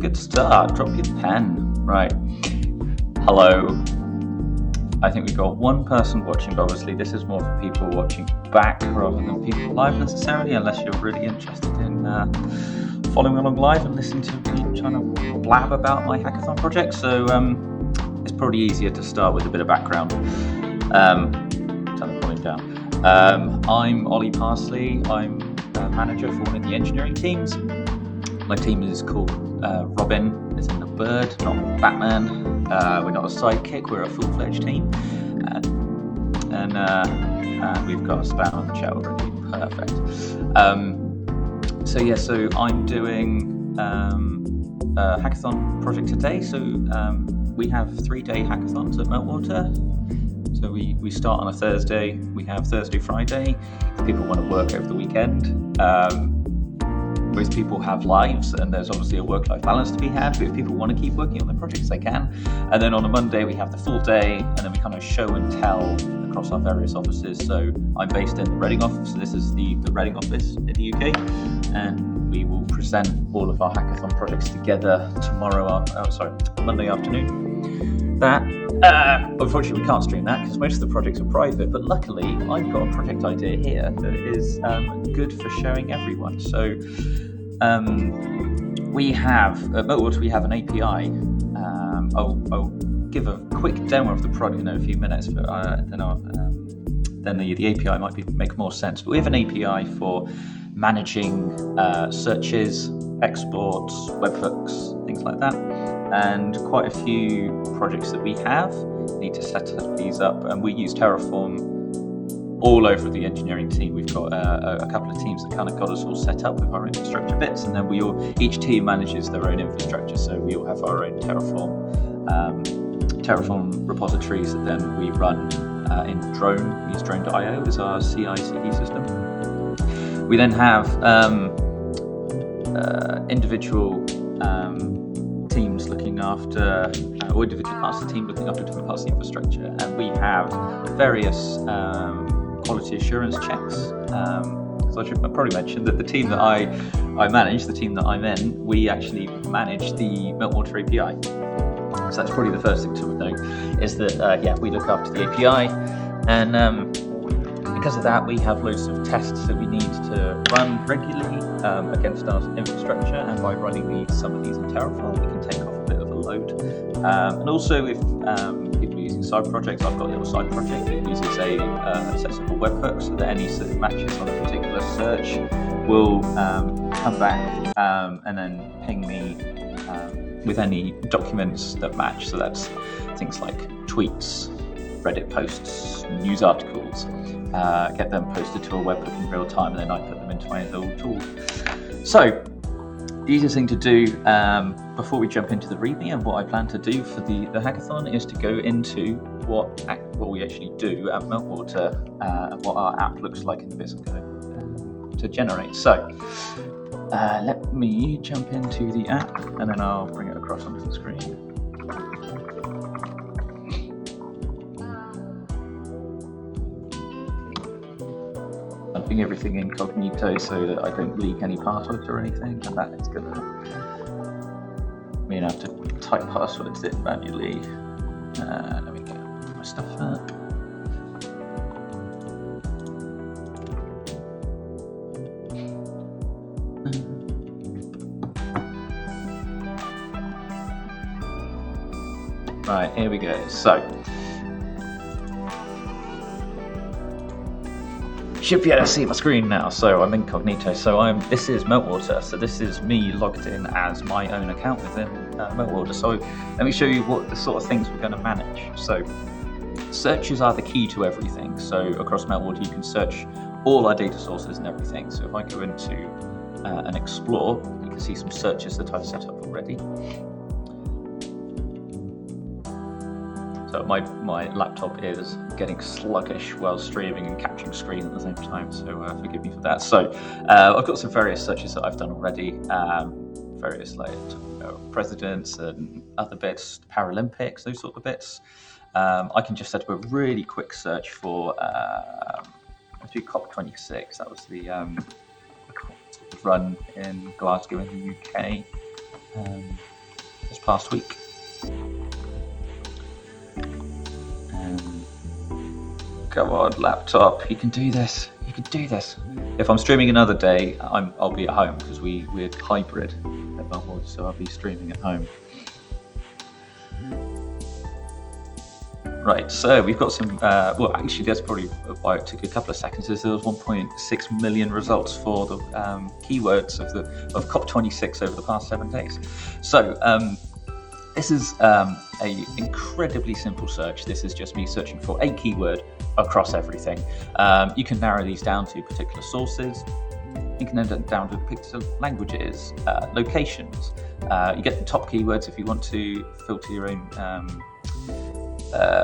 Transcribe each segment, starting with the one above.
Good start. Drop your pen. Right. Hello. I think we've got one person watching, but obviously this is more for people watching back rather than people live necessarily, unless you're really interested in following along live and listening to me trying to blab about my hackathon project. So it's probably easier to start with a bit of background. Turn the volume down. I'm OllieParsley. I'm manager for one of the engineering teams. My team is called Robin, as in the bird, not Batman. We're not a sidekick, we're a full-fledged team. And we've got a span on the chat already. Perfect. So I'm doing a hackathon project today. So we have 3-day hackathons at Meltwater. So we start on a Thursday, we have Thursday, Friday. If people want to work over the weekend, most people have lives and there's obviously a work-life balance to be had, but if people want to keep working on their projects, they can. And then on a Monday, we have the full day, and then we kind of show and tell across our various offices. So I'm based in the Reading office, so this is the Reading office in the UK, and we will present all of our hackathon projects together Monday afternoon. That, unfortunately we can't stream that because most of the projects are private, but luckily I've got a project idea here that is good for showing everyone. So we have, at Meltwater we have an API. I'll give a quick demo of the product in a few minutes, but then the API might make more sense. But we have an API for managing searches, exports, webhooks, things like that. And quite a few projects that we have need to set these up, and we use Terraform all over the engineering team. We've got a couple of teams that kind of got us all set up with our infrastructure bits, and then each team manages their own infrastructure, so we all have our own Terraform repositories that then we run in Drone. We use Drone.io as our CI/CD system. We then have individual teams looking after, or individual parts of the team looking after different parts of the infrastructure, and we have various quality assurance checks. So I should probably mention that the team that I manage, the team that I'm in, we actually manage the Meltwater API. So that's probably the first thing to note, is that we look after the API, and because of that, we have loads of tests that we need to run regularly against our infrastructure, and by running some of these in Terraform, we can take off a bit of a load. And also, if people are using side projects, I've got a little side project that uses a accessible webhook, so that any sort of matches on a particular search will come back and then ping me with any documents that match. So that's things like tweets, Reddit posts, news articles. Get them posted to a webhook in real time, and then I put them into my little tool. So the easiest thing to do before we jump into the README and what I plan to do for the hackathon is to go into what we actually do at Meltwater and what our app looks like in the bits I'm going to generate. So let me jump into the app, and then I'll bring it across onto the screen. I'm doing everything incognito so that I don't leak any passwords or anything, and that is going to mean I have to type passwords in manually. Let me get my stuff up. Right, here we go. So, should be able to see my screen now. So I'm incognito. So this is Meltwater. So this is me logged in as my own account within Meltwater. So let me show you what the sort of things we're going to manage. So searches are the key to everything. So across Meltwater, you can search all our data sources and everything. So if I go into and explore, you can see some searches that I've set up already. So my laptop is getting sluggish while streaming and capturing screen at the same time, so forgive me for that. So I've got some various searches that I've done already, various like presidents and other bits, Paralympics, those sort of bits. I can just set up a really quick search for COP26. That was the run in Glasgow in the UK. past week. Come on, laptop, you can do this. You can do this. If I'm streaming another day, I'll be at home because we're hybrid at Meltwater, so I'll be streaming at home. Right, so we've got some, well, actually, that's probably why it took a couple of seconds. There was 1.6 million results for the keywords of COP26 over the past 7 days. So this is a incredibly simple search. This is just me searching for a keyword across everything. You can narrow these down to particular sources. You can narrow down to particular languages, locations. You get the top keywords if you want to filter your own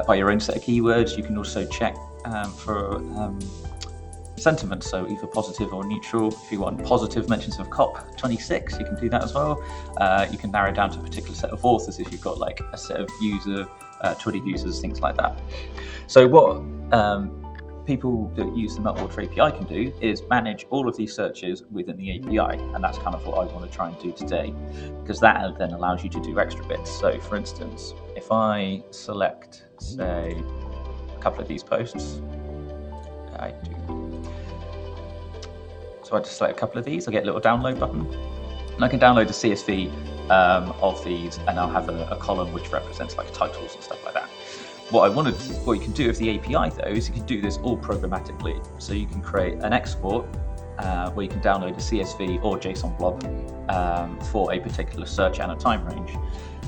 by your own set of keywords. You can also check for sentiment, so either positive or neutral. If you want positive mentions of COP26, you can do that as well. You can narrow down to a particular set of authors if you've got like a set of Twitter users, things like that. So what people that use the Meltwater API can do is manage all of these searches within the API, and that's kind of what I want to try and do today, because that then allows you to do extra bits. So for instance, if I select, say, a couple of these posts, so I just select a couple of these, I get a little download button, and I can download the CSV of these, and I'll have a column which represents like titles and stuff like that. What you can do with the API though is you can do this all programmatically. So you can create an export where you can download a CSV or JSON blob for a particular search and a time range.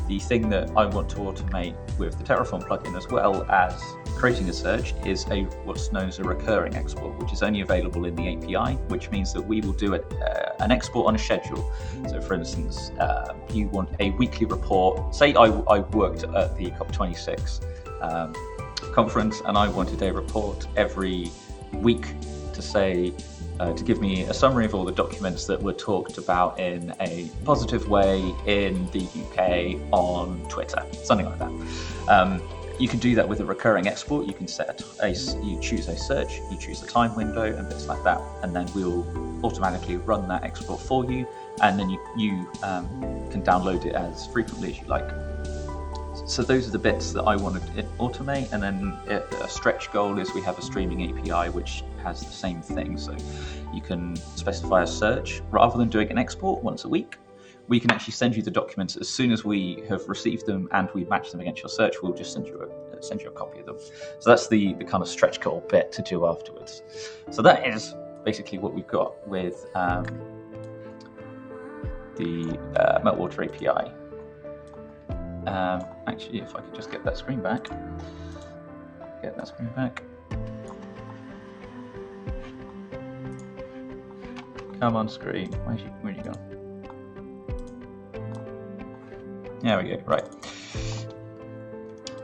The thing that I want to automate with the Terraform plugin, as well as creating a search, is what's known as a recurring export, which is only available in the API, which means that we will do an export on a schedule. So for instance, you want a weekly report. Say I worked at the COP26 conference and I wanted a report every week to say, to give me a summary of all the documents that were talked about in a positive way in the UK on Twitter, something like that. You can do that with a recurring export. You can you choose a search, you choose a time window and bits like that, and then we'll automatically run that export for you, and then you can download it as frequently as you like. So those are the bits that I want to automate, and then a stretch goal is we have a streaming API which has the same thing. So you can specify a search rather than doing an export once a week. We can actually send you the documents as soon as we have received them and we match them against your search. We'll just send you a copy of them. So that's the kind of stretch goal bit to do afterwards. So that is basically what we've got with the Meltwater API. Actually, if I could just get that screen back. Come on, screen. Where'd you go? There we go. Right.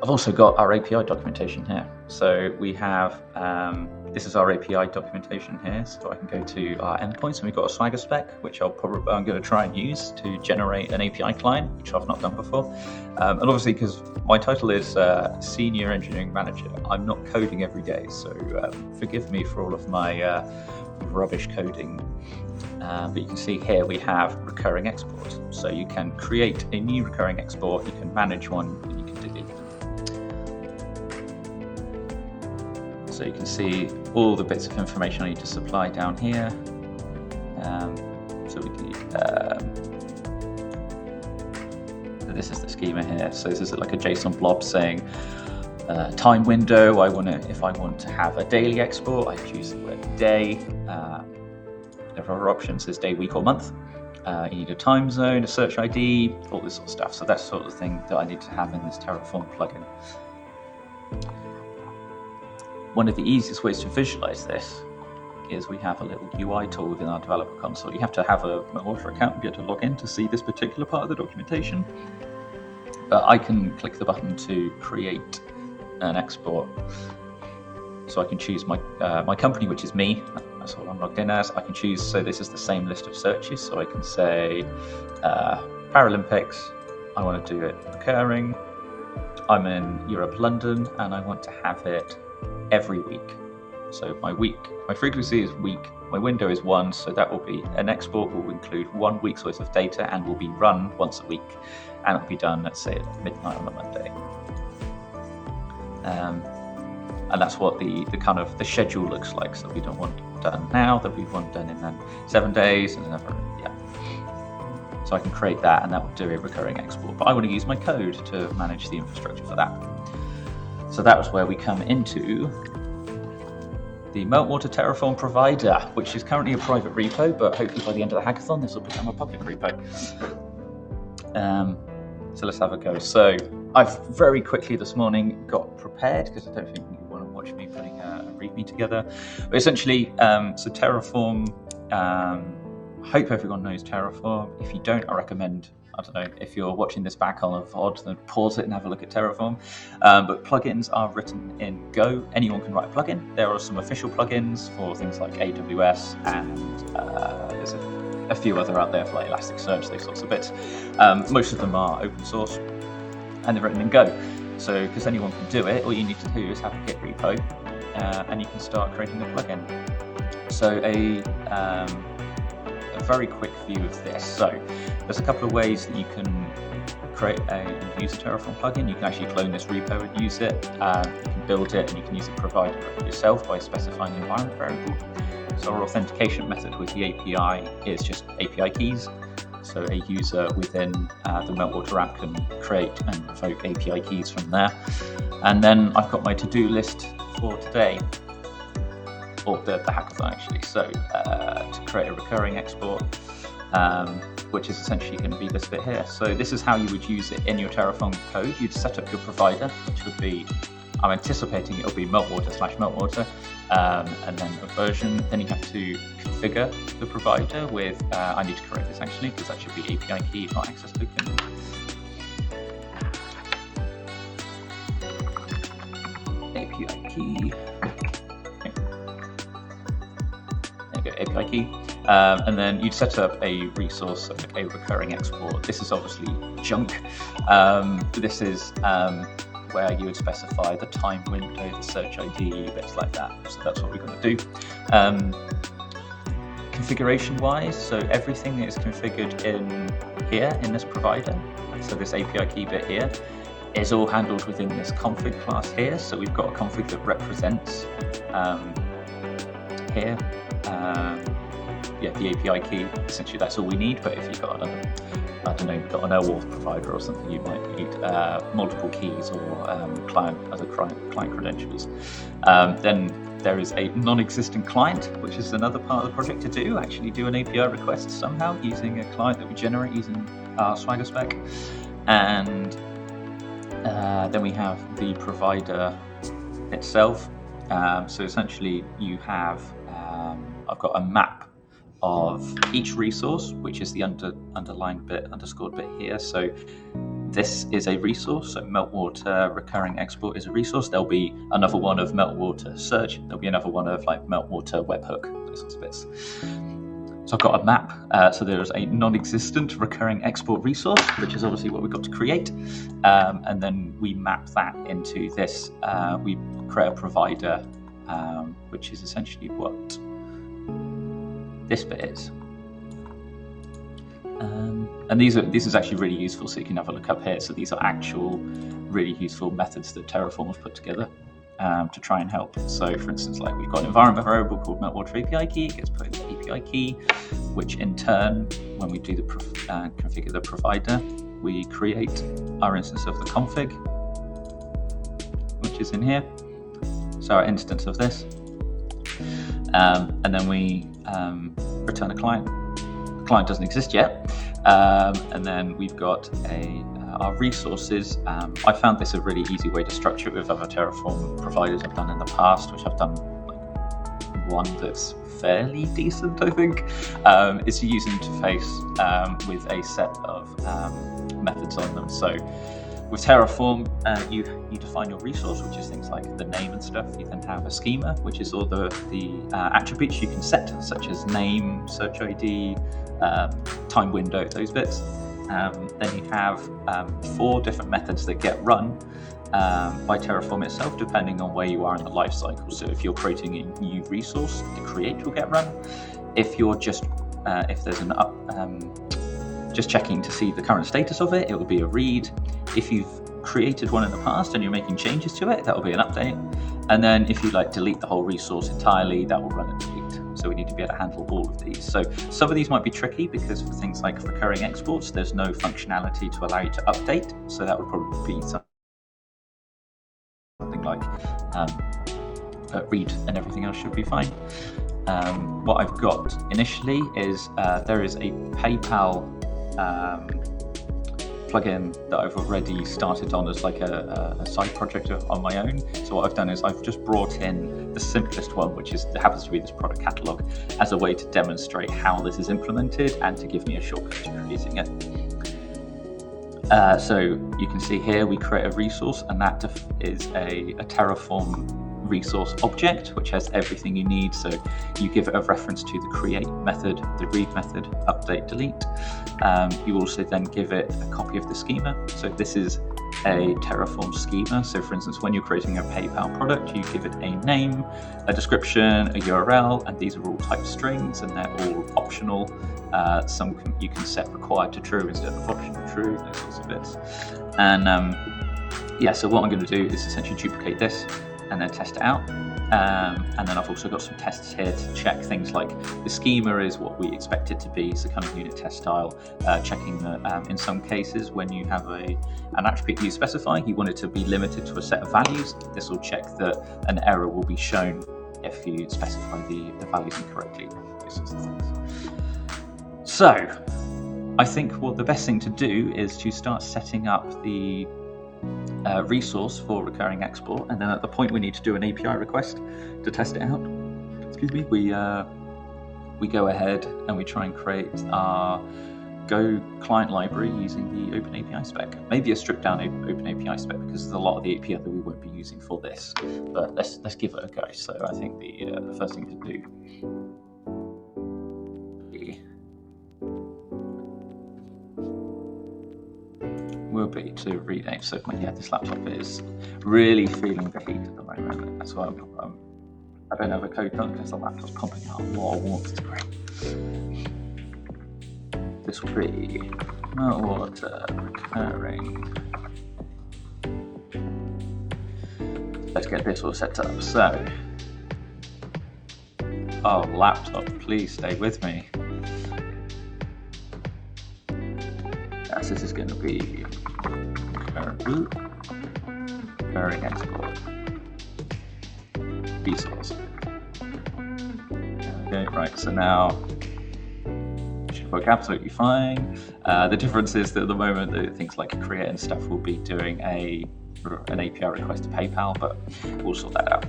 I've also got our API documentation here. So we have, this is our API documentation here. So I can go to our endpoints, and we've got a Swagger spec, which I'm going to try and use to generate an API client, which I've not done before. And obviously, because my title is Senior Engineering Manager, I'm not coding every day. So forgive me for all of my rubbish coding. But you can see here we have recurring export. So you can create a new recurring export, you can manage one, and you can delete them. So you can see all the bits of information I need to supply down here. So we can, this is the schema here. So this is like a JSON blob saying time window. If I want to have a daily export, I choose the word day. There are other options. There's day, week, or month. You need a time zone, a search ID, all this sort of stuff. So that's the sort of thing that I need to have in this Terraform plugin. One of the easiest ways to visualize this is we have a little UI tool within our developer console. You have to have a Meltwater account and be able to log in to see this particular part of the documentation. But I can click the button to create an export. So I can choose my company, which is me. That's what I'm logged in as. I can choose, so this is the same list of searches. So I can say Paralympics. I want to do it recurring. I'm in Europe, London, and I want to have it every week. So my frequency is week. My window is 1, so that will be an export will include 1 week's worth of data and will be run once a week. and it'll be done, let's say, at midnight on a Monday. And that's what the kind of the schedule looks like. So there'll be one done now, there'll be one done in then 7 days, and another, So I can create that, and that will do a recurring export. But I want to use my code to manage the infrastructure for that. So that was where we come into the Meltwater Terraform provider, which is currently a private repo, but hopefully by the end of the hackathon, this will become a public repo. So let's have a go. So I've very quickly this morning got prepared, because I don't think you want to watch me putting a README together. But essentially, so Terraform, I hope everyone knows Terraform. If you don't, I recommend, I don't know, if you're watching this back on a VOD, then pause it and have a look at Terraform. But plugins are written in Go. Anyone can write a plugin. There are some official plugins for things like AWS, and there's a few other out there for like Elasticsearch, those sorts of bits. Most of them are open source, and they're written in Go. So because anyone can do it, all you need to do is have a Git repo, and you can start creating a plugin. So a very quick view of this. So there's a couple of ways that you can create and use a Terraform plugin. You can actually clone this repo and use it. You can build it, and you can use it provided yourself by specifying the environment variable. So our authentication method with the API is just API keys. So a user within the Meltwater app can create and invoke API keys from there. And then I've got my to-do list for today, or the hackathon actually. So to create a recurring export, which is essentially going to be this bit here. So this is how you would use it in your Terraform code. You'd set up your provider, which would be, I'm anticipating it'll be Meltwater/Meltwater, and then a version. Then you have to configure the provider with, I need to correct this actually, because that should be API key, not access token. API key. API key, and then you'd set up a resource, a recurring export. This is obviously junk. This is where you would specify the time window, the search ID, bits like that. So that's what we're going to do. Configuration wise, so everything is configured in here in this provider. So this API key bit here is all handled within this config class here. So we've got a config that represents here. The API key, essentially that's all we need. But if you've got another, I don't know, you've got an OAuth provider or something, you might need multiple keys or other client credentials. Then there is a non-existent client, which is another part of the project to do, actually do an API request somehow using a client that we generate using our Swagger spec. And then we have the provider itself. So essentially you have, I've got a map of each resource, which is the underlying bit, underscored bit here. So this is a resource. So Meltwater recurring export is a resource. There'll be another one of Meltwater search. There'll be another one of like Meltwater webhook, those sorts of bits. So I've got a map. So there's a non-existent recurring export resource, which is obviously what we've got to create. And then we map that into this. We create a provider, which is essentially what this bit is. And this is actually really useful, so you can have a look up here. So these are actual really useful methods that Terraform has put together to try and help. So for instance, like we've got an environment variable called Meltwater API key, it gets put in the API key, which in turn, when we do the configure the provider, we create our instance of the config, which is in here. So our instance of this, and then we return a client. The client doesn't exist yet, and then we've got our resources. I found this a really easy way to structure it with other Terraform providers I've done in the past, which I've done like one that's fairly decent, I think, is to use an interface with a set of methods on them. So with Terraform, you define your resource, which is things like the name and stuff. You then have a schema, which is all the attributes you can set, such as name, search ID, time window, those bits. Then you have 4 different methods that get run by Terraform itself, depending on where you are in the life cycle. So if you're creating a new resource, the create will get run. If you're just if there's an just checking to see the current status of it. It will be a read. If you've created one in the past and you're making changes to it, that will be an update. And then if you delete the whole resource entirely, that will run a delete. So we need to be able to handle all of these. So some of these might be tricky because for things like recurring exports, there's no functionality to allow you to update. So that would probably be something like read, and everything else should be fine. What I've got initially is there is a PayPal plugin that I've already started on as like a side project on my own. So what I've done is I've just brought in the simplest one, which happens to be this product catalog, as a way to demonstrate how this is implemented and to give me a shortcut to creating it. So you can see here we create a resource, and that is a Terraform resource object, which has everything you need. So you give it a reference to the create method, the read method, update, delete. You also then give it a copy of the schema. So this is a Terraform schema. So for instance, when you're creating a PayPal product, you give it a name, a description, a URL, and these are all type strings, and they're all optional. Some you can set required to true instead of optional true, those sorts of bits. And yeah, so what I'm going to do is essentially duplicate this and then test it out. And then I've also got some tests here to check things like the schema is what we expect it to be, so kind of unit test style, checking that in some cases when you have an attribute you specify, you want it to be limited to a set of values. This will check that an error will be shown if you specify the values incorrectly, those sorts of things. So I think the best thing to do is to start setting up the resource for recurring export, and then at the point we need to do an API request to test it out, excuse me, we go ahead and we try and create our Go client library using the OpenAPI spec. Maybe a stripped down OpenAPI spec, because there's a lot of the API that we won't be using for this, but let's give it a go. So I think the first thing to do will be to rename. So this laptop is really feeling the heat at the moment. That's why I don't have a coat on, because the laptop's pumping out a lot of warmth. It's great. This will be Meltwater recurring. Let's get this all set up. So, oh laptop, please stay with me. Yes, this is going to be recurring export resource. Okay, right, so now it should work absolutely fine. The difference is that at the moment things like create and stuff will be doing an API request to PayPal, but we'll sort that out.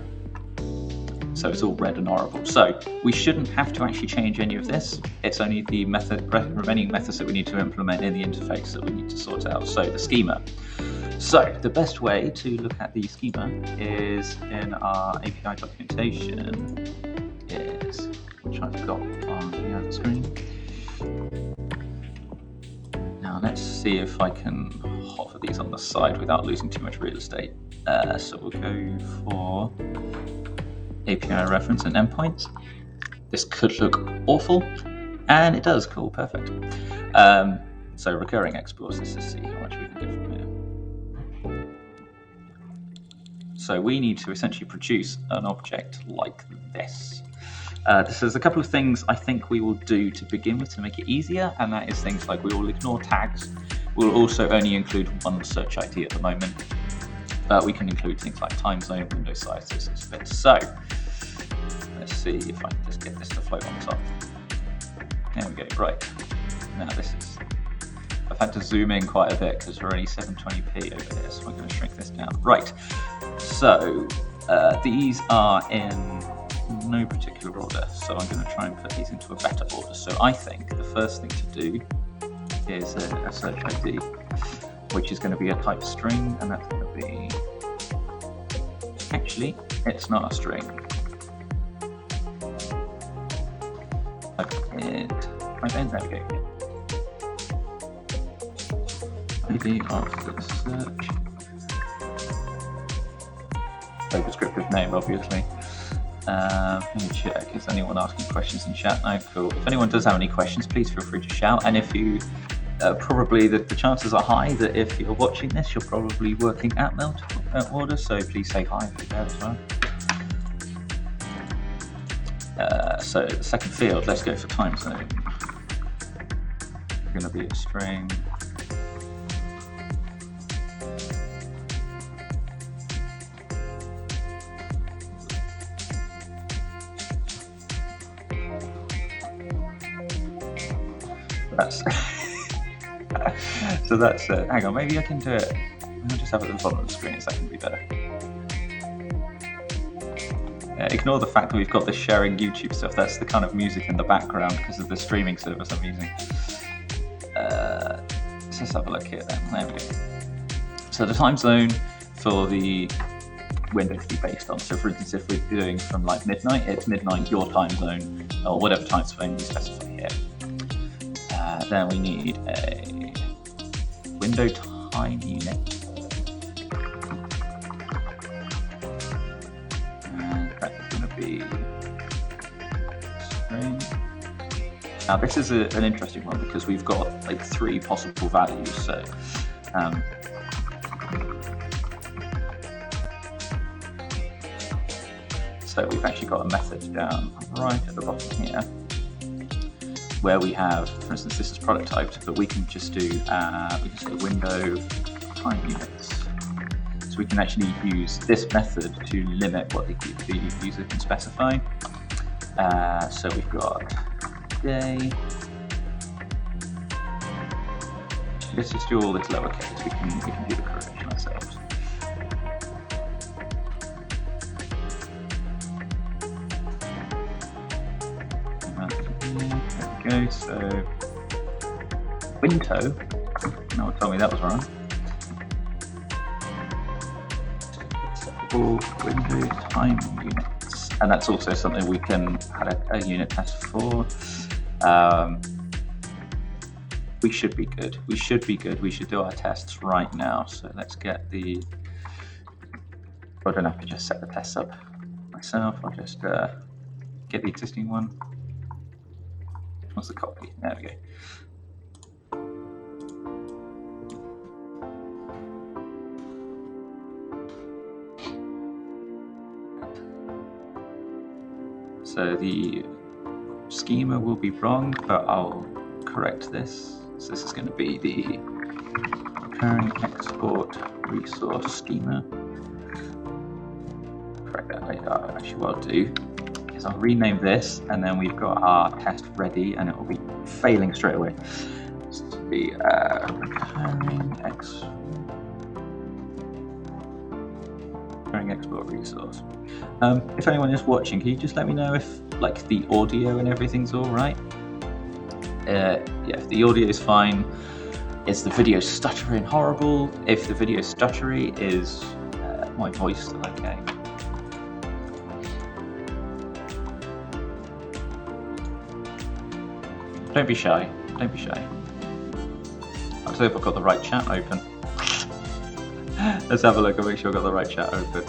So it's all red and horrible. So we shouldn't have to actually change any of this. It's only the remaining methods that we need to implement in the interface that we need to sort out. So the schema. So the best way to look at the schema is in our API documentation, which I've got on the other screen. Now let's see if I can hover these on the side without losing too much real estate. So we'll go for API reference and endpoints. This could look awful, and it does. Cool, perfect. So recurring exports, let's just see how much we can get from here. So we need to essentially produce an object like this. There's a couple of things I think we will do to begin with to make it easier, and that is things like we will ignore tags. We'll also only include one search ID at the moment. We can include things like time zone, window size, those sorts of bits. So let's see if I can just get this to float on top. There we go, right. Now I've had to zoom in quite a bit because we're only 720p over here, so I'm going to shrink this down. Right, so these are in no particular order, so I'm going to try and put these into a better order. So I think the first thing to do is a search ID, which is going to be a type string, and that's going to be, actually, it's not a string. Type in, there we go. ID of the search. So descriptive name, obviously. Let me check. Is anyone asking questions in chat? No, cool. If anyone does have any questions, please feel free to shout. And if you probably the chances are high that if you're watching this, you're probably working at Meltwater, so please say hi if you're there as well. So the second field, let's go for time zone. We're going to be a string. That's so that's hang on, maybe I can do it. I'll just have it at the bottom of the screen, so that can be better. Ignore the fact that we've got this sharing YouTube stuff. That's the kind of music in the background because of the streaming service I'm using. Let's have a look here then. There we go. So the time zone for the window to be based on. So for instance, if we're doing from like midnight, it's midnight your time zone, or whatever time zone you specify here. Then we need a window time unit. And that's going to be string. Now this is an interesting one because we've got like 3 possible values. So we've actually got a method down right at the bottom here, where we have, for instance, this is product typed, but we can just do, we can say window time units. So we can actually use this method to limit what the user can specify. So we've got day. Let's just do all this lowercase. We can do the correction ourselves. There we go. So window. No, tell me that was wrong. Window time units, and that's also something we can add a unit test for. We should be good. We should be good. We should do our tests right now. So let's get the. I don't have to just set the tests up myself. I'll just get the existing one. What's the copy? There we go. So the schema will be wrong, but I'll correct this. So this is going to be the recurring export resource schema. Correct that later. Actually, what I'll do is I'll rename this, and then we've got our test ready, and it will be failing straight away. This will be recurring export resource. If anyone is watching, can you just let me know if like the audio and everything's all right? Yeah, if the audio is fine. Is the video stuttering horrible? If the video is stuttery, is my voice still okay? Don't be shy. Don't be shy. I'll see if I've got the right chat open. Let's have a look and make sure I've got the right chat open.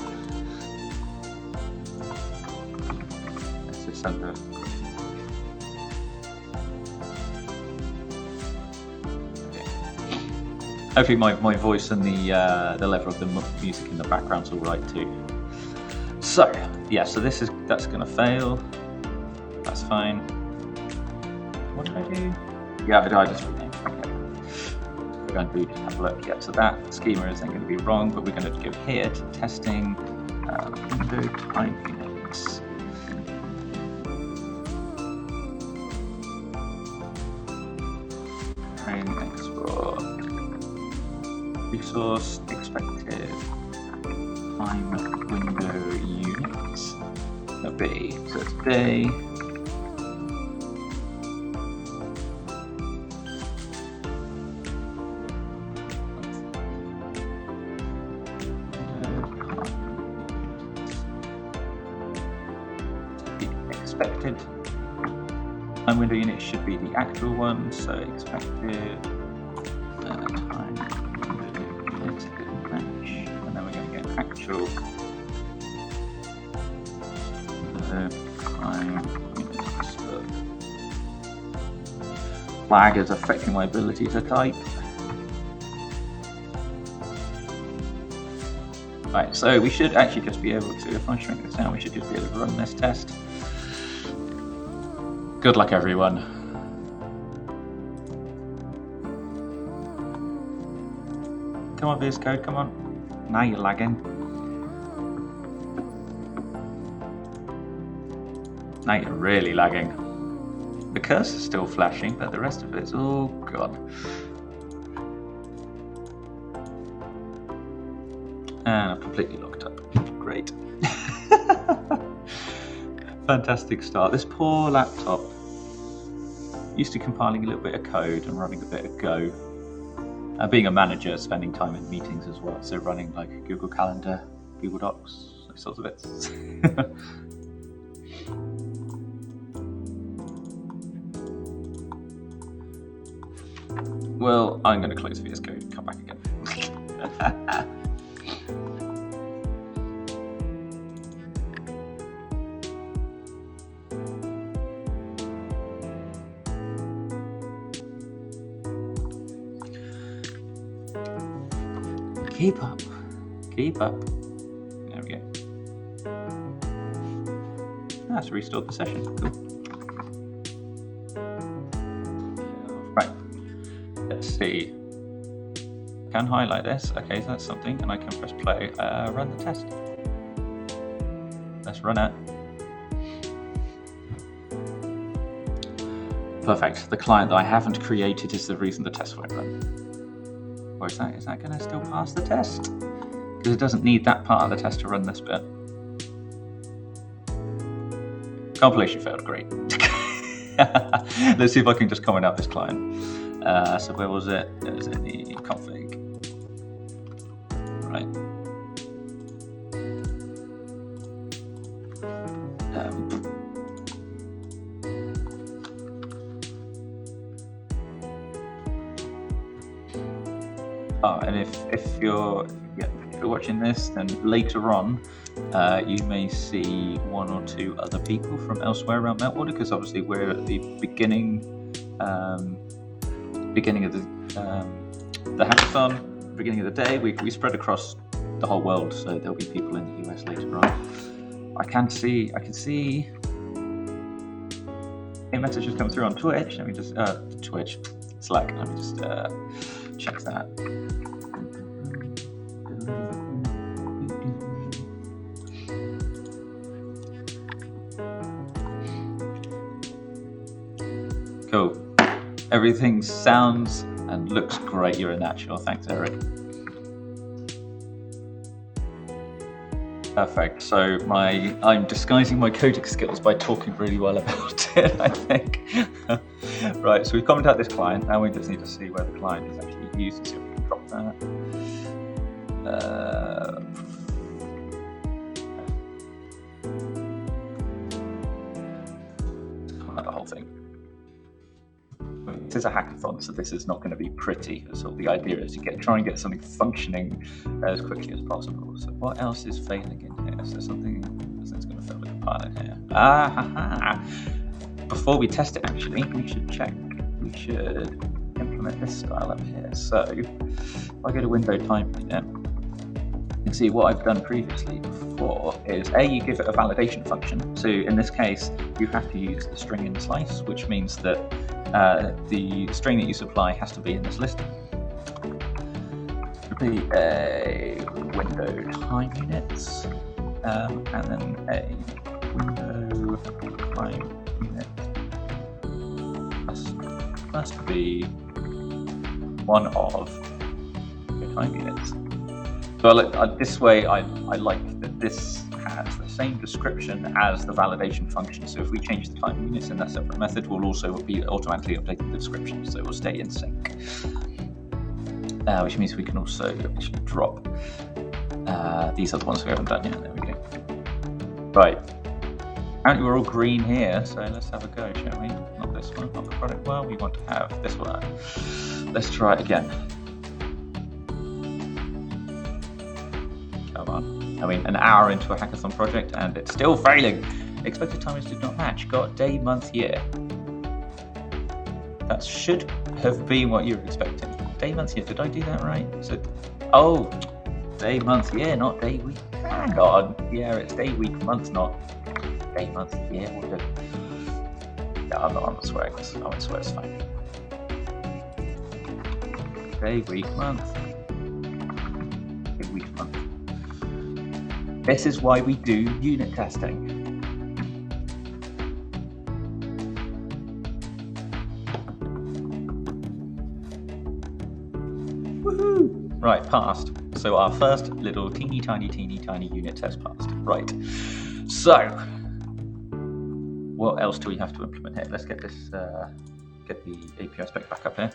Let's just send it. Hopefully my voice and the level of the music in the background's all right too. So yeah, so that's gonna fail. That's fine. What did I do? Yeah, I just renamed. Okay. We're going to just have a look. Yeah, so that schema isn't going to be wrong, but we're going to go here to testing window time units. Recurring export resource expected time window units. That'll be so it's day. Expected time window unit should be the actual one, so expected time window unit, and then we're going to get actual time units. lag is affecting my ability to type. Right, so we should actually just be able to, if I shrink this down, we should just be able to run this test. Good luck, everyone. Come on, VS Code, come on. Now you're lagging. Now you're really lagging. The cursor's still flashing, but the rest of it's all gone. And I've completely locked up. Great. Fantastic start. This poor laptop, used to compiling a little bit of code and running a bit of Go. Being a manager, spending time in meetings as well, so running like Google Calendar, Google Docs, those sorts of bits. Well, I'm going to close VS Code and come back again. Keep up. Keep up. There we go. That's restored the session. Cool. Right. Let's see. I can highlight this. Okay, so that's something, and I can press play. Run the test. Let's run it. Perfect. The client that I haven't created is the reason the test won't run. Or is that going to still pass the test? Because it doesn't need that part of the test to run this bit. Compilation failed, great. Let's see if I can just comment out this client. So where was it? It was in the config. Right. And if you're watching this, then later on you may see one or two other people from elsewhere around Meltwater, because obviously we're at the beginning of the hackathon, beginning of the day. We spread across the whole world, so there'll be people in the US later on. I can see a message has come through on Twitch. Let me just Slack. Let me just check that. Cool. Everything sounds and looks great. You're a natural. Thanks, Eric. Perfect. So I'm disguising my coding skills by talking really well about it, I think. Right, so we've commented out this client. Now we just need to see where the client is actually used and see if we can drop that. Comment out the whole thing. This is a hackathon, so this is not going to be pretty. So the idea is to try and get something functioning as quickly as possible. So what else is failing in here? So something's going to fail with the pilot here. Before we test it, actually, we should check. We should implement this style up here. So if I go to window time unit, you can see what I've done previously before is you give it a validation function. So in this case, you have to use the string in slice, which means that the string that you supply has to be in this list. It'll be a window time units, and then a window time unit must be one of the time units. So this way, I like that this has the same description as the validation function. So if we change the time units in that separate method, we'll also be automatically updating the description, so it will stay in sync. Which means we can also actually drop these other ones we haven't done yet. There we go. Right. Apparently we're all green here, so let's have a go, shall we? Not this one, not the product. Well, we want to have this one. Let's try it again. Come on. I mean, an hour into a hackathon project and it's still failing. Expected timings did not match. Got day, month, year. That should have been what you were expecting. Day, month, year. Did I do that right? So, oh, day, month, year, not day, week. Hang on. Yeah, it's day, week, month, not day, month, year. No, I'm not swearing. I won't swear. It's fine. Day, week, month. Day, week, month. This is why we do unit testing. Woohoo! Right, passed. So our first little teeny tiny unit test passed. Right. So, what else do we have to implement here? Let's get this, get the API spec back up here.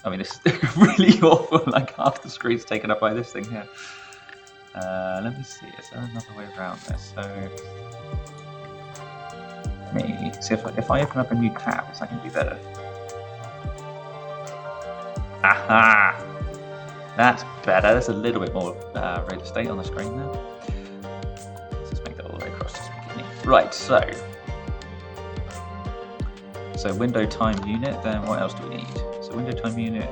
I mean, this is really awful. Like half the screen's taken up by this thing here. Let me see. Is there another way around this? So, let me see if I open up a new tab, is that going to be better? Aha! That's better. There's a little bit more real estate on the screen there. Let's just make that all the way across to make it neat. Right, so window time unit, then what else do we need? So window time unit,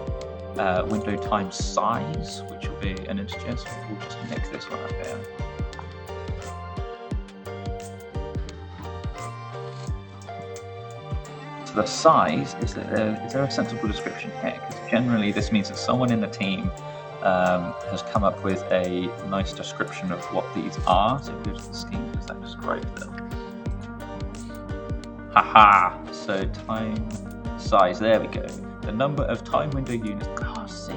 window time size, which will be an integer, so we'll just mix this one up here. So the size, is there a sensible description here? Because generally this means that someone in the team has come up with a nice description of what these are. So if we go to the scheme, does that describe them? Haha! So time size, there we go. The number of time window units. Oh, see,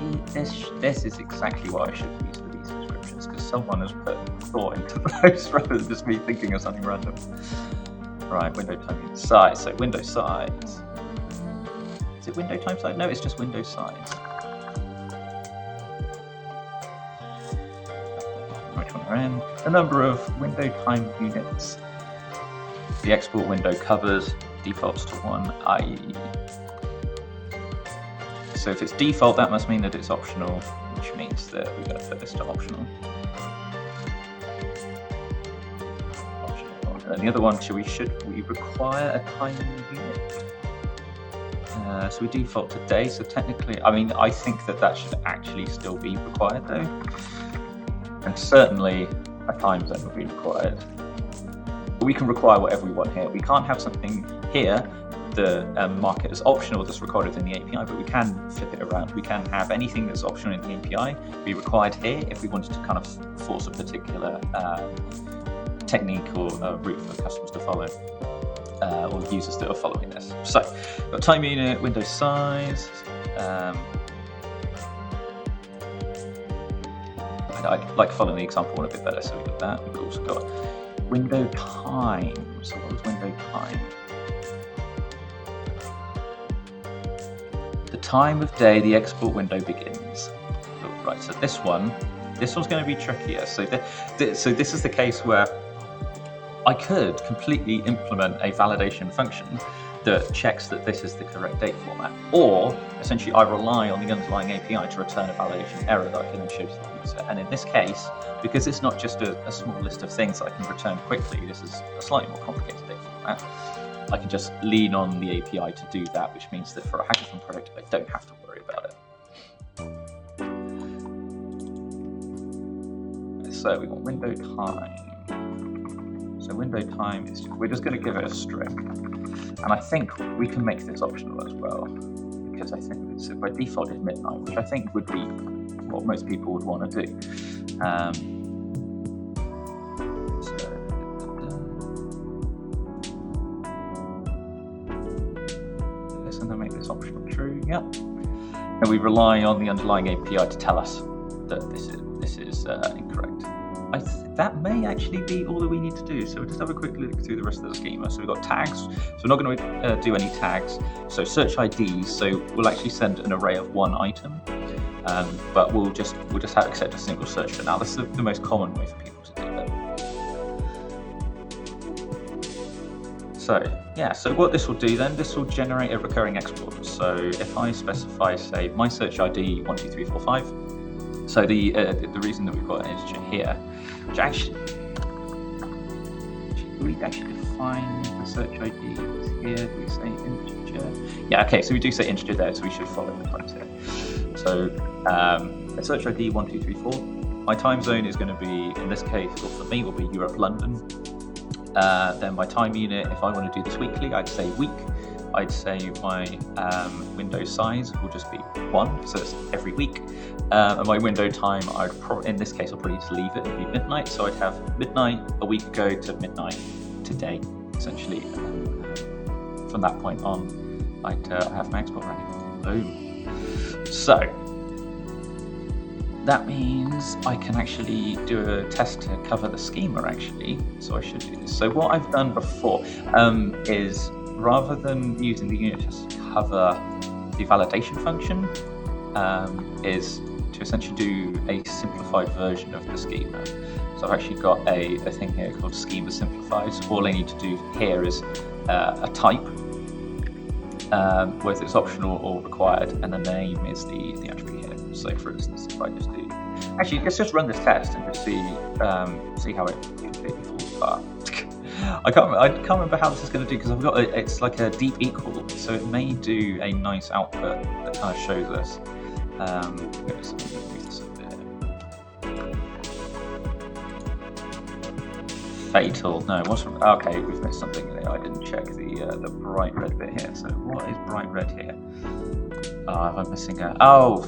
this is exactly what I should use for these descriptions, because someone has put thought into those rather than just me thinking of something random. Right, window time unit size. So window size. Is it window time size? No, it's just window size. Which one we're in? The number of window time units. The export window covers defaults to 1, i.e. So if it's default, that must mean that it's optional, which means that we're going to put this to optional. And the other one, should we require a time unit? So we default to day, so technically, I mean, I think that should actually still be required though. And certainly a time zone would be required. But we can require whatever we want here. We can't have something here that mark it as optional that's recorded in the API, but we can flip it around. We can have anything that's optional in the API be required here if we wanted to kind of force a particular technique or route for customers to follow, or users that are following this. So, got time unit, window size. I like following the example one a bit better, so we got that. We've also got window time. So what was window time? The time of day the export window begins. Right, so this one's going to be trickier. So this is the case where I could completely implement a validation function that checks that this is the correct date format, or essentially I rely on the underlying API to return a validation error that I can then show to the user. And in this case, because it's not just a small list of things that I can return quickly, this is a slightly more complicated date format. I can just lean on the API to do that, which means that for a Hackathon product, I don't have to worry about it. So we want window time. So window time is, we're just going to give it a string. And I think we can make this optional as well, because I think so by default it's midnight, which I think would be what most people would want to do. And then make this optional true. Yep. And we rely on the underlying API to tell us that this is incorrect. That may actually be all that we need to do. So we'll just have a quick look through the rest of the schema. So we've got tags. So we're not going to do any tags. So search IDs. So we'll actually send an array of one item, but we'll just have accept a single search for now. That's the most common way for people to do that. So yeah. So what this will do then? This will generate a recurring export. So if I specify, say, my search ID 12345. So the reason that we've got an integer here, which actually we actually find the search ID here. Do we say integer? Yeah, okay, so we do say integer there, so we should follow the criteria. So the search ID 1234. My time zone is going to be, in this case, or for me, will be Europe, London. Then my time unit, if I want to do this weekly, I'd say week. I'd say my window size will just be 1, so it's every week. And my window time, in this case, I'll probably just leave it. It'd be midnight, so I'd have midnight a week ago to midnight today, essentially. From that point on, I'd have my export running. Boom. So that means I can actually do a test to cover the schema, actually. So I should do this. So what I've done before is, rather than using the unit test to cover the validation function, is to essentially do a simplified version of the schema. So I've actually got a thing here called schema simplified. So all I need to do here is a type, whether it's optional or required, and the name is the attribute here. So for instance, if I just do, actually let's just run this test and just see how it completely falls apart. I can't remember how this is going to do, because I've got it's like a deep equal, so it may do a nice output that kind of shows us. Fatal. No, it wasn't. Okay, we've missed something there. I didn't check the bright red bit here. So what is bright red here? I'm missing a. Oh,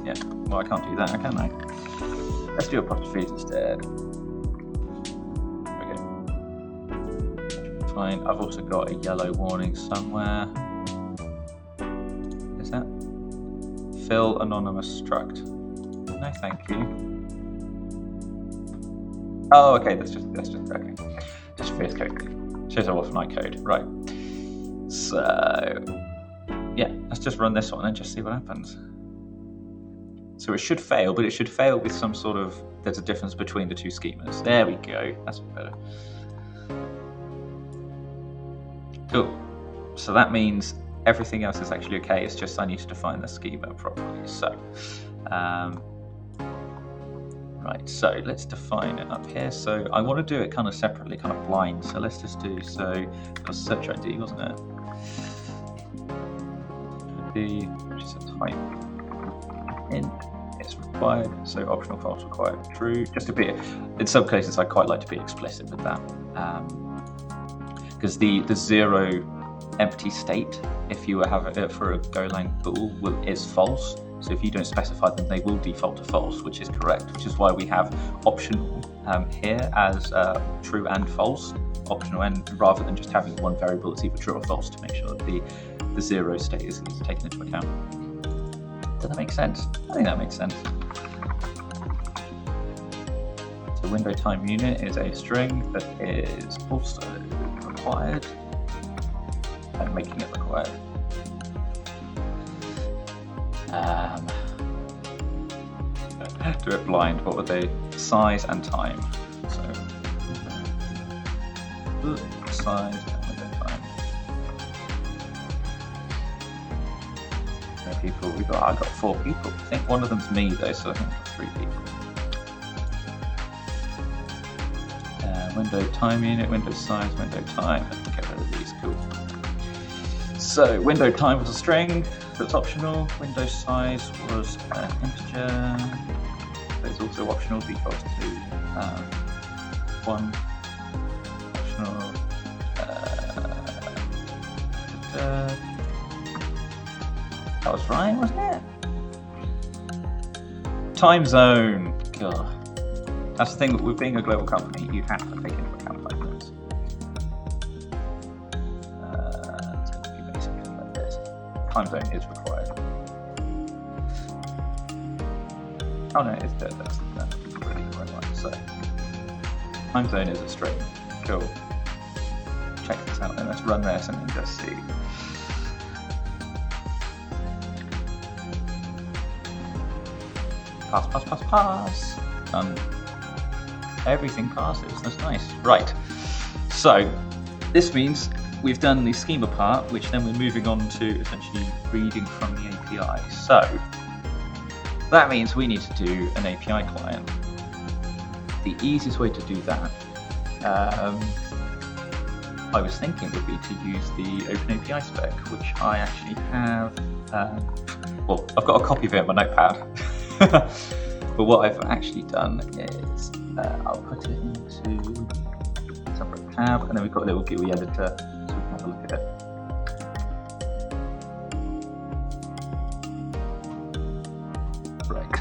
yeah. Well, I can't do that, can I? Let's do apostrophes instead. Fine. I've also got a yellow warning somewhere. Is that fill anonymous struct? No, thank you. Oh, okay. That's just okay. Just VS code. Shows how often I code. Right. So yeah, let's just run this one and just see what happens. So it should fail, but it should fail with some sort of. There's a difference between the two schemas. There we go. That's better. Cool. So that means everything else is actually okay. It's just I need to define the schema properly. So, right. So let's define it up here. So I want to do it kind of separately, kind of blind. So let's just do. So it was search ID, wasn't it? ID, which is a type int. It's required. So optional false required true. Just to be. In some cases, I quite like to be explicit with that. Because the 0 empty state, if you have it for a Golang bool, is false. So if you don't specify them, they will default to false, which is correct. Which is why we have optional here as true and false, optional and, rather than just having one variable that's either true or false, to make sure that the 0 state is taken into account. Does that make sense? I think that makes sense. So window time unit is a string that is also required and making it required. Do it blind. What were they? Size and time. So size and window time. How many people we got? I got 4 people. I think one of them's me though, so I think I've got 3 people. Window time unit, window size, window time. Let's get rid of these. Cool. So window time was a string, so it's optional. Window size was an integer. So it's also optional, default to 1. Optional. That was right, wasn't it? Time zone. God. That's the thing, with being a global company, you have to take into account time zones. It's going to be basically like this. Time zone is required. Oh no, it's dead. That's really the right one. So, time zone is a string. Cool. Check this out then. Let's run this and then just see. Pass. Everything passes. That's nice. Right. So this means we've done the schema part, which then we're moving on to essentially reading from the API. So that means we need to do an API client. The easiest way to do that I was thinking would be to use the OpenAPI spec, which I actually have. Well, I've got a copy of it on my notepad. But what I've actually done is I'll put it into a separate tab, and then we've got a little GUI editor so we can have a look at it. Right.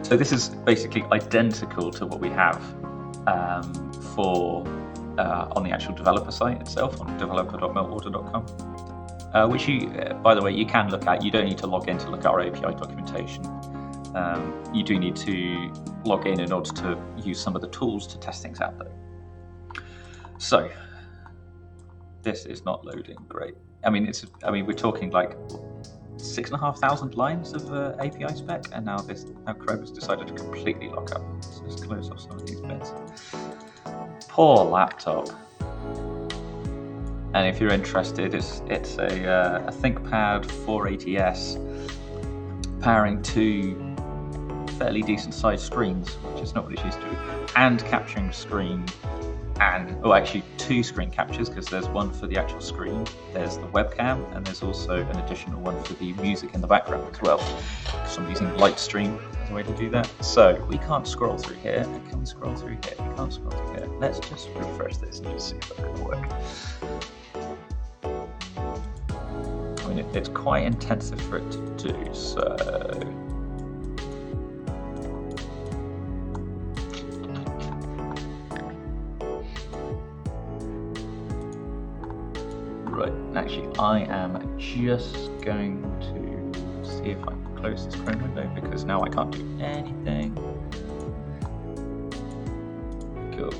So this is basically identical to what we have on the actual developer site itself, on developer.meltwater.com, which you, by the way, you can look at. You don't need to log in to look at our API documentation. You do need to log in order to use some of the tools to test things out, though. So this is not loading great. I mean, we're talking like 6,500 lines of API spec, and now Chrome has decided to completely lock up. So let's close off some of these bits. Poor laptop. And if you're interested, it's a ThinkPad 480S powering two fairly decent sized screens, which is not what it's used to, and capturing screen, and actually two screen captures, because there's one for the actual screen, there's the webcam, and there's also an additional one for the music in the background as well. So I'm using Lightstream as a way to do that. So we can't scroll through here. Can we scroll through here? We can't scroll through here. Let's just refresh this and just see if that's going to work. I mean, it's quite intensive for it to do, so. Right, actually, I am just going to see if I can close this Chrome window, because now I can't do anything. Cool.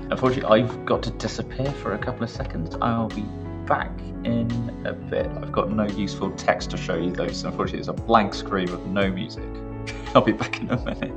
Unfortunately, I've got to disappear for a couple of seconds. I'll be back in a bit. I've got no useful text to show you though, so unfortunately it's a blank screen with no music. I'll be back in a minute.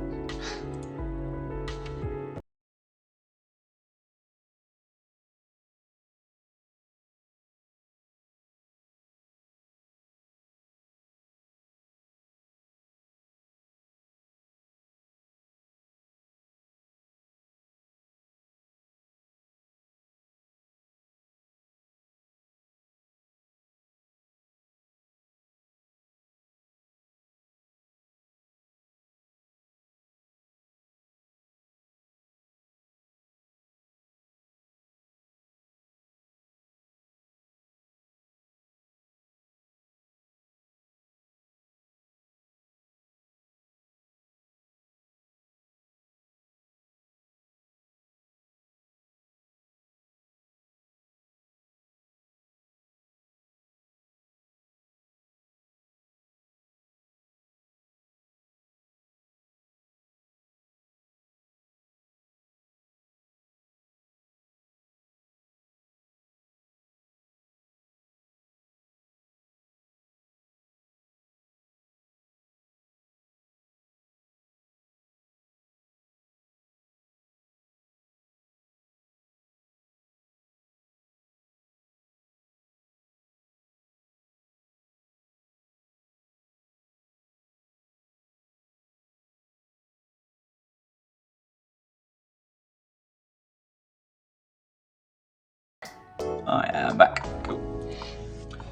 I am back. Cool.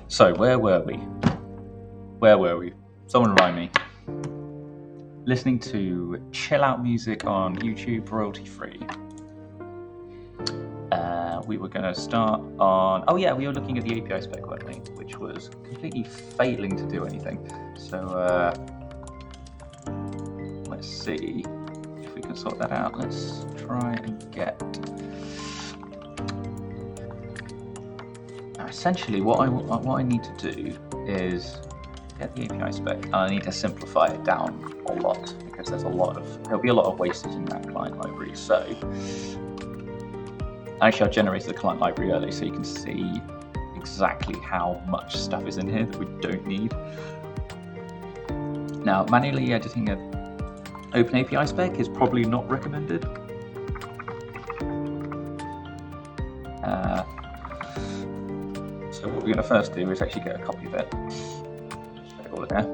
So where were we? Someone remind me. Listening to chill out music on YouTube, royalty free. We were going to start on. Oh yeah, we were looking at the API spec, weren't we? Which was completely failing to do anything. So let's see if we can sort that out. Let's try and get. Essentially, what I need to do is get the API spec, and I need to simplify it down a lot, because there'll be a lot of wastage in that client library. So actually, I generated the client library early, so you can see exactly how much stuff is in here that we don't need. Now, manually editing an OpenAPI spec is probably not recommended. So what we're going to first do is actually get a copy of it. Just check all of that.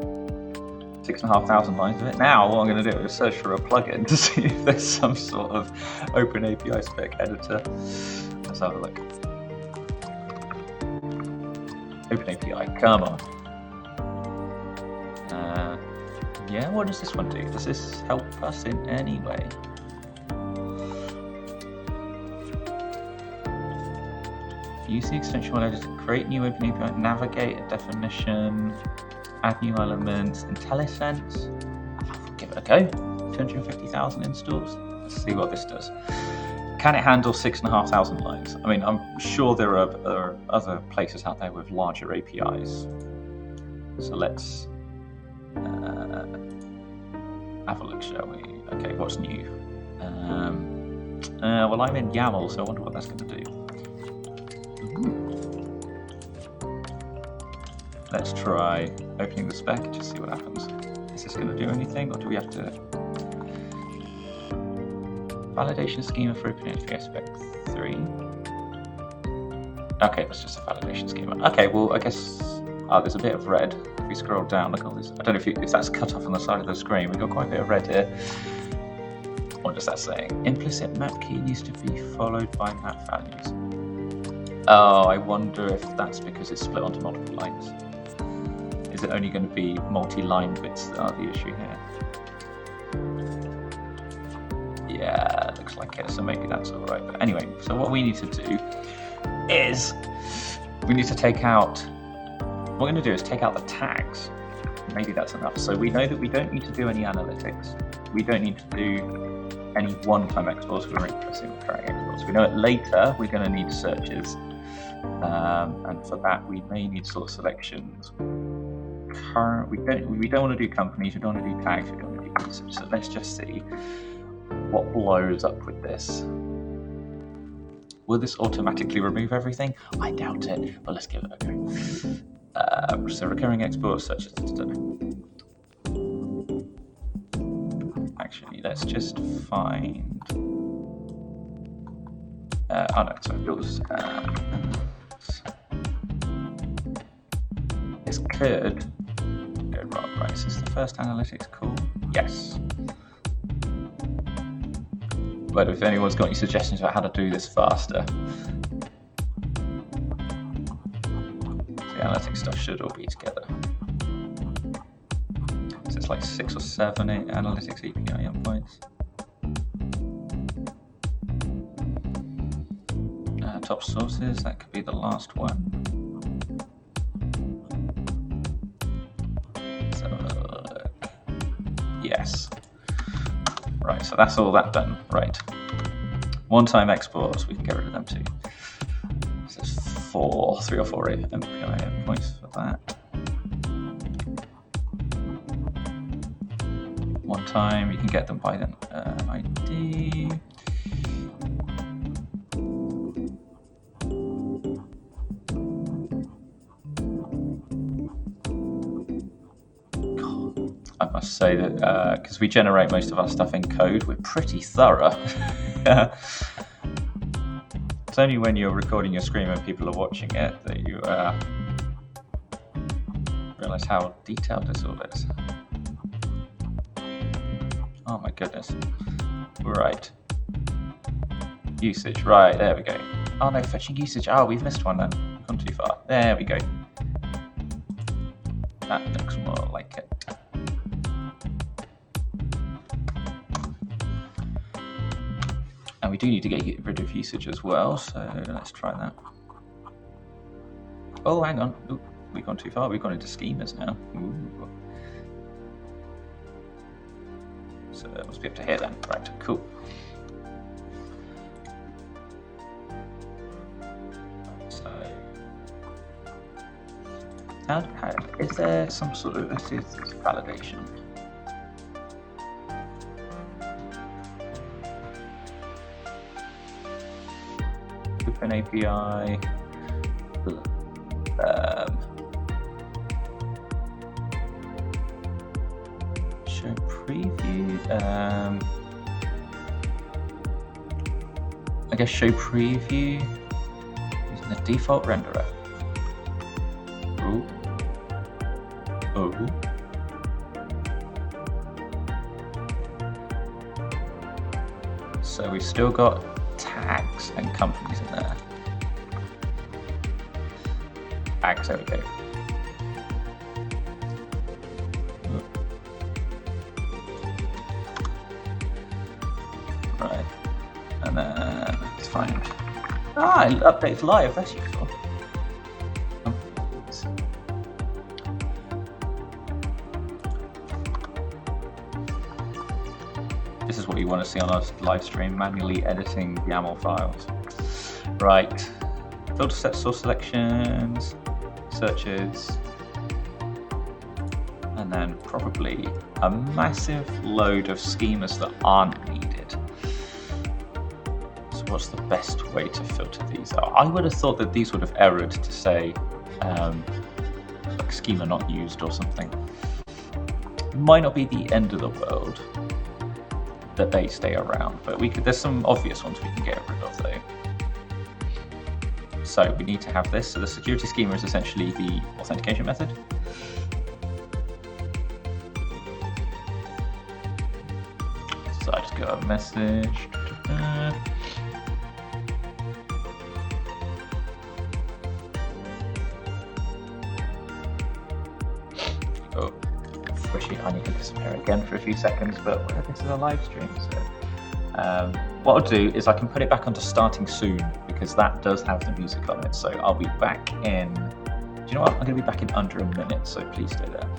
6,500 lines of it. Now what I'm going to do is search for a plugin to see if there's some sort of open API spec editor. Let's have a look. Open API, come on. Yeah, what does this one do? Does this help us in any way? Use the extension editor to create new open API, navigate a definition, add new elements, IntelliSense. Give it a go. 250,000 installs. Let's see what this does. Can it handle 6,500 lines? I mean, I'm sure there are other places out there with larger APIs. So let's have a look, shall we? Okay, what's new? Well, I'm in YAML, so I wonder what that's going to do. Let's try opening the spec and just see what happens. Is this going to do anything, or do we have to... Validation schema for OpenAPI spec 3. Okay, that's just a validation schema. Okay, well, I guess... Oh, there's a bit of red. If we scroll down, look at all this. I don't know if that's cut off on the side of the screen. We've got quite a bit of red here. What is that saying? Implicit map key needs to be followed by map values. Oh, I wonder if that's because it's split onto multiple lines. Is it only going to be multi-line bits that are the issue here? Yeah, looks like it, so maybe that's all right. But anyway, so what we need to do is we need to take out, what we're going to do is take out the tags. Maybe that's enough. So we know that we don't need to do any analytics. We don't need to do any one-time exports for single track exports. We know that later we're going to need searches. And for that we may need source selections. We don't want to do companies, we don't want to do tags, we don't want to do usage. So let's just see what blows up with this. Will this automatically remove everything? I doubt it, but let's give it a go. So recurring exports such as actually, let's just find. Oh no, sorry, yours. This could go wrong, right? Is this the first analytics call? Yes. But if anyone's got any suggestions about how to do this faster, the analytics stuff should all be together. So it's like 6 or 7 analytics API endpoints. Top sources, that could be the last one. So, yes. Right, so that's all that done. Right. One-time exports, we can get rid of them too. So there's 3 or 4 API endpoints for that. One time, you can get them by an ID. I must say that because we generate most of our stuff in code, we're pretty thorough. It's only when you're recording your screen and people are watching it that you realize how detailed this all is. Oh my goodness. Right. Usage, right, there we go. Oh no, fetching usage. Oh, we've missed one then. We've gone too far. There we go. That looks more like it. And we do need to get rid of usage as well, so let's try that. Oh, hang on. Ooh, we've gone too far. We've gone into schemas now. Ooh. So it must be up to here then. Right, cool. So, is there some sort of validation? Open API. Show preview. I guess show preview using the default renderer. Ooh. Oh. So we've still got tags and companies in there. Tags, there we go. Right, and then let's find. Updates live, that's useful. This is what you want to see on our live stream, manually editing YAML files. Right, filter set source selections, searches, and then probably a massive load of schemas that aren't needed. So what's the best way to filter these out? I would have thought that these would have errored to say like schema not used or something. Might not be the end of the world that they stay around, but there's some obvious ones we can get rid of though. So we need to have this. So the security schema is essentially the authentication method. So I just got a message. Oh, squishy honey can disappear again for a few seconds, but this is a live stream, so what I'll do is I can put it back onto starting soon because that does have the music on it. So I'll be back in. Do you know what? I'm going to be back in under a minute, so please stay there.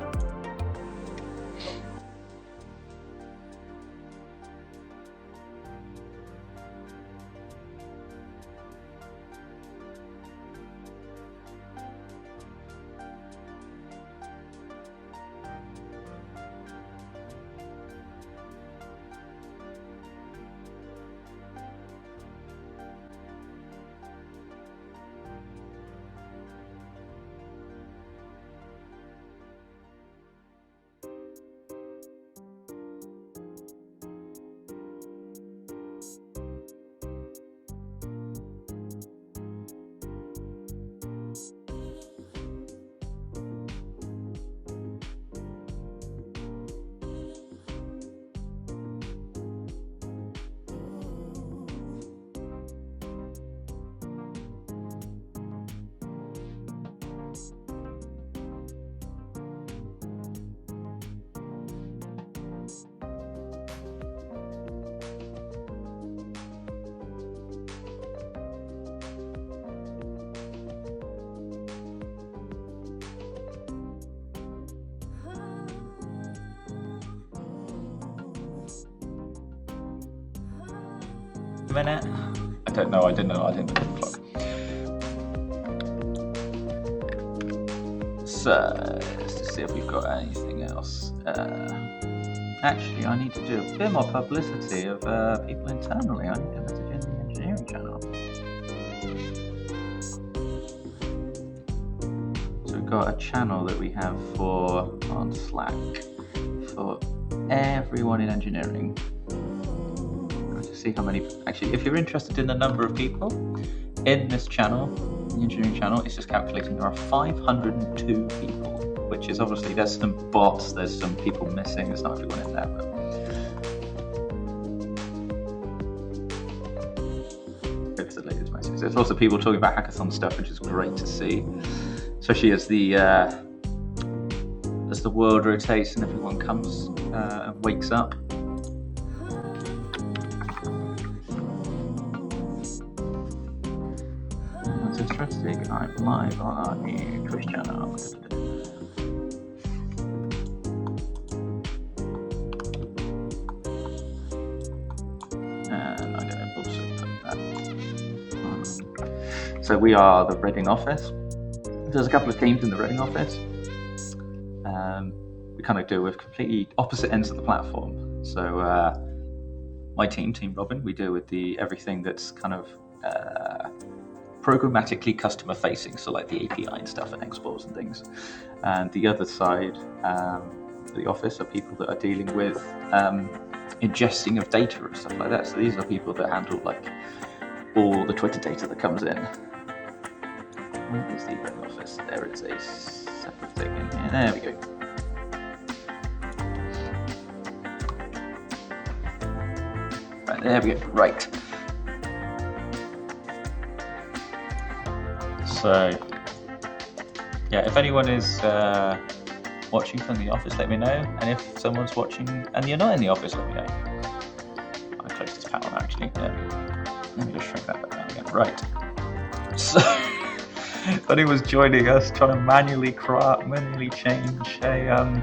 Minute. I don't know. I didn't look at the clock. So let's just see if we've got anything else. Actually, I need to do a bit more publicity of people internally. I need to message in the engineering channel. So we've got a channel that we have on Slack for everyone in engineering. See how many. Actually, if you're interested in the number of people in this channel, the engineering channel, it's just calculating there are 502 people, which is obviously there's some bots, there's some people missing, there's not everyone in there. But it's the latest message. There's lots of people talking about hackathon stuff, which is great to see, especially as the world rotates and everyone comes and wakes up. Interesting. I'm live on our new Twitch channel. And I'm going to also put that on. So we are the Reading office. There's a couple of teams in the Reading office. We kind of deal with completely opposite ends of the platform. So my team, Team Robin, we deal with everything that's kind of programmatically customer facing, so like the API and stuff and exports and things. And the other side of the office are people that are dealing with ingesting of data and stuff like that. So these are people that handle like all the Twitter data that comes in. Where is the Reading office? There is a separate thing in here. There we go. Right, there we go. Right. So, yeah, if anyone is watching from the office, let me know. And if someone's watching and you're not in the office, let me know. I closed this panel actually. Yeah. Let me just shrink that back down again. Right. So, if anyone's joining us trying to manually change a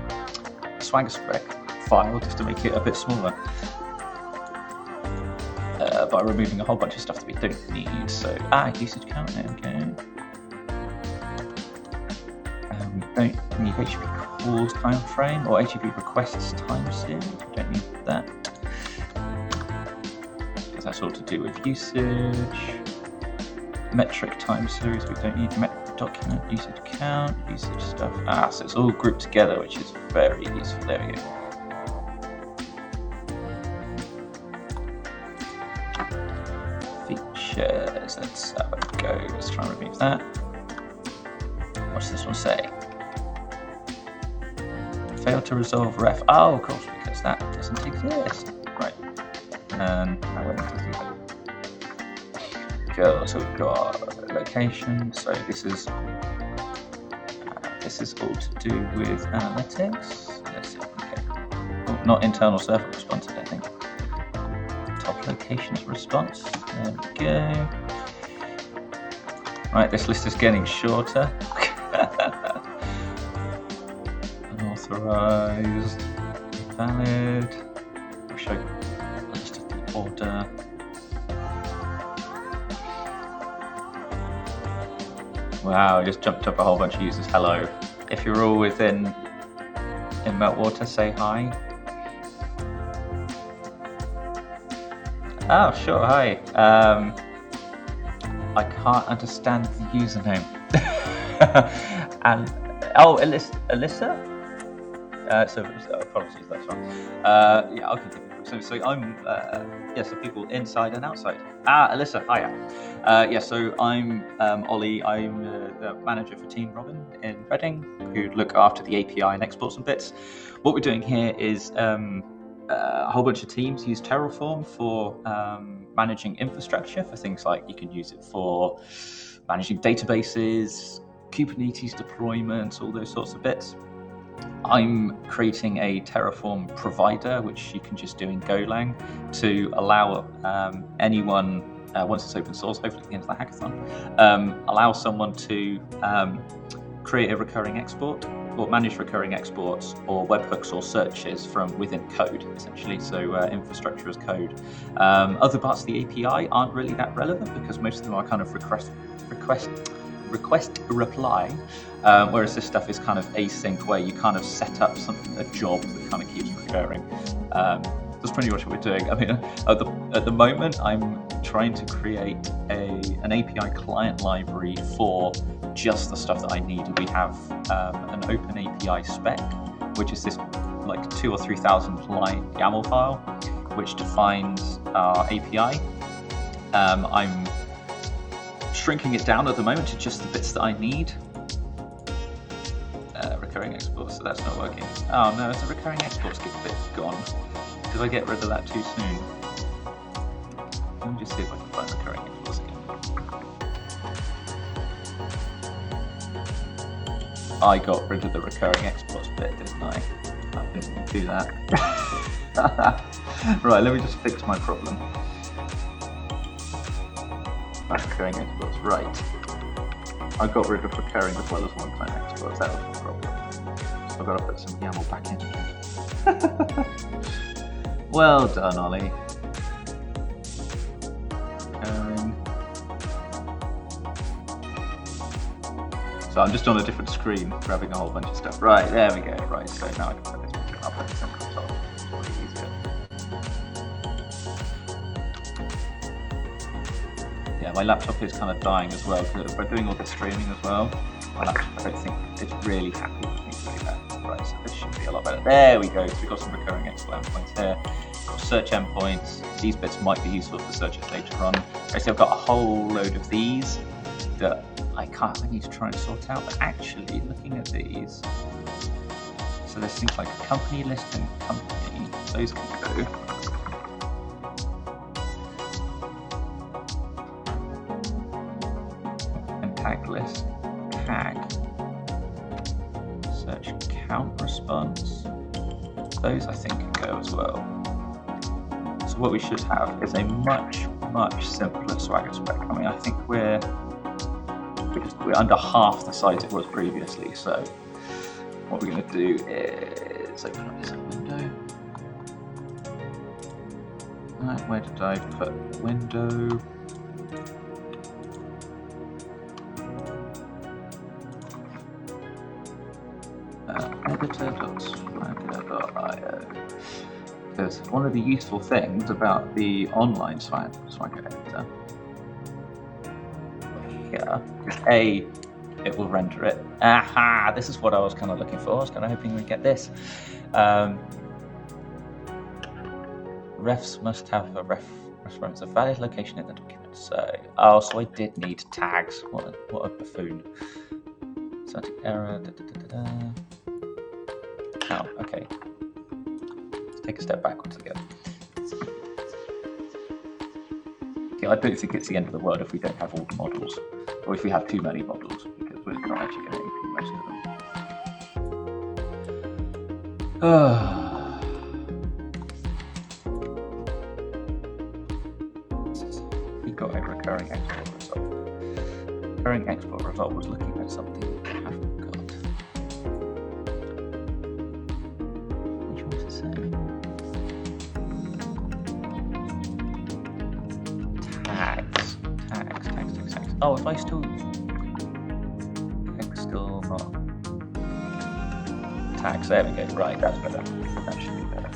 Swagger spec file just to make it a bit smaller by removing a whole bunch of stuff that we don't need. So, usage count, okay. We don't need HTTP calls time frame or HTTP requests time series. We don't need that because that's all to do with usage. Metric time series we don't need. Document usage count, usage stuff. So it's all grouped together, which is very useful. There we go. Features. Let's have a go. Let's try and remove that. What's this one say? Failed to resolve ref. Oh, of course, because that doesn't exist. Right. And I went into the cool. So we've got location. So this is all to do with analytics. Let's see. Okay. Oh, not internal server response, I think. Top locations response. There we go. Right, this list is getting shorter. Unauthorized, valid. We'll show a list of the order. Wow, just jumped up a whole bunch of users. Hello. If you're all in Meltwater, say hi. Oh, sure, hi. I can't understand the username. And Alyssa? So apologies, that's wrong. Yeah, I'll continue. So I'm so people inside and outside. Alyssa, hiya. So I'm Ollie. I'm the manager for Team Robin in Reading, who look after the API and exports and bits. What we're doing here is a whole bunch of teams use Terraform for managing infrastructure for things like you can use it for managing databases, Kubernetes deployments, all those sorts of bits. I'm creating a Terraform provider, which you can just do in Golang, to allow anyone, once it's open source, hopefully at the end of the hackathon, allow someone to create a recurring export or manage recurring exports or webhooks or searches from within code, essentially. So infrastructure as code. Other parts of the API aren't really that relevant because most of them are kind of request reply, whereas this stuff is kind of async, where you kind of set up a job that kind of keeps recurring. That's pretty much what we're doing. I mean, at the moment, I'm trying to create an API client library for just the stuff that I need. We have an open API spec, which is this like 2,000 or 3,000 line YAML file, which defines our API. I'm shrinking it down at the moment to just the bits that I need. Recurring exports, so that's not working. Oh no, it's a recurring exports bit gone. Did I get rid of that too soon? Let me just see if I can find recurring exports again. I got rid of the recurring exports bit, didn't I? I didn't do that. Right, let me just fix my problem. Recurring exports, right. I got rid of recurring as well as one-time exports, that was my problem. So I've got to put some YAML back in. Well done, Ollie. So I'm just on a different screen, grabbing a whole bunch of stuff. Right, there we go. Right, so now I can put this picture. I'll put this in console. It's probably easier. Yeah, my laptop is kind of dying as well because we're doing all the streaming as well. My laptop, I don't think it's really happy with me doing that. Right, so this should be a lot better. There we go. So we've got some recurring export endpoints here. Got search endpoints. These bits might be useful for searches later on. Actually, I've got a whole load of these that I need to try and sort out. But actually, looking at these, so there's things like a company list and company. Those can go. list tag search count response. Those I think can go as well. So what we should have is a much simpler Swagger spec. I mean, I think we're under half the size it was previously. So what we're going to do is open up this window. Right, where did I put the window? Editor.swagger.io. Because one of the useful things about the online Swagger editor here is it will render it. Aha! This is what I was kind of looking for. I was kind of hoping we'd get this. Refs must have a reference, a valid location in the document. So I did need tags. What a buffoon. Static error. Oh, okay. Let's take a step backwards again. Okay, I don't think it's the end of the world if we don't have all the models, or if we have too many models, because we're not actually going to include most of them. We got a recurring export result. Recurring export result was looking at something we haven't got. Which one to say? Tags. Oh, if I still not tags. There we go. Right, that's better. That should be better.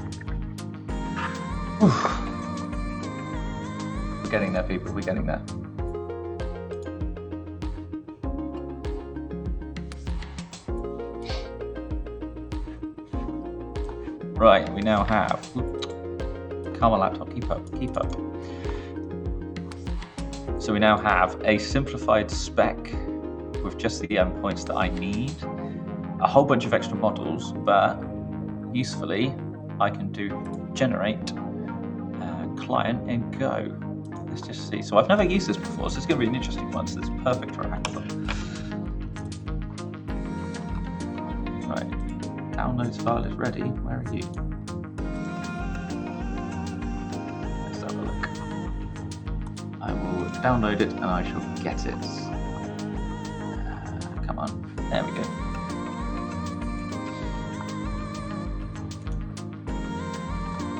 We're getting there, people. We're getting there. Right, we now have. Come on, laptop, keep up. So we now have a simplified spec with just the endpoints that I need, a whole bunch of extra models, but usefully, I can do generate client and go. Let's just see. So I've never used this before, so it's going to be an interesting one. So it's perfect for a hackathon. Right, downloads file is ready. Where are you? Let's have a look. I will download it and I shall get it. Come on, there we go.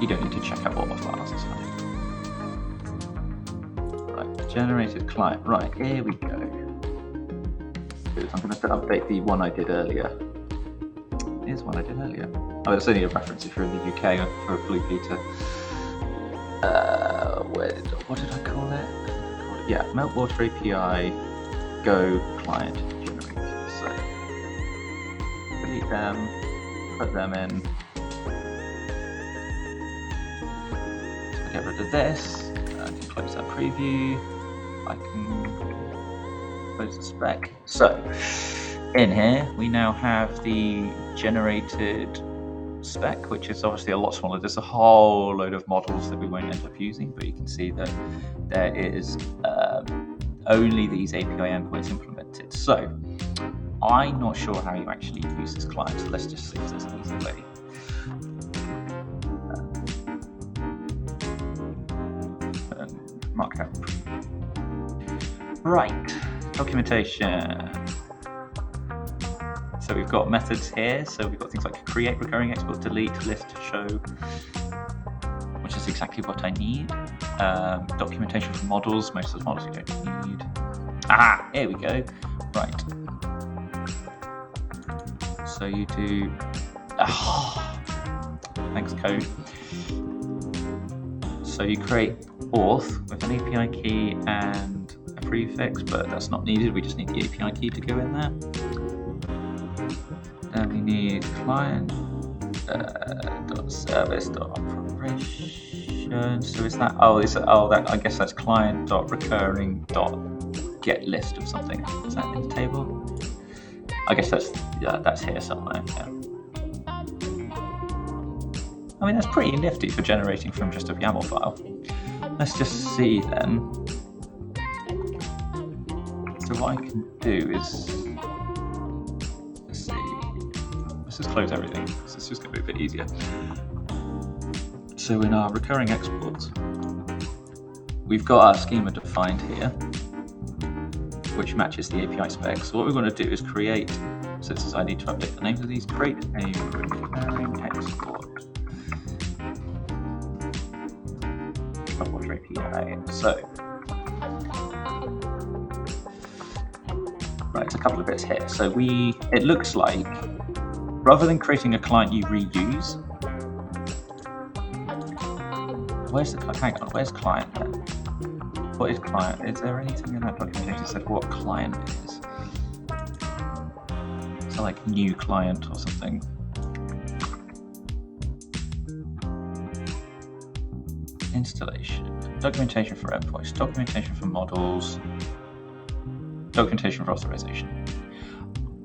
You don't need to check out all my files, that's fine. Right, generated client. Right, here we go. Good. I'm going to update the one I did earlier. Here's one I did earlier. Oh, it's only a reference if you're in the UK for a Blue Peter. What did I call it? Yeah, Meltwater API Go client generate. So delete them, put them in. So get rid of this. I can close that preview. I can close the spec. So in here we now have the generated spec, which is obviously a lot smaller. There's a whole load of models that we won't end up using, but you can see that there is only these API endpoints implemented. So I'm not sure how you actually use this client, so let's just see if there's an easy way. Mark out. Right, documentation. So we've got methods here. So we've got things like create, recurring export, delete, list, show, which is exactly what I need. Documentation for models. Most of the models we don't need. Ah, here we go. Right. So you do. Thanks, code. So you create auth with an API key and a prefix, but that's not needed. We just need the API key to go in there. Then we need client .service.operation. So is that? That I guess that's client.recurring.getList of something. Is that in the table? I guess that's here somewhere. Yeah. I mean, that's pretty nifty for generating from just a YAML file. Let's just see then. So what I can do is, let's see, let's just close everything. So it's just going to be a bit easier. So in our recurring exports, we've got our schema defined here, which matches the API spec. So what we're going to do is create, so this is, I need to update the names of these, create a recurring export. Meltwater API. So, right, it's a couple of bits here. So it looks like, rather than creating a client you reuse, where's the client? Hang on, where's client then? What is client? Is there anything in that documentation that says what client is? So like new client or something. Installation, documentation for endpoints, documentation for models, documentation for authorization.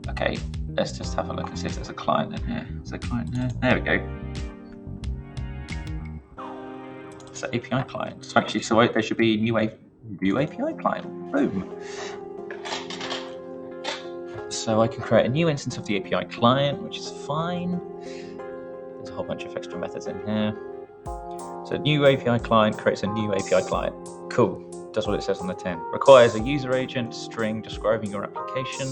Okay, let's just have a look and see if there's a client in here. Is there a client there? There we go. It's the API client. So actually, there should be new API client. Boom. So I can create a new instance of the API client, which is fine. There's a whole bunch of extra methods in here. So new API client creates a new API client. Cool. Does what it says on the tin. Requires a user agent string describing your application.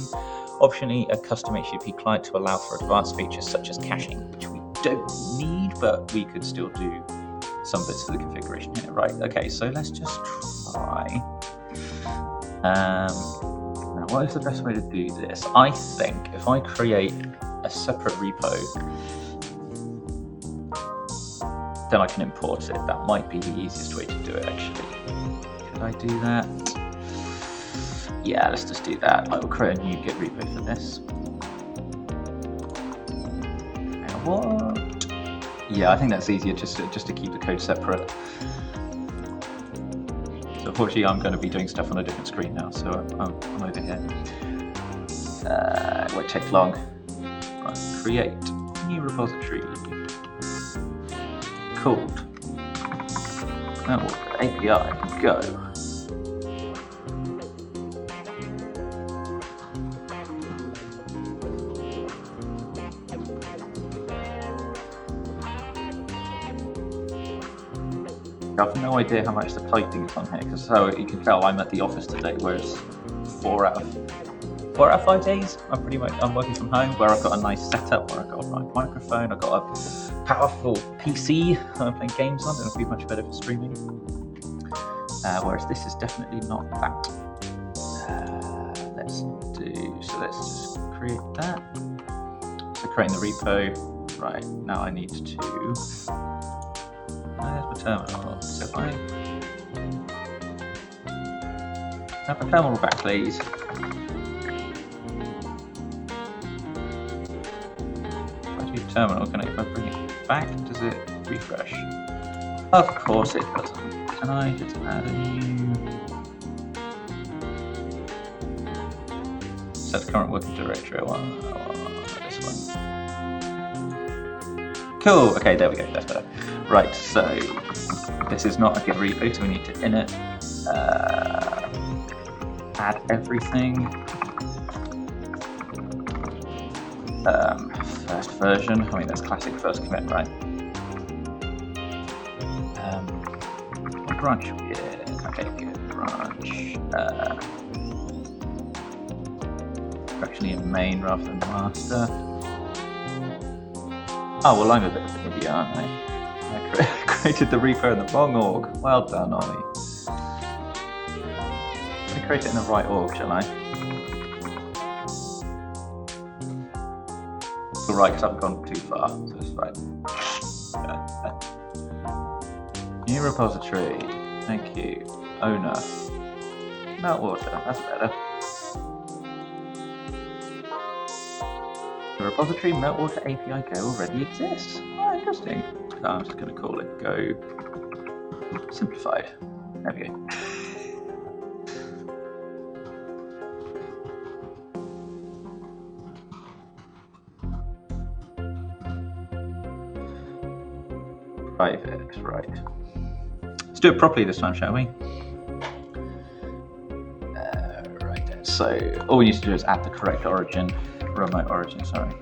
Optionally, a custom HTTP client to allow for advanced features such as caching, which we don't need, but we could still do some bits of the configuration here. Right, okay, so let's just try. Now, what is the best way to do this? I think if I create a separate repo, then I can import it. That might be the easiest way to do it, actually. Could I do that? Yeah, let's just do that. I will create a new Git repo for this. Now what? Yeah, I think that's easier just to keep the code separate. So unfortunately, I'm going to be doing stuff on a different screen now, so I'm over here. It won't take long. Right, create new repository. Called Meltwater API go. I've no idea how much the typing is on here, because so you can tell I'm at the office today, whereas 4 out of 5 days I'm working from home, where I've got a nice setup, where I've got a right microphone, I've got a powerful PC I'm playing games on, it'll be much better for streaming. Whereas this is definitely not that. Let's just create that. So creating the repo. Right, now I need to. Where's my terminal? So if I have my terminal back, please. Terminal, if I bring it back, does it refresh? Of course it doesn't. Can I just add a new set current working directory? This one. Cool. Okay, there we go. That's better. Right. So this is not a Git repo, so we need to init, add everything. First version, I mean that's classic first commit, right? What branch are we in? Okay, good branch. We're actually in main rather than master. Oh, well I'm a bit of an idiot, aren't I? I created the repo in the wrong org. Well done, Ollie. Let me create it in the right org, shall I? Right, because I've gone too far, so it's right. New repository, thank you. Owner, Meltwater, that's better. The repository Meltwater API Go already exists. Oh, interesting. So I'm just going to call it Go Simplified. There we go. Private, right. Let's do it properly this time, shall we? Right then. So all we need to do is add the correct origin, remote origin, sorry.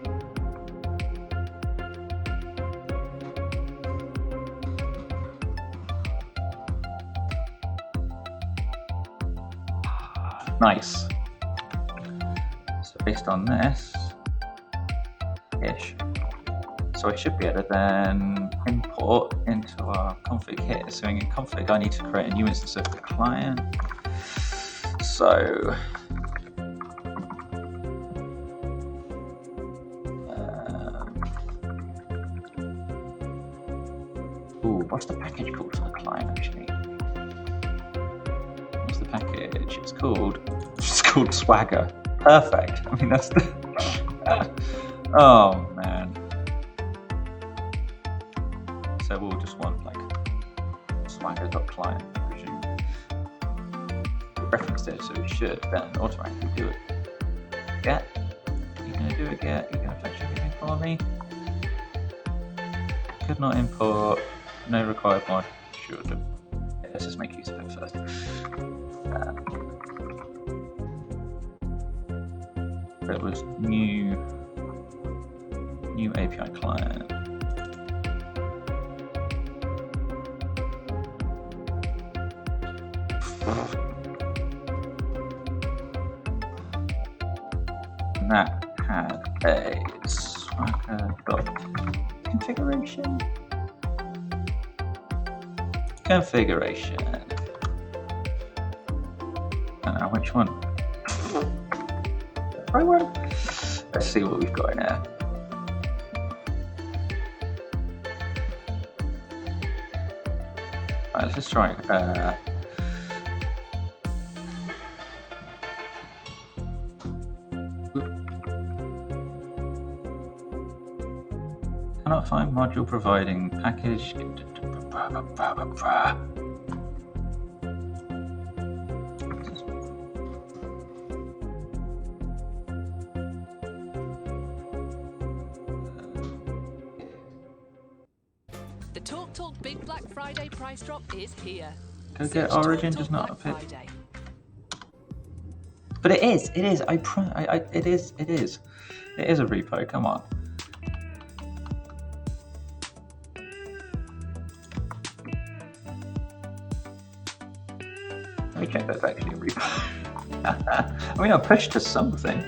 Nice. So based on this, ish. So I should be able to then import into our config here. So in config, I need to create a new instance of the client. So what's the package called for the client actually? What's the package? It's called Swagger. Perfect. I mean, that's the oh man. So we'll just want like swagger.client, I presume. Reference there, so it should then automatically do it. Get. You're gonna do a get. You're gonna fetch everything for me. Could not import. No required mod. Should. Let's just make use of it first. It was new API client. And that had a Swagger configuration. And which one? Right one. Let's see what we've got in there. Right, let's just try. Cannot find module providing package. The Talk Big Black Friday price drop is here. Go get origin does not appear. But it is. It is a repo. Come on. Let me check that's actually a repo. I mean, I pushed to something.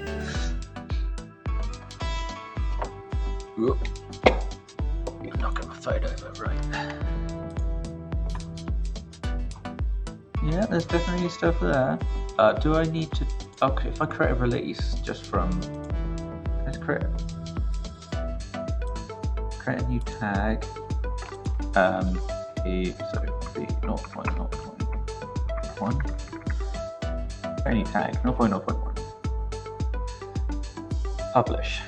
Whoop. You're knocking my phone over, right? Yeah, there's definitely stuff there. Do I need to? Okay, if I create a release just from, let's create a new tag. The 0.0.1. Any tag 0.0.1. Publish.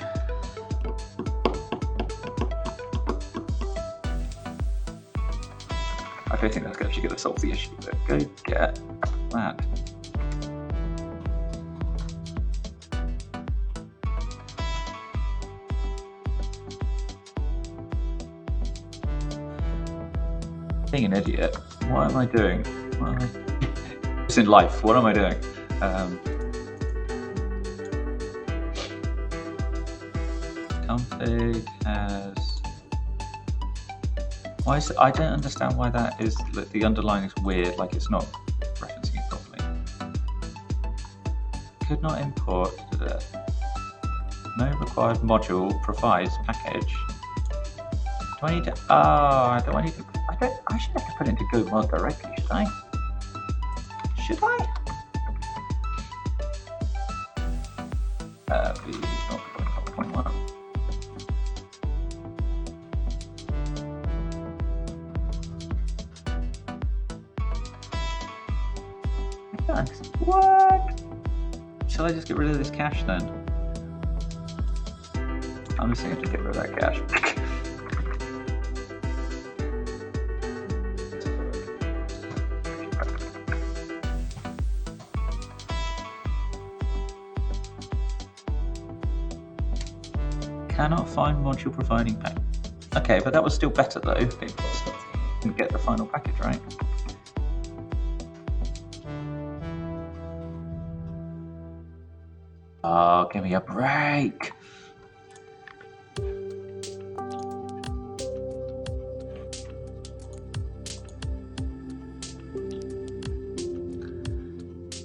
I don't think that's actually going to solve the issue, but go get that. Being an idiot. What am I doing? It's in life. What am I doing? Config has. Why is it, I don't understand why that is. The underline is weird. Like it's not referencing it properly. Could not import. No required module provides package. Do I need to? Oh, do I need to? I should have to put it into Go mod directly, should I? Should I? The 0.1. Thanks. What? Shall I just get rid of this cache then? I'm just going to get rid of that cache. Cannot find module providing pack. Okay, but that was still better though. And get the final package right. Oh, give me a break.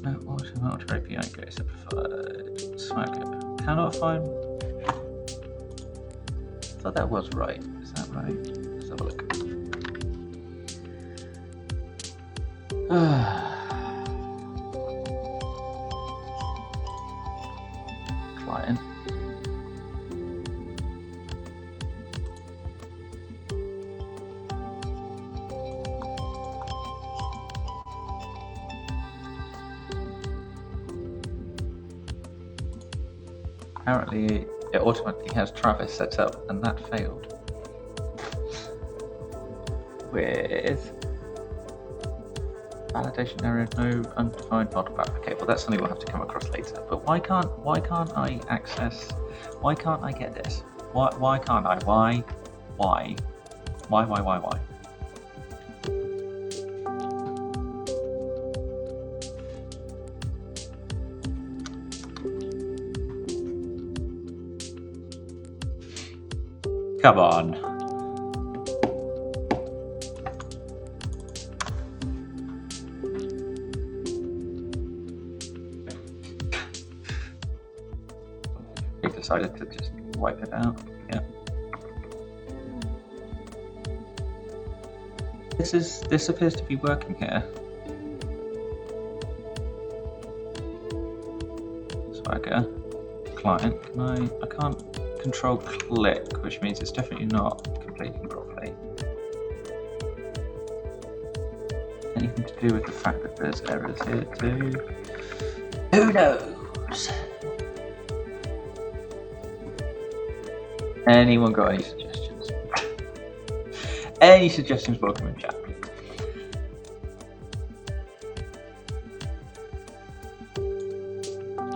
Meltwater API goes simplified. Swagger. Cannot find. I thought that was right. Is that right? Let's have a look. Client. Apparently it automatically has Travis set up and that failed. With validation error, no undefined model path. Okay, well that's something we'll have to come across later. But why can't I access? Why can't I get this? Why can't I? Why? Come on. We decided to just wipe it out. Yeah. This appears to be working here. Swagger. Client. I can't control click, which means it's definitely not completing properly. Anything to do with the fact that there's errors here too? Who knows? Anyone got any suggestions? Any suggestions, welcome in chat.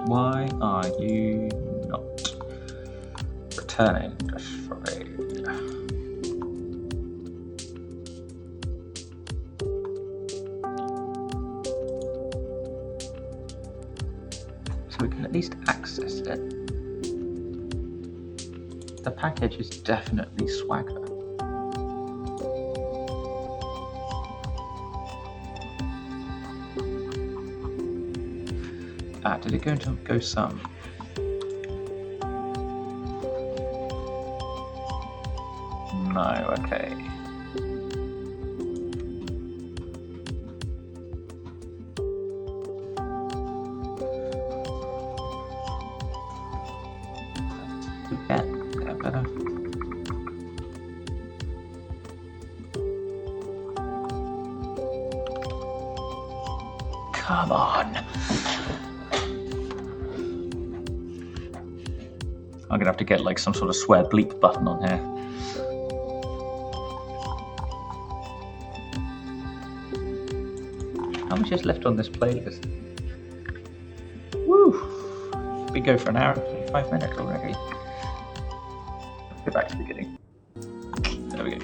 Why are you not returning destroyed? So we can at least access it. The package is definitely Swagger. Ah, did it go into go some? No, okay. Yeah, better. Come on. I'm gonna have to get like some sort of swear bleep button on here. How much is left on this playlist? Woo! We go for an hour and 25 minutes already. Go back to the beginning. There we go.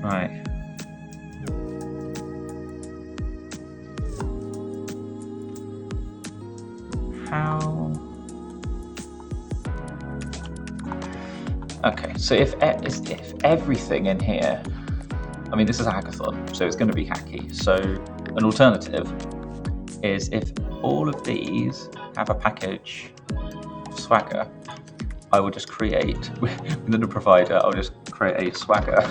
Right. How? Okay, so if everything in here, I mean, this is a hackathon, so it's going to be hacky. So an alternative is if all of these have a package of Swagger, I will just create, within the provider, I'll just create a Swagger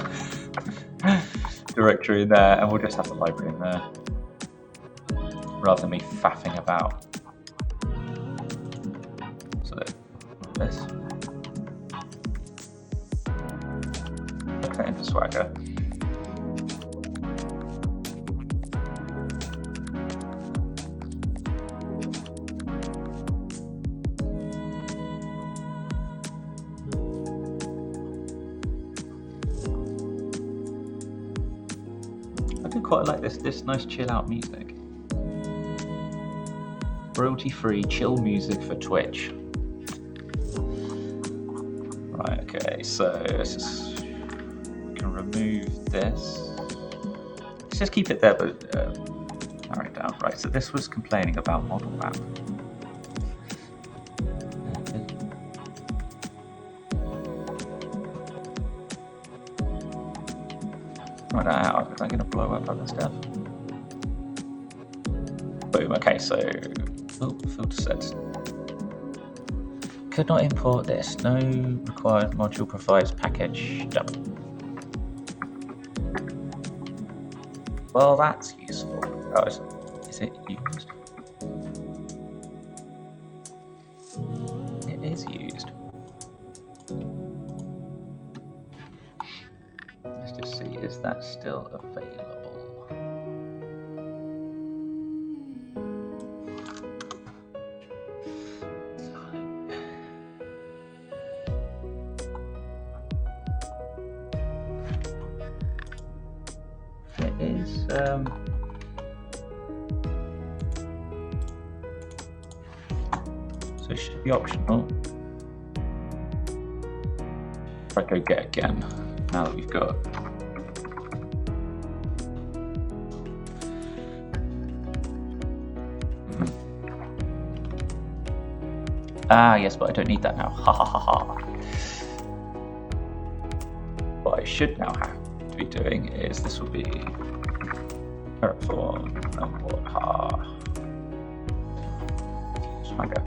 directory in there, and we'll just have the library in there, rather than me faffing about. So this. Okay, into Swagger. I do quite like this nice chill out music. Royalty free chill music for Twitch. Right, okay, so we can remove this. Let's just keep it there, but narrow it down. Right, so this was complaining about model map. Right out, am I going to blow up other stuff? Boom, okay, so filter sets. Could not import this. No required module provides package. Done. Well, that's useful. Oh, is it used? It is used. Let's just see, is that still available? It is, so it should be optional. If I go get again, now that we've got yes, but I don't need that now. Ha ha ha ha. What I should now have to be doing is this will be Terraform, Meltwater, Swagger.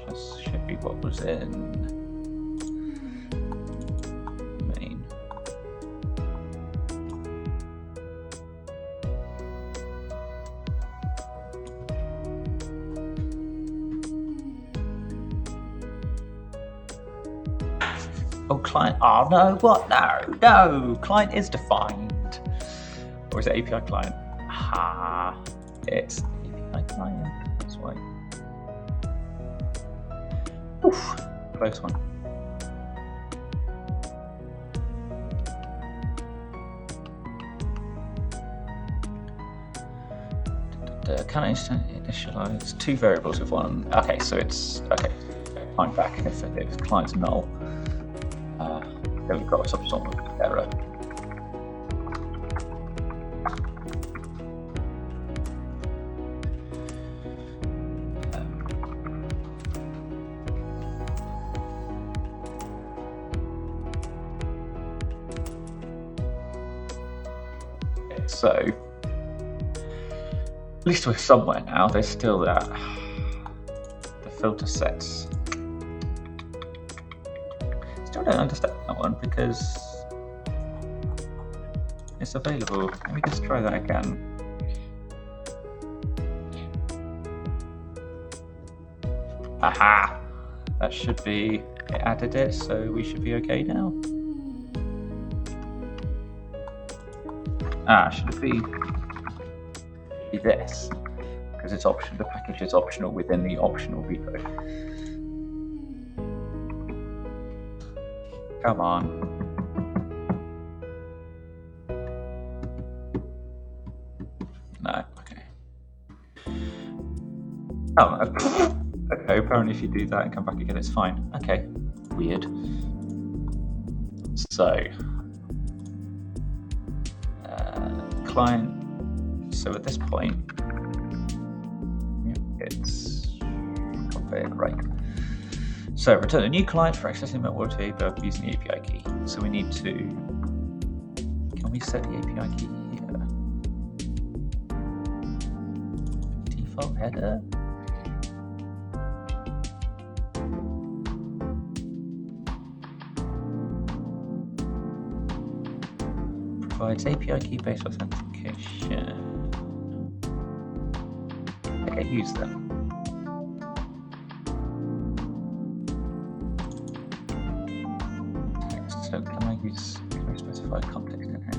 This should be what was in main. Oh, client. Oh, no, what? No. Client is defined. Or is it API client? Ah, it's API client. That's why. Oof, close one. Can I initialize two variables with one? Okay, so it's okay. Client back if client's null. Then we've got some sort of error. So, at least we're somewhere now. There's still that. The filter sets. Still don't understand that one because it's available. Let me just try that again. Aha! That should be, it added it, so we should be okay now. Should it be this? Because it's optional, the package is optional within the optional repo. Come on. No, okay. Oh, okay, apparently if you do that and come back again, it's fine. Okay, weird. So, client, so at this point, it's right. So return a new client for accessing Meltwater API using the API key. So we need to, can we set the API key here? Default header? Provides API key based authentication. Okay, use them. So can I specify context in here?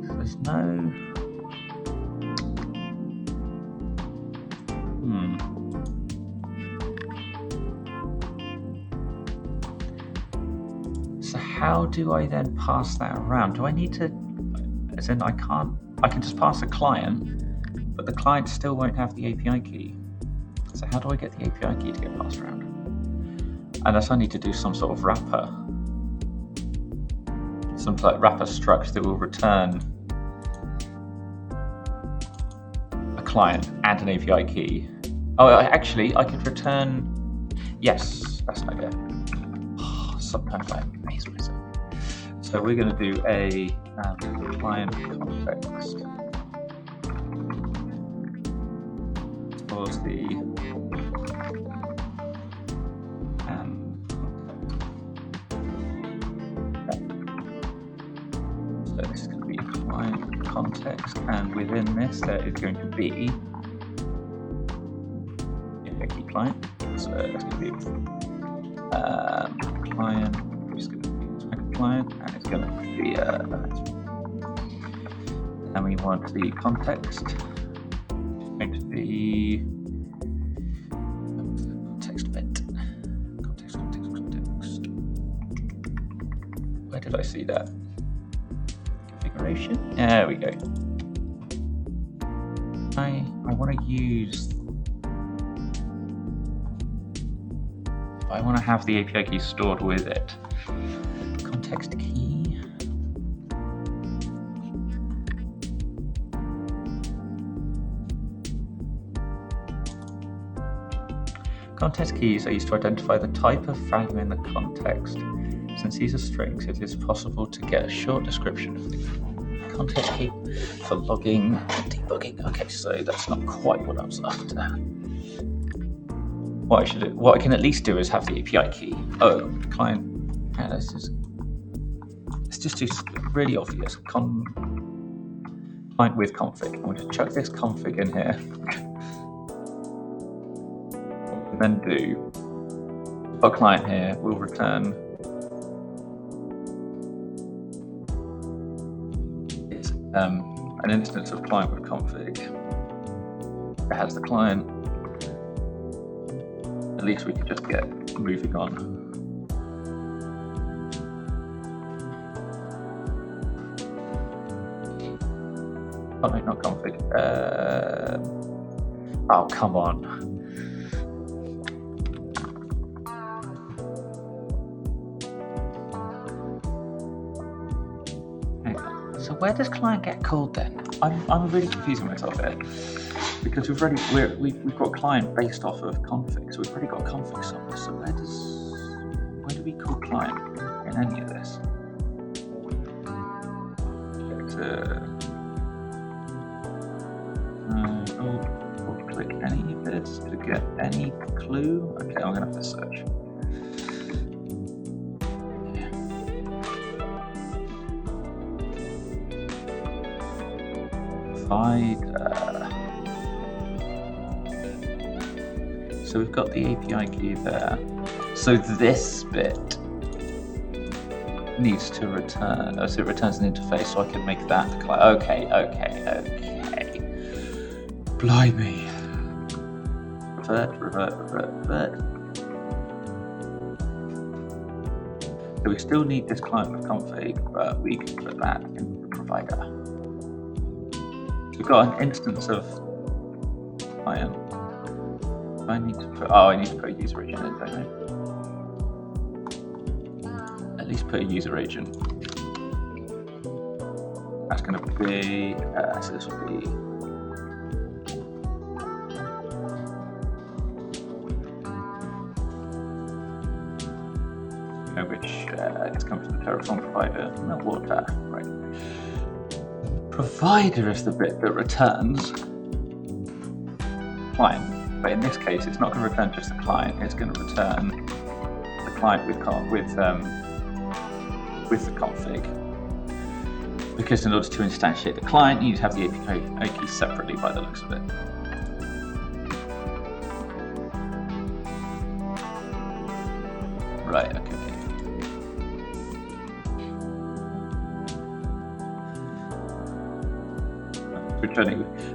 So there's no. So how do I then pass that around? Do I need to, as in I can just pass a client, but the client still won't have the API key. So how do I get the API key to get passed around? Unless I need to do some sort of wrapper some like wrapper struct that will return a client and an API key. Oh, actually, I could return. Yes, that's an idea. Sometimes I amaze myself. So we're going to do a client context for the so this is going to be client context, and within this there is going to be a key client. So it's going to be client. I'm just going to type a client, and it's going to be and we want the context. It's going to be context bit. Context. Where did I see that? Configuration. There we go. I want to use. I want to have the API key stored with it. Context key. Context keys are used to identify the type of value in the context. Since these are strings, it is possible to get a short description of the context key for logging and debugging. Okay, so that's not quite what I was after. What I can at least do is have the API key. Oh, client. Yeah, let's just do really obvious. Client with config. I'm going to chuck this config in here. What we then do, our client here will return is an instance of client with config. It has the client. At least we can just get moving on. Oh no, not config. Oh, come on. Hang on. So where does client get called then? I'm really confusing myself here. Because we've got client based off of config, so we've already got config somewhere. So where do we call client in any of this? Click any of this to get any clue. Okay, I'm gonna have to search. So we've got the API key there. So this bit needs to return. Oh, so it returns an interface, so I can make that the client. Okay. Blimey. Revert. So we still need this client with config, but we can put that in the provider. We've got an instance of client. I need to put a user agent in, don't I? At least put a user agent. That's going to be, so this will be which it's come from the Terraform provider, Meltwater, right? Provider is the bit that returns client, but in this case, it's not going to return just the client. It's going to return the client with the config. Because in order to instantiate the client, you need to have the API key separately by the looks of it. Right. Okay.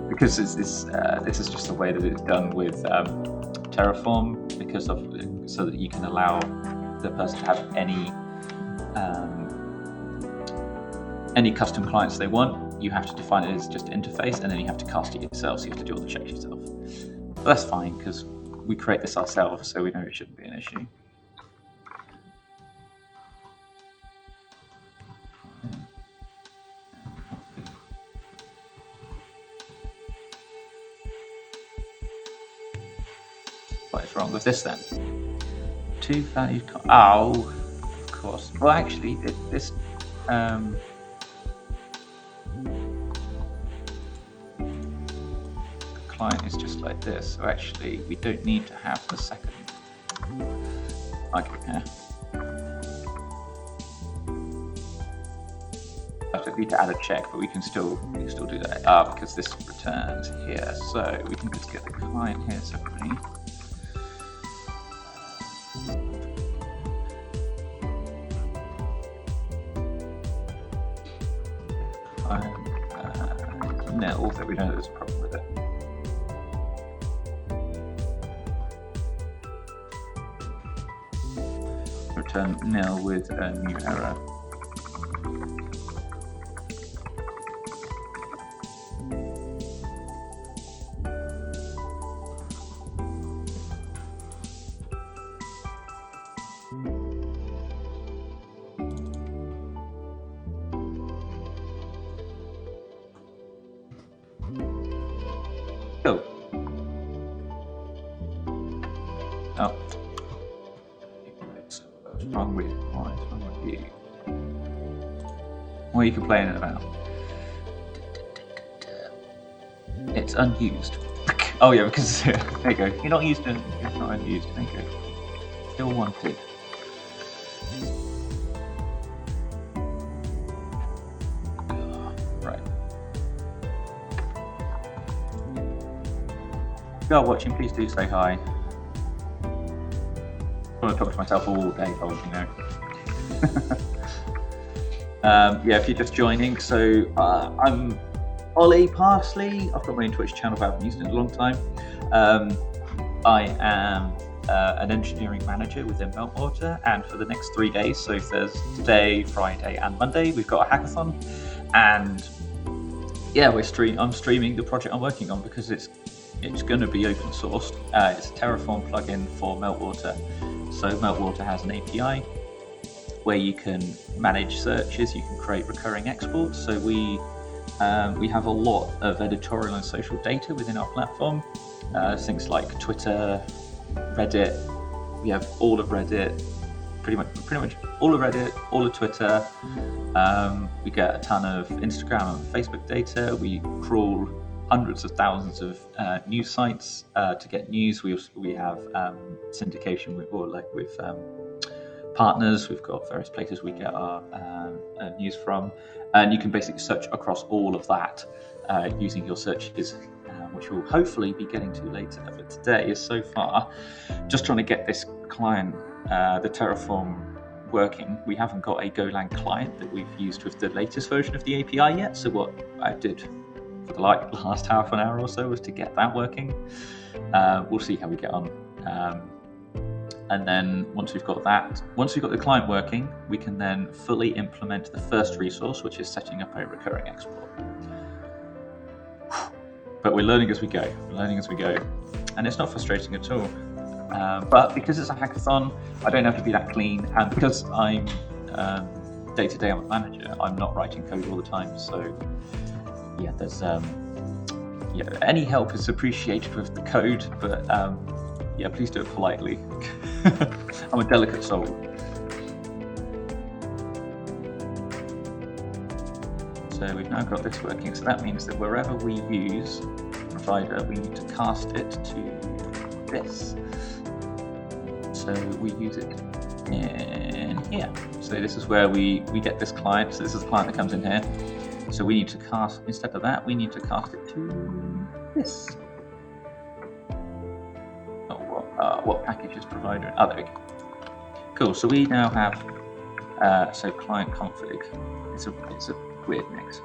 Because this is just the way that it's done with Terraform, so that you can allow the person to have any custom clients they want. You have to define it as just interface, and then you have to cast it yourself, so you have to do all the checks yourself. But that's fine, because we create this ourselves, so we know it shouldn't be an issue. What is wrong with this then? Two valued. Oh, of course. Well, actually, this. The client is just like this, so actually we don't need to have the second argument here. I don't need to add a check, but we can still do that. Because this returns here, so we can just get the client here separately. Nil, that we know there's a problem with it. Return nil with a new error. Go. Oh. What's wrong with you? What are you complaining about? It's unused. Oh yeah, because there you go. You're not used to it. It's not unused. There you go. Still wanted. Right. If you are watching, please do say hi. I want to talk to myself all day long, you know. Yeah, if you're just joining, so I'm OllieParsley. I've got my own Twitch channel, but I haven't used it in a long time. I am an engineering manager within Meltwater, and for the next 3 days, so there's today, Friday, and Monday, we've got a hackathon, and yeah, I'm streaming the project I'm working on because it's going to be open sourced. It's a Terraform plugin for Meltwater. So Meltwater has an API where you can manage searches, you can create recurring exports. So we have a lot of editorial and social data within our platform. Things like Twitter, Reddit. We have all of Reddit, pretty much all of Reddit, all of Twitter. We get a ton of Instagram and Facebook data. We crawl hundreds of thousands of news sites to get news. We have syndication with partners. We've got various places we get our news from, and you can basically search across all of that using your searches, which we'll hopefully be getting to later. But today is so far just trying to get this client, the Terraform, working. We haven't got a Golang client that we've used with the latest version of the API yet. So what I did for the last half an hour or so was to get that working. We'll see how we get on. And then once we've got the client working, we can then fully implement the first resource, which is setting up a recurring export. But we're learning as we go. And it's not frustrating at all. But because it's a hackathon, I don't have to be that clean. And because I'm day-to-day, I'm a manager, I'm not writing code all the time. So yeah, there's any help is appreciated with the code, but yeah, please do it politely. I'm a delicate soul. So we've now got this working, so that means that wherever we use a provider, we need to cast it to this. So we use it in here. So this is where we get this client. So this is the client that comes in here. So we need to cast, instead of that, we need to cast it to this. What package is provider? Oh, there we go. Cool. So we now have so client config. It's a weird mix.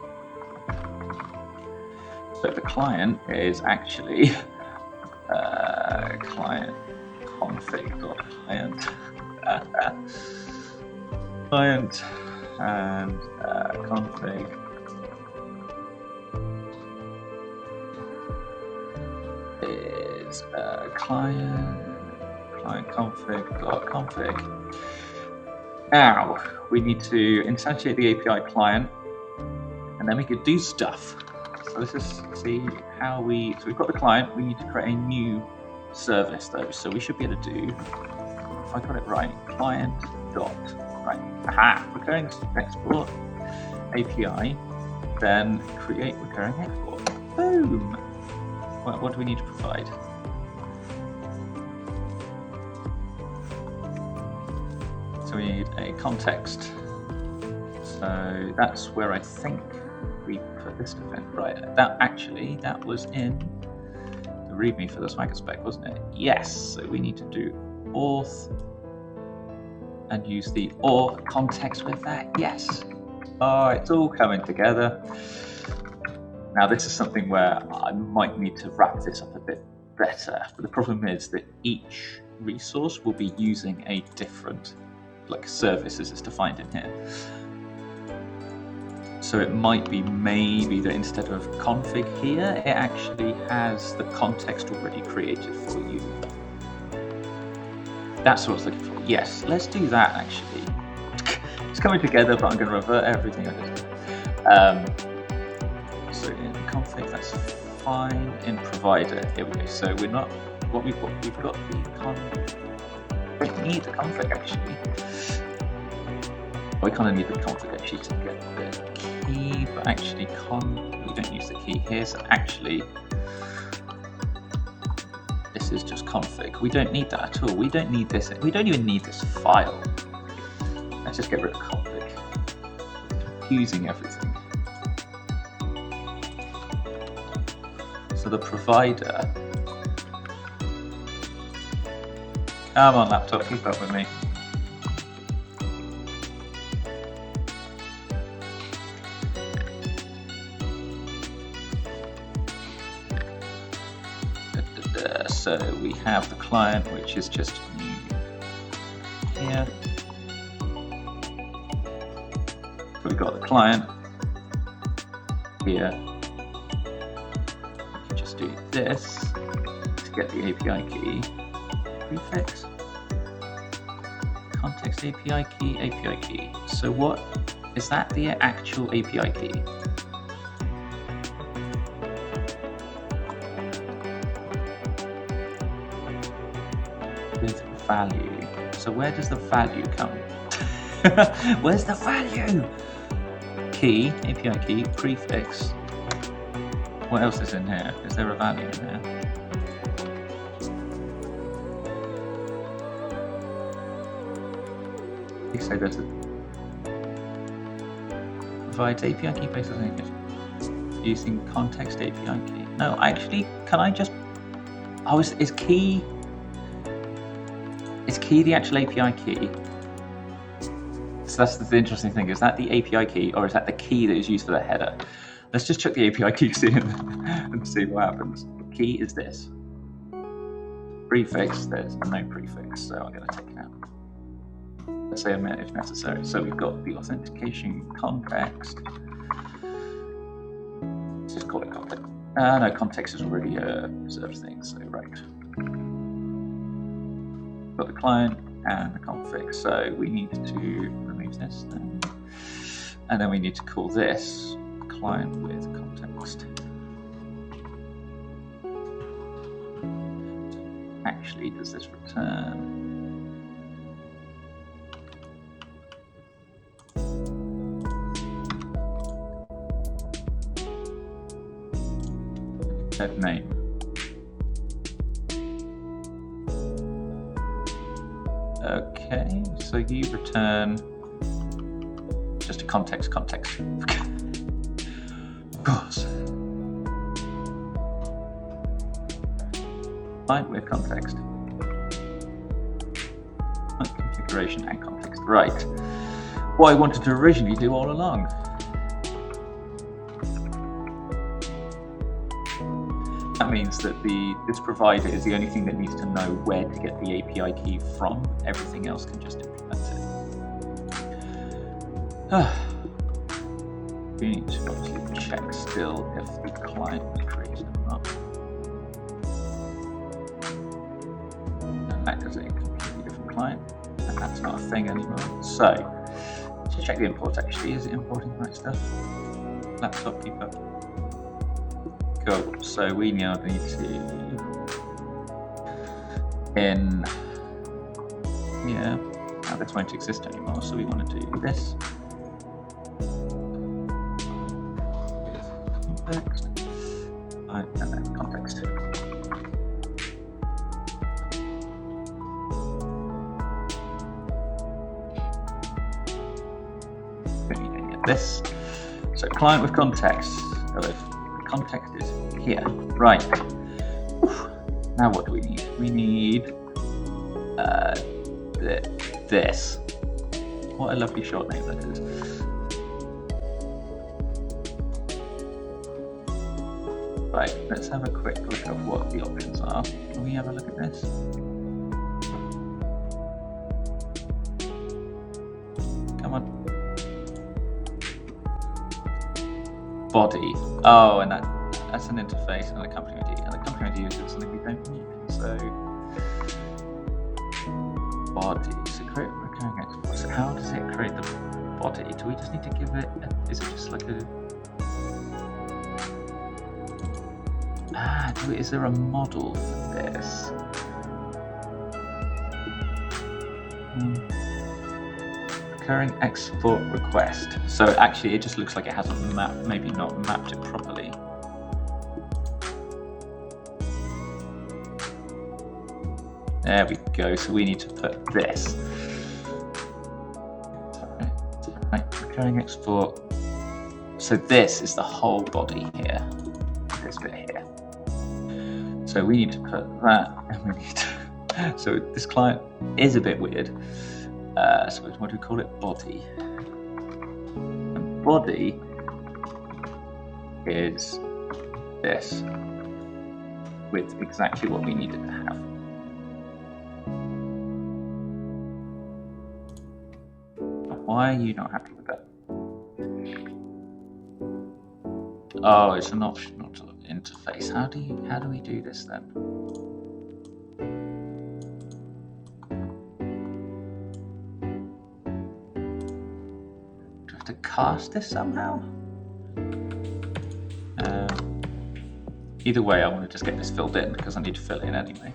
So the client is actually client config.client client and config is client config.config. Now we need to instantiate the API client, and then we could do stuff. So let's just see how so we've got the client. We need to create a new service though, so we should be able to do, if I got it right, client dot, right, recurring export API, then create recurring export. Boom! Well, what do we need to provide? So we need a context. So that's where I think we put this event. Right, that was in the README for the Swagger spec, wasn't it? Yes, so we need to do auth and use the auth context with that. Yes. Oh, it's all coming together. Now this is something where I might need to wrap this up a bit better, but the problem is that each resource will be using a different service as it's defined in here. So it might be maybe that instead of config here, it actually has the context already created for you. That's what I was looking for. Yes, let's do that actually. It's coming together, but I'm going to revert everything I just did. So in config, that's fine. In provider, here we go. So we're not, what we've got the we need the config actually. We kind of need the config actually to get the key, but actually we don't use the key here, so actually this is just config. We don't need that at all. We don't need this. We don't even need this file. Let's just get rid of config. It's confusing everything. So the provider. Come on, laptop, keep up with me. So we have the client, which is just new here. So we've got the client here. We can just do this to get the API key. Prefix, context API key. So what is that? The actual API key? With value. So where does the value come? Where's the value? Key, API key, prefix. What else is in here? Is there a value in there? So there's provides API key based on using context API key. No, actually, can I just? Oh, is key? Is key the actual API key? So that's the interesting thing. Is that the API key, or is that the key that is used for the header? Let's just check the API key and see what happens. The key is this. Prefix. There's no prefix, so I'm going to take it out. Let's say a minute if necessary. So we've got the authentication context. Let's just call it context. No, context is already a reserved thing, so right. Got the client and the config. So we need to remove this then. And then we need to call this client with context. Actually, does this return? Name. Okay, so you return just a context. Of course. Client with context. Configuration and context. Right. What I wanted to originally do all along. That means that this provider is the only thing that needs to know where to get the API key from. Everything else can just implement it. We need to obviously check still if the client was created or not. And that is a completely different client, and that's not a thing anymore. So, let's check the import actually. Is it importing the right stuff? Laptop keep up. Cool. So we now need to in here. Now this won't exist anymore, so we want to do this. Context. And then context. This. So client with context. So if context is here. Right. Now what do we need? We need this. What a lovely short name that is. Right, let's have a quick look at what the options are. Can we have a look at this? Come on. Body. Oh, and that's an interface and a company ID. And the company ID is something we don't need. So body. So create recurring export. So how does it create the body? Do we just need to give it? Is it just like a? Is there a model for this? Recurring export request. So actually, it just looks like it hasn't mapped, maybe not mapped it properly. There we go. So we need to put this. Right. Recurring export. So this is the whole body here. This bit here. So we need to put that, and we need to. So this client is a bit weird. So what do we call it? Body. And body is this, with exactly what we needed to have. Why are you not happy with that? Oh, it's an optional interface. How do we do this then? Do I have to cast this somehow? Either way, I want to just get this filled in because I need to fill it in anyway.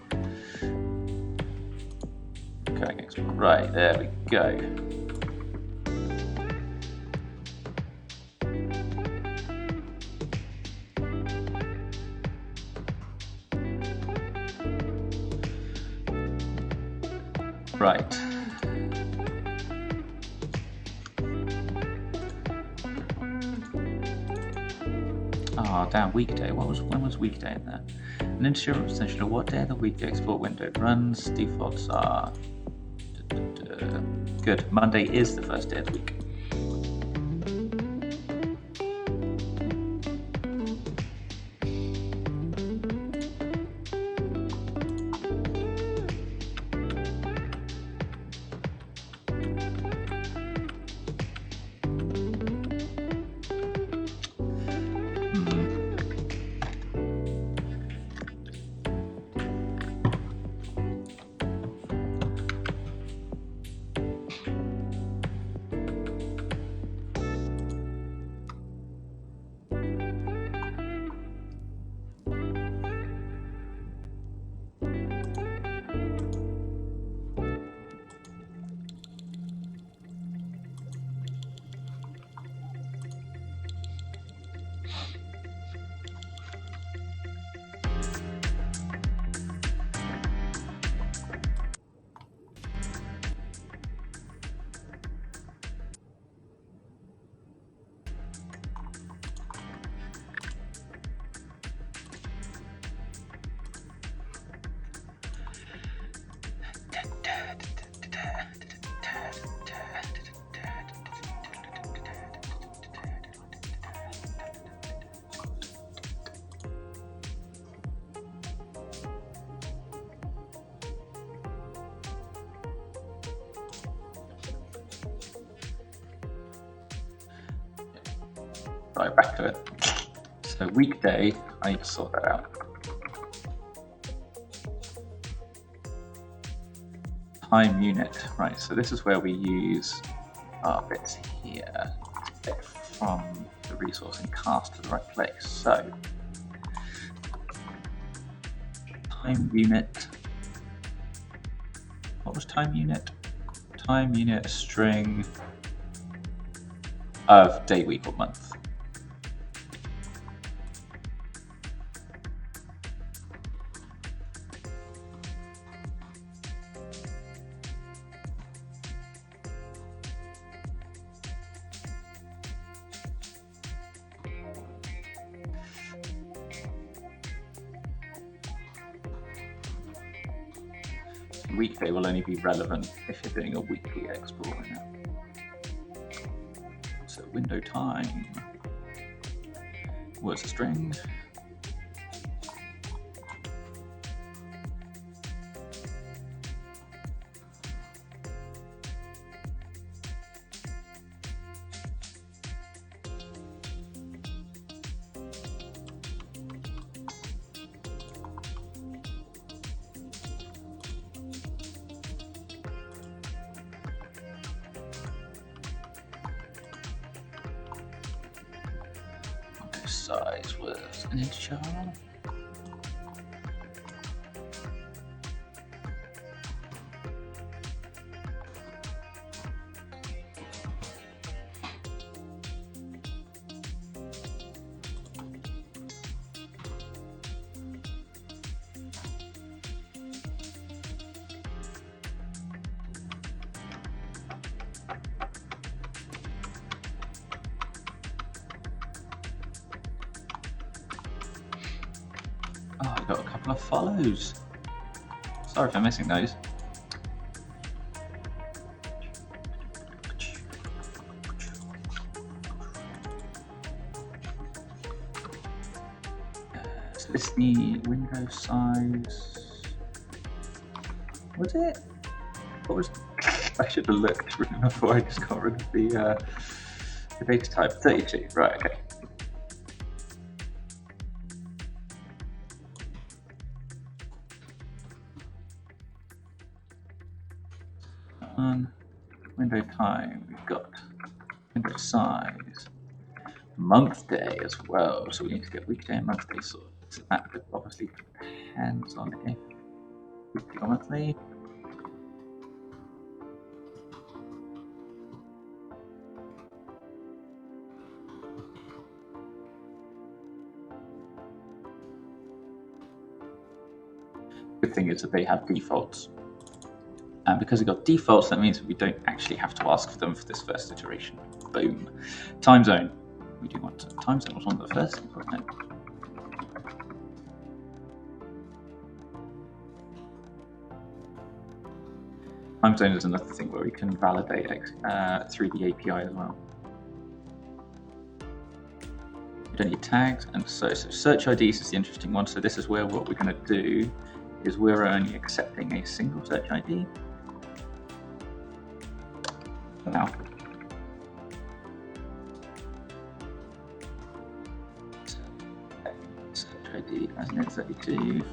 Okay, right, there we go. Right. Oh, damn, weekday. When was weekday in there? An interim representation of what day of the week the export window runs. Defaults are good. Monday is the first day of the week. Right, back to it. So weekday, I need to sort that out. Time unit, right, so this is where we use our bits here to get from the resource and cast to the right place. So, time unit What was time unit? Time unit string of day, week, or month. Weekday will only be relevant if you're doing a weekly export. So window time was a string. Size was an integer. Oh, I got a couple of follows. Sorry for missing those. So this is the window size. Was it? What was? I should have looked before. I just got rid of the data type. 32. Right. Okay. Window time, we've got window size, month day as well, so we need to get weekday and month day sorted. So that obviously depends on if weekly or monthly. Good thing is that they have defaults. And because we've got defaults, that means we don't actually have to ask for them for this first iteration. Boom. Time zone. We do want time zone was one of the first things, wasn't it? Time zone is another thing where we can validate through the API as well. We don't need tags, and so search IDs is the interesting one. So this is where what we're going to do is we're only accepting a single search ID. Now, search ID as an N32.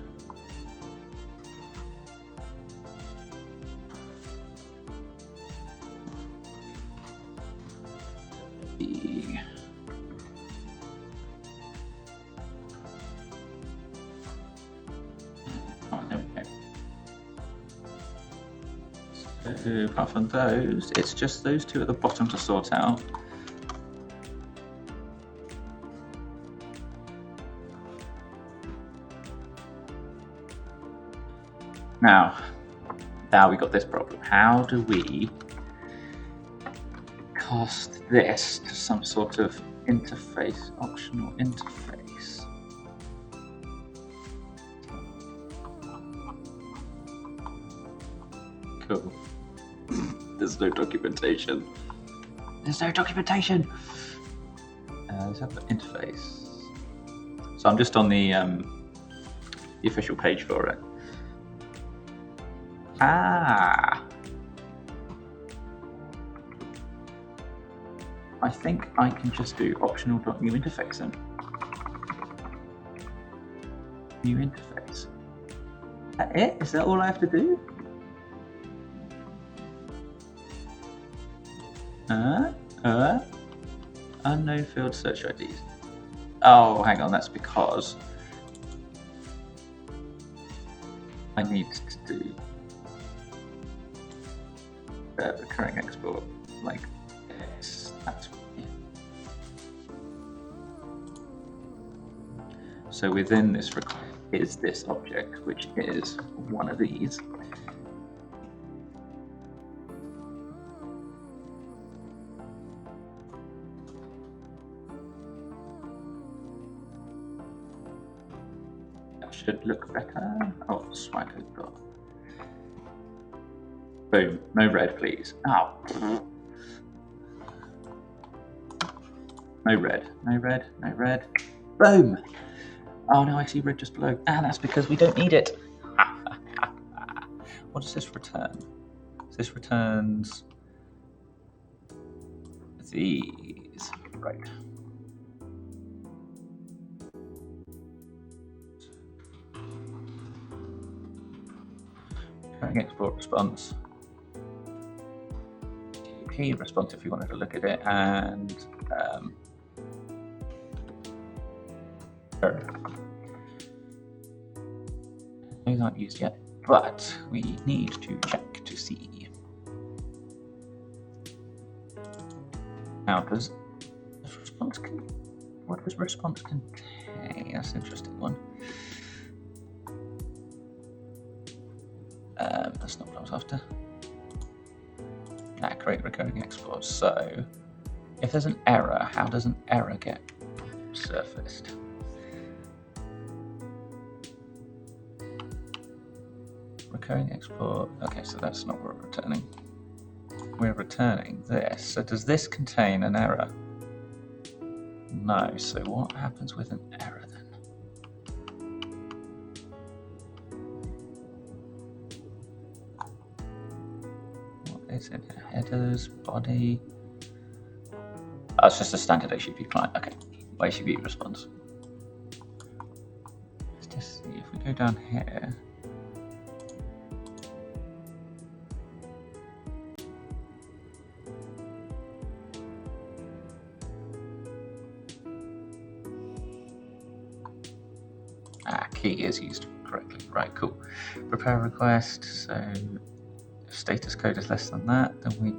Apart from those, it's just those two at the bottom to sort out. Now we got this problem. How do we cast this to some sort of interface, optional interface? Cool. There's no documentation. There's no documentation. Let's have the interface. So I'm just on the official page for it. I think I can just do optional.new interface then. New interface. Is that it? Is that all I have to do? Unknown field search IDs. Oh, hang on, that's because I need to do recurring export like this. So within this request is this object, which is one of these. That should look better. Oh, swipe it got. Boom. No red, please. Oh. No red. No red. No red. Boom. Oh no, I see red just below. Ah, that's because we don't need it. What does this return? This returns these. Right. Export response. TP response if you wanted to look at it, and those aren't used yet, but we need to check to see. Now, does response what does response contain? That's an interesting one. That's not what I was after. Create recurring export. So, if there's an error, how does an error get surfaced? Recurring export. Okay, so that's not what we're returning. We're returning this. So does this contain an error? No. So what happens with an error then? What is it? Headers, body. Oh, it's just a standard HTTP client. Okay. HTTP response. Let's just see if we go down here. Key is used correctly. Right, cool. Prepare a request. So if status code is less than that, then we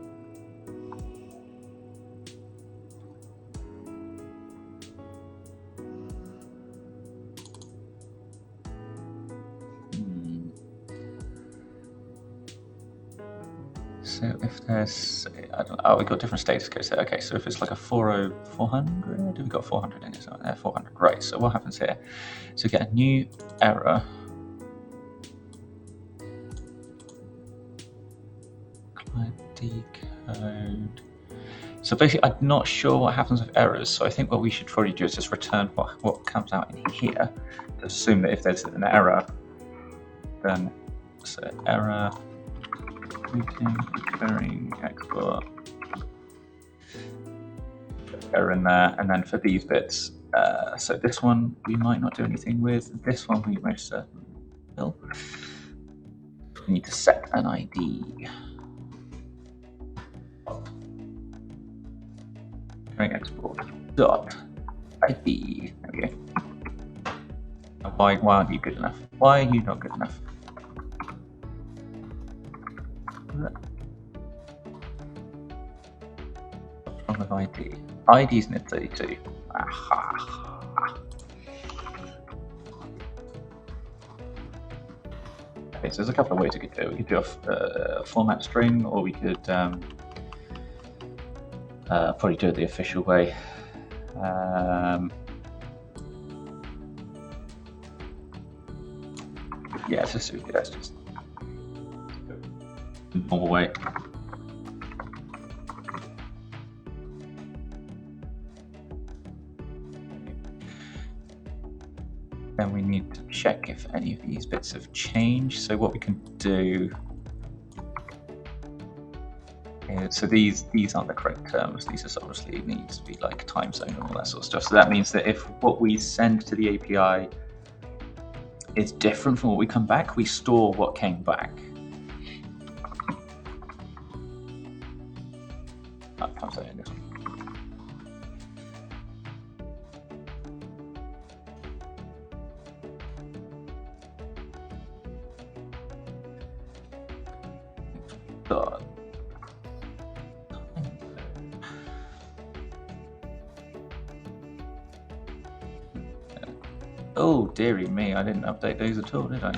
So if there's, I don't know, oh, we've got different status codes there. Okay, so if it's like a 400, we've got 400 in it, so there, 400. Right, so what happens here? So we get a new error. Client decode. So basically, I'm not sure what happens with errors, so I think what we should probably do is just return what comes out in here. To assume that if there's an error, then so error. Recurring export error in there, and then for these bits, so this one we might not do anything with. This one we most certainly will. We need to set an ID. Recurring export dot ID. There we go. Why aren't you good enough? Why are you not good enough? What's wrong with ID? ID's NID32. Aha. Okay, so there's a couple of ways we could do it. We could do a format string, or we could probably do it the official way. Yeah, it's just normal way. Then we need to check if any of these bits have changed. So what we can do is, so these aren't the correct terms. These are obviously needs to be like time zone and all that sort of stuff. So that means that if what we send to the API is different from what we come back, we store what came back. Time zone in this one. Oh, dearie me, I didn't update those at all, did I?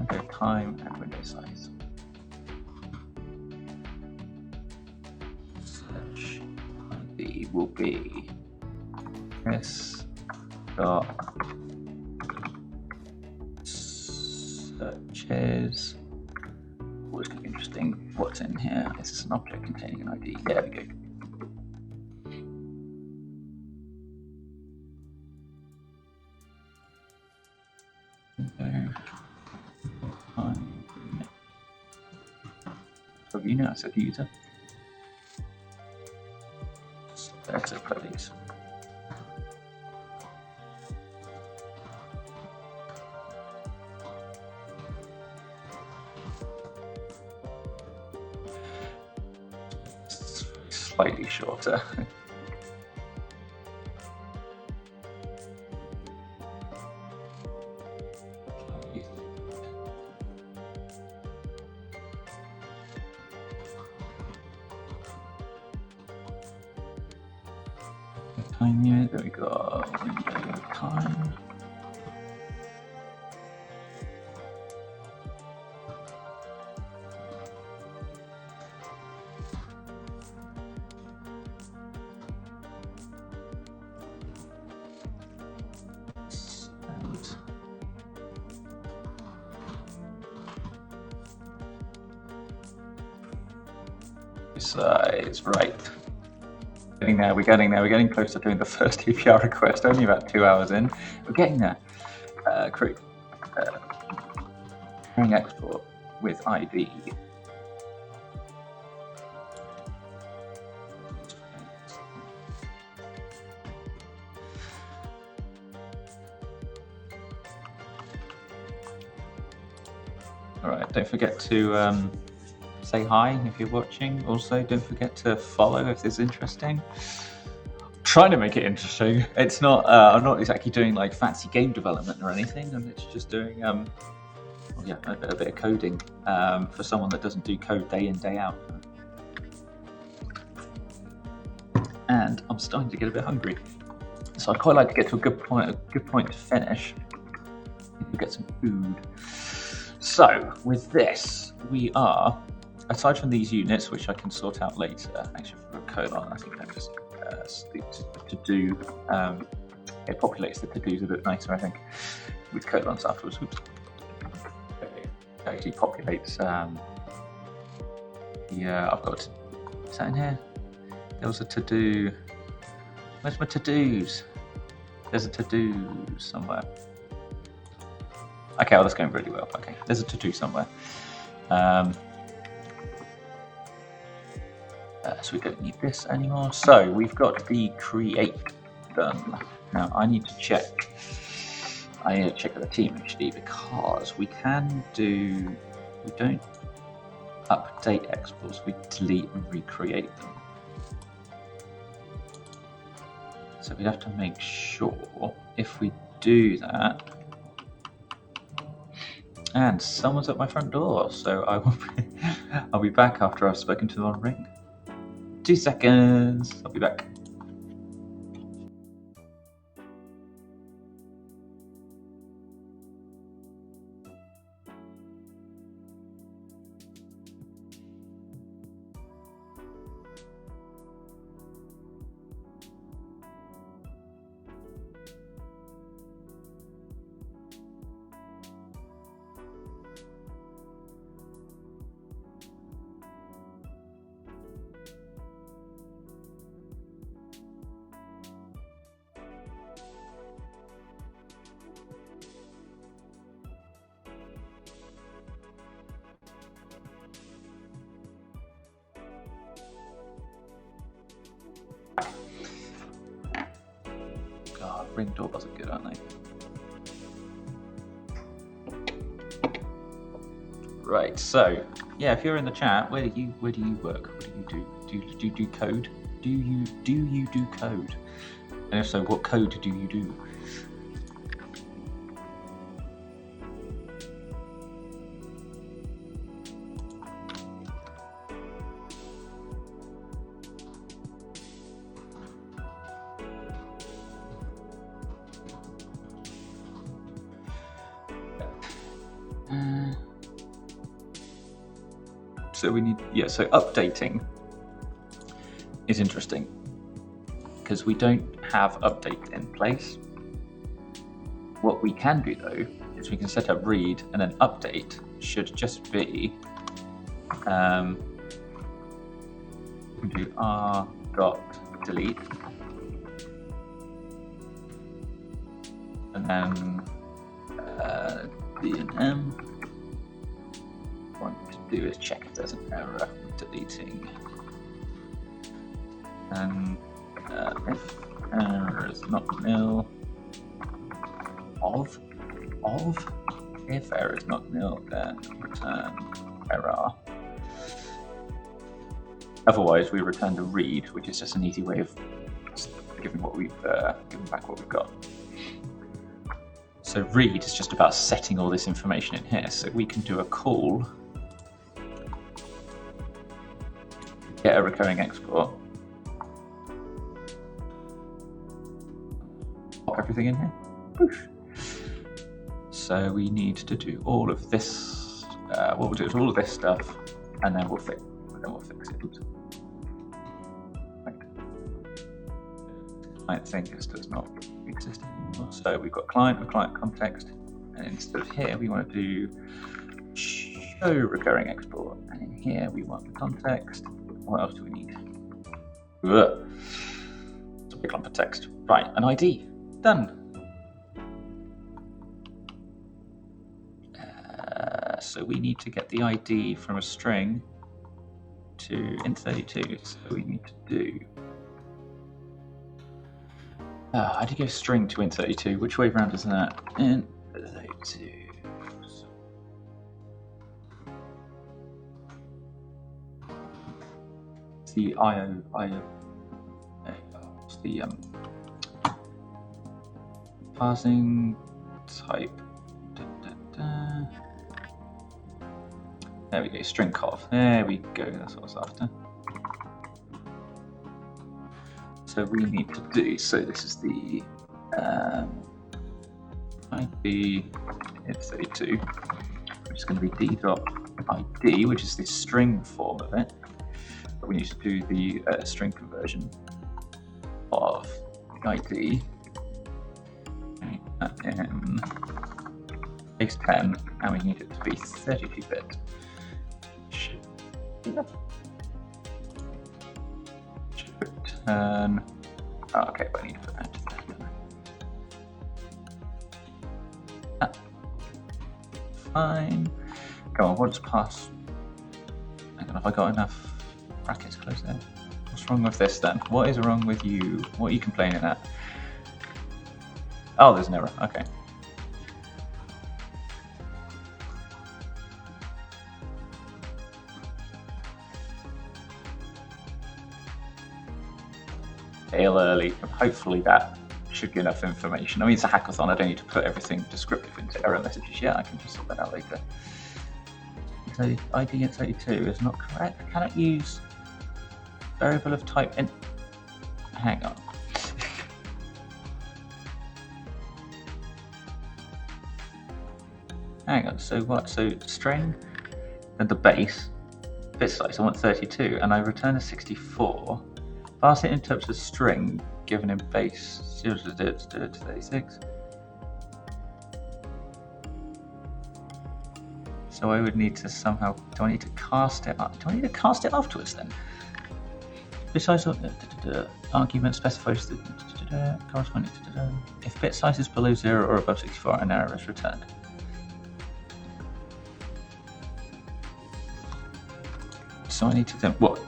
Okay, time and window size. Search ID will be s dot searches. Oh, it's going to be interesting. What's in here? Is this an object containing an ID? Yeah, there we go. Unit as a user. Exit police. Slightly shorter. Time unit, there we go. Window time. Size, right. We're getting there. We're getting close to doing the first API request. Only about 2 hours in. We're getting there. Create export with ID. All right. Don't forget to say hi if you're watching. Also, don't forget to follow if this is interesting. Trying to make it interesting. It's not. I'm not exactly doing like fancy game development or anything. I'm literally just doing a bit of coding for someone that doesn't do code day in day out. And I'm starting to get a bit hungry, so I'd quite like to get to a good point to finish. We'll get some food. So with this, we are. Aside from these units, which I can sort out later, actually for a colon, I think I just to do. It populates the to-dos a bit nicer, I think, with colons afterwards. Oops. Okay. It actually populates. I've got. Is that in here? There was a to-do. Where's my to-dos? There's a to-do somewhere. Okay, well that's going really well. Okay, there's a to-do somewhere. So we don't need this anymore. So we've got the create done. Now I need to check with the team actually, because we don't update exports, we delete and recreate them. So we have to make sure if we do that. And someone's at my front door, so I'll be back after I've spoken to them on Ring. 2 seconds, I'll be back. Ring doorbells are good, aren't they? Right. So, yeah, if you're in the chat, where do you work? What do you do? Do you do code? Do you do code? And if so, what code do you do? So we need, so updating is interesting because we don't have update in place. What we can do though is we can set up read, and then update should just be we can do r.delete, and then d&m. What we need to do is check if there's an error with deleting, and if error is not nil, if error is not nil, then return error. Otherwise, we return the read, which is just an easy way of giving what we've given back what we've got. So read is just about setting all this information in here. So we can do a call, get a recurring export, pop everything in here. Poof. So we need to do all of this. What we'll do is all of this stuff, and then we'll fix it. Oops. Client thing just does not exist anymore. So we've got client and client context, and instead of here we want to do show recurring export, and in here we want the context. What else do we need? It's a big lump of text. Right, an ID. Done. So we need to get the ID from a string to int32. So we need to do. How do you go string to int32? Which way around is that? Int32. It's the what's the parsing type. There we go, string conf. There we go, that's what I was after. So we need to do, so this is the ID int32, which is going to be d.id, which is the string form of it. But we need to do the string conversion of the ID in base 10, and we need it to be 32-bit. Should return. Oh, okay, but I need to put that there. Fine. Go on, what's pass? Hang on, have I got enough brackets closed there? What's wrong with this then? What is wrong with you? What are you complaining at? Oh, there's an error. Okay. Fail early. Hopefully that should give enough information. I mean, it's a hackathon. I don't need to put everything descriptive into error messages yet. I can just sort that out later. So ID at 32 is not correct. I cannot use variable of type int. Hang on. Hang on. So what? So string and the base bit size. I want 32, and I return a 64. Pass it in terms of string given in base 0 to 36. So I would need to somehow. Do I need to cast it up? Do I need to cast it afterwards then? Besides, argument specifies the corresponding. If bit size is below 0 or above 64, an error is returned. So I need to then what?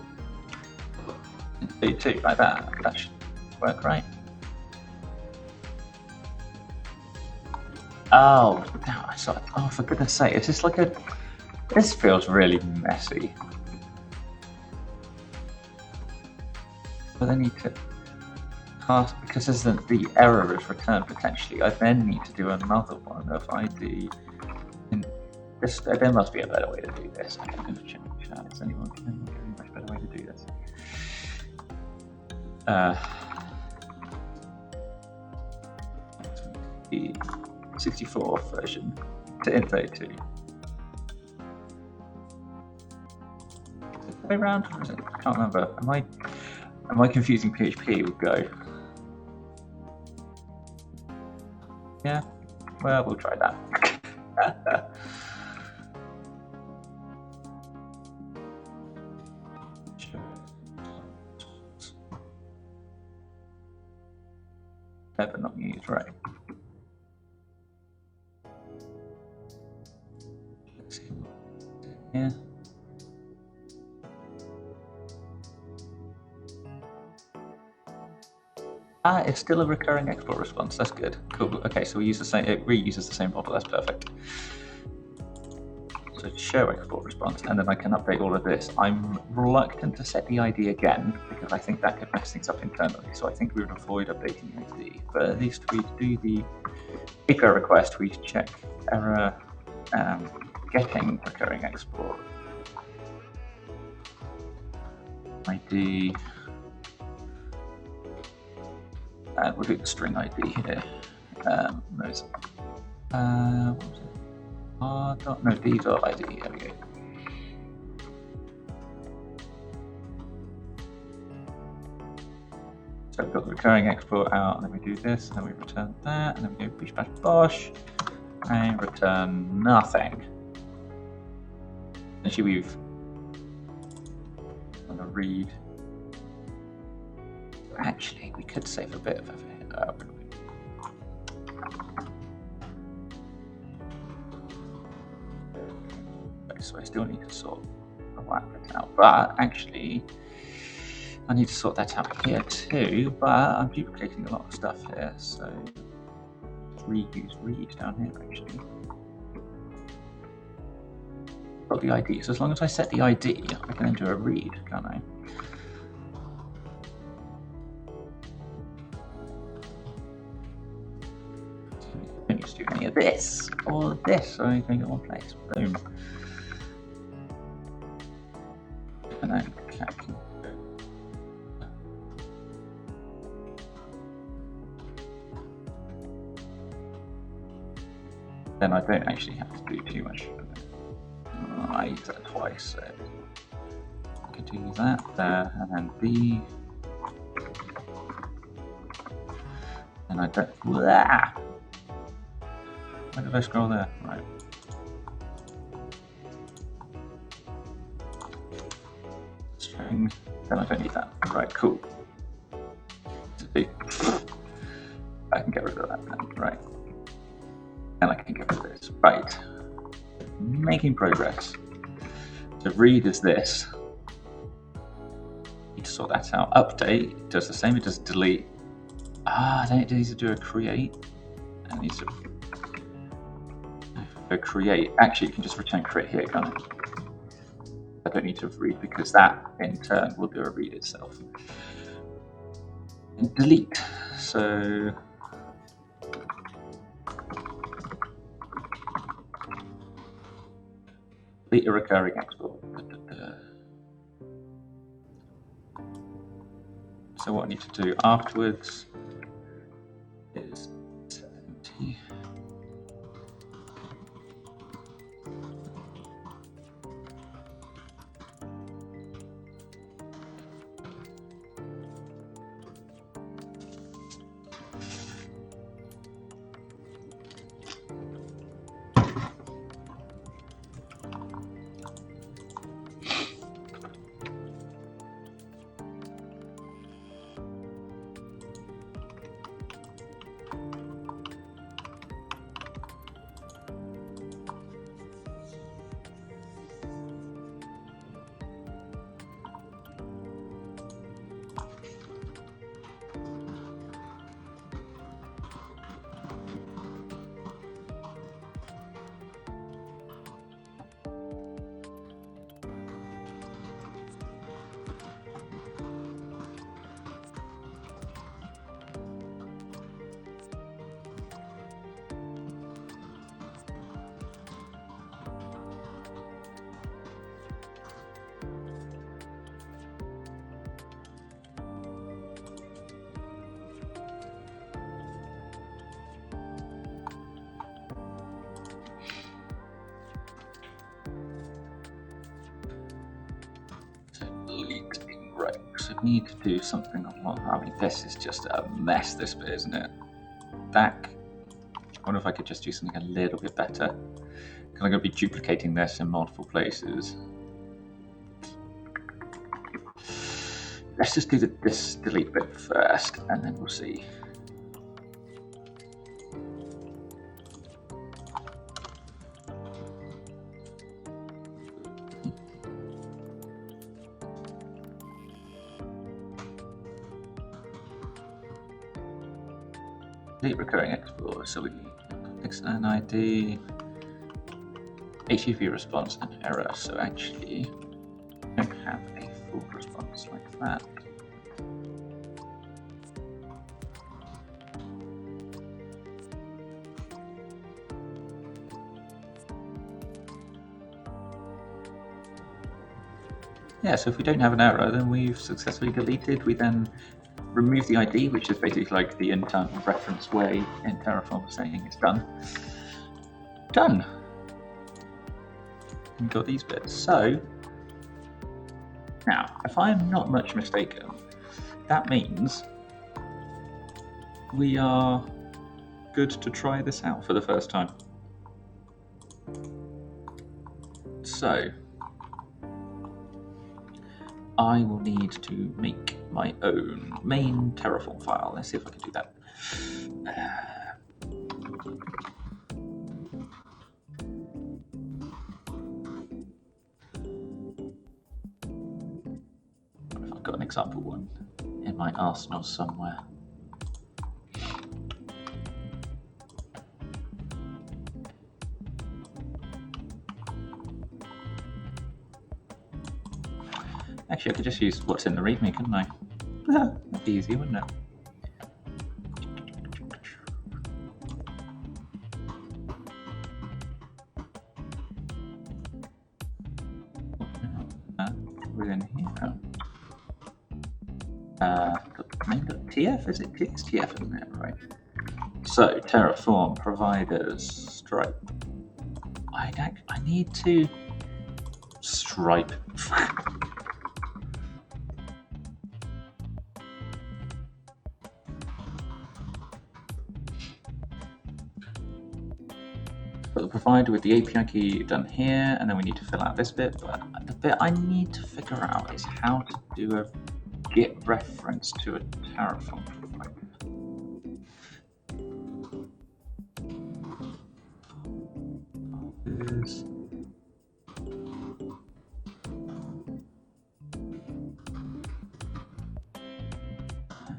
32 like that. That should work, right? Oh, no, oh, for goodness sake, is this like a... This feels really messy. But I need to cast, because there's the error is returned potentially, I then need to do another one of ID. And this, there must be a better way to do this. I'm going to check out. Is anyone give me a much better way to do this? 64 version to int32. Is it the way around? Or is it? I can't remember. Am I confusing PHP with Go? Yeah. Well, we'll try that. Never not used, right? Let's see. Yeah. Ah, it's still a recurring export response. That's good. Cool. Okay, so we use the same. It reuses the same model. That's perfect. So show export response, and then I can update all of this. I'm reluctant to set the ID again because I think that could mess things up internally. So I think we would avoid updating the ID. But at least we do the API request. We check error getting recurring export ID. And we'll do the string ID here. What was it? D.ID. There we go. So we've got the recurring export out, and then we do this, and then we return that, and then we go bish bash bosh, and return nothing. Actually, we've done a read. Actually, we could save a bit of it. So I still need to sort that out, but actually I need to sort that out here too, but I'm duplicating a lot of stuff here, so reuse read down here actually. Got the ID, so as long as I set the ID, I can then do a read, can't I? I don't need to do any of this or this, so I'm going to one place. Boom. And then cat can go. Then I don't actually have to do too much. I use that twice, so I could do that there, and then B. And I don't. Blah! Why did I scroll there? Right. String. Then I don't need that. Right, cool. I can get rid of that then. Right. And I can get rid of this. Right. Making progress. So read is this. Need to sort that out. Update does the same. It does delete. Then it needs to do a create. And it needs to go create. Actually, you can just return create here, can't it? I don't need to read because that in turn will do a read itself. And delete. So delete a recurring export. So what I need to do afterwards is 70. So we need to do something along. I mean, this is just a mess, this bit, isn't it? That. I wonder if I could just do something a little bit better. Because I'm going to be duplicating this in multiple places. Let's just do this delete bit first, and then we'll see. Delete recurring export, so we fix an ID, HTTP response, and error. So actually, we don't have a full response like that. Yeah, so if we don't have an error, then we've successfully deleted. We then remove the ID, which is basically like the internal reference way in Terraform saying it's done. Done! We've got these bits. So, now, if I am not much mistaken, that means we are good to try this out for the first time. So, I will need to make my own main Terraform file. Let's see if I can do that. I've got an example one in my arsenal somewhere. Actually, I could just use what's in the README, couldn't I? That'd be easy, wouldn't it? Within here. Main.tf, is it? It's TF, isn't it? Right. So, Terraform, providers, Stripe. I need to Stripe. Got the provider with the API key done here, and then we need to fill out this bit. But the bit I need to figure out is how to do a Git reference to a Terraform provider.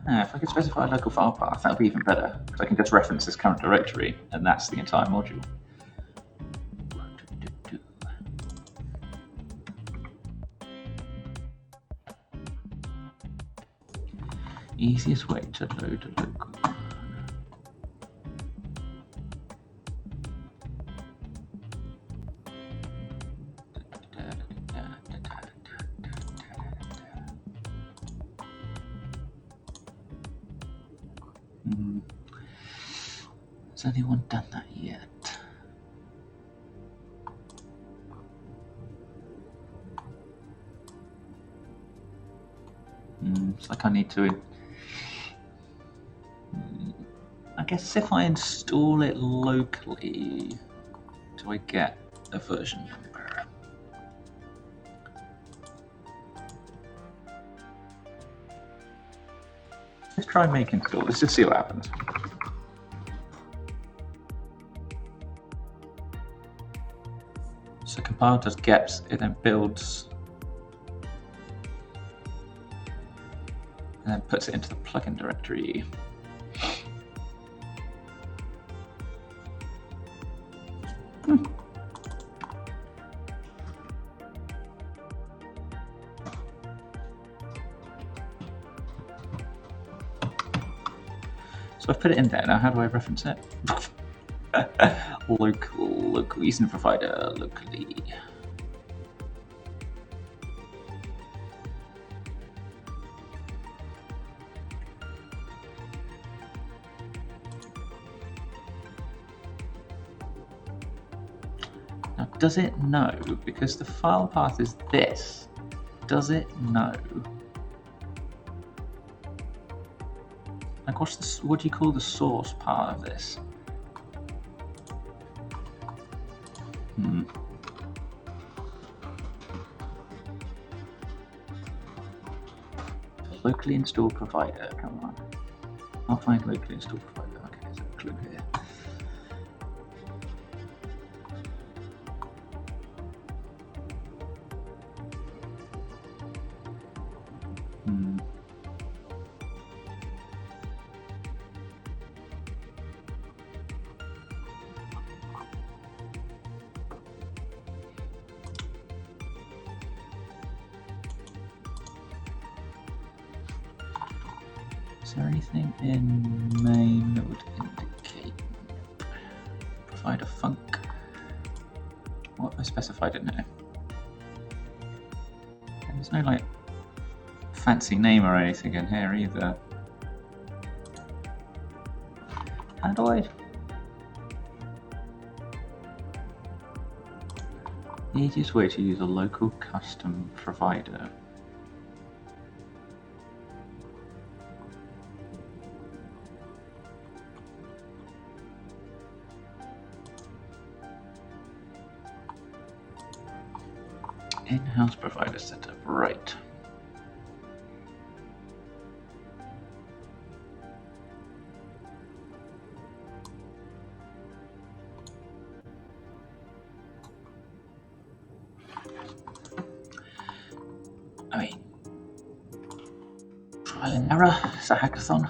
If I could specify a local file path, that would be even better, because I can just reference this current directory, and that's the entire module. Easiest way to load a local. Has anyone done that yet? It's like I need to. I guess if I install it locally, do I get a version number? Let's try make install. Let's just see what happens. So compile does get, it then builds, and then puts it into the plugin directory. So I've put it in there. Now how do I reference it? Local, using provider locally. Now, does it know, because the file path is this, does it know Like, what do you call the source part of this? Locally installed provider, come on. I'll find locally installed provider. Okay, there's a clue here. Is there anything in main that would indicate provider func? What have I specified in there? There's no like fancy name or anything in here either. How do I? The easiest way to use a local custom provider. In-house provider setup, right. I mean, trial and error, it's a hackathon.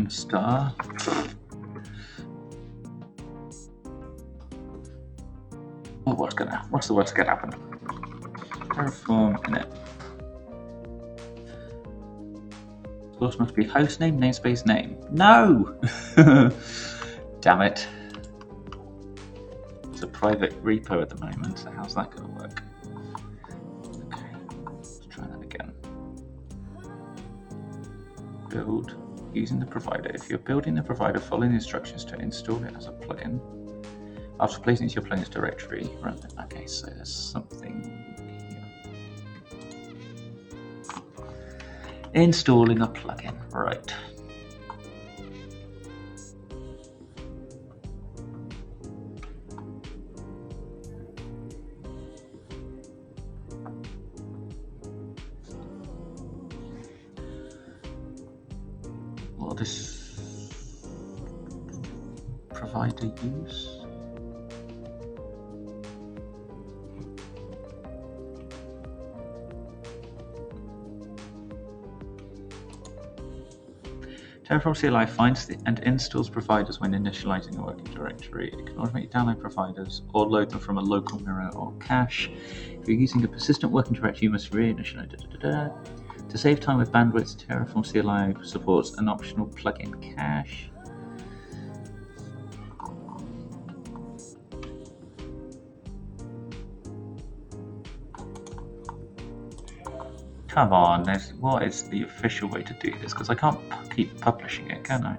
Star. Oh, what's the worst gonna happen? Terraform in it. Source must be hostname, namespace, name. No! Damn it. It's a private repo at the moment, so how's that gonna work? Okay, let's try that again. Build. Using the provider. If you're building the provider, follow the instructions to install it as a plugin. After placing it into your plugins directory, run it. Okay, so there's something here. Installing a plugin, right. This provider use? Terraform CLI finds and installs providers when initializing a working directory. It can automatically download providers or load them from a local mirror or cache. If you're using a persistent working directory, you must reinitialize. To save time with bandwidth, Terraform CLI supports an optional plugin cache. Come on, what is the official way to do this? Because I can't keep publishing it, can I?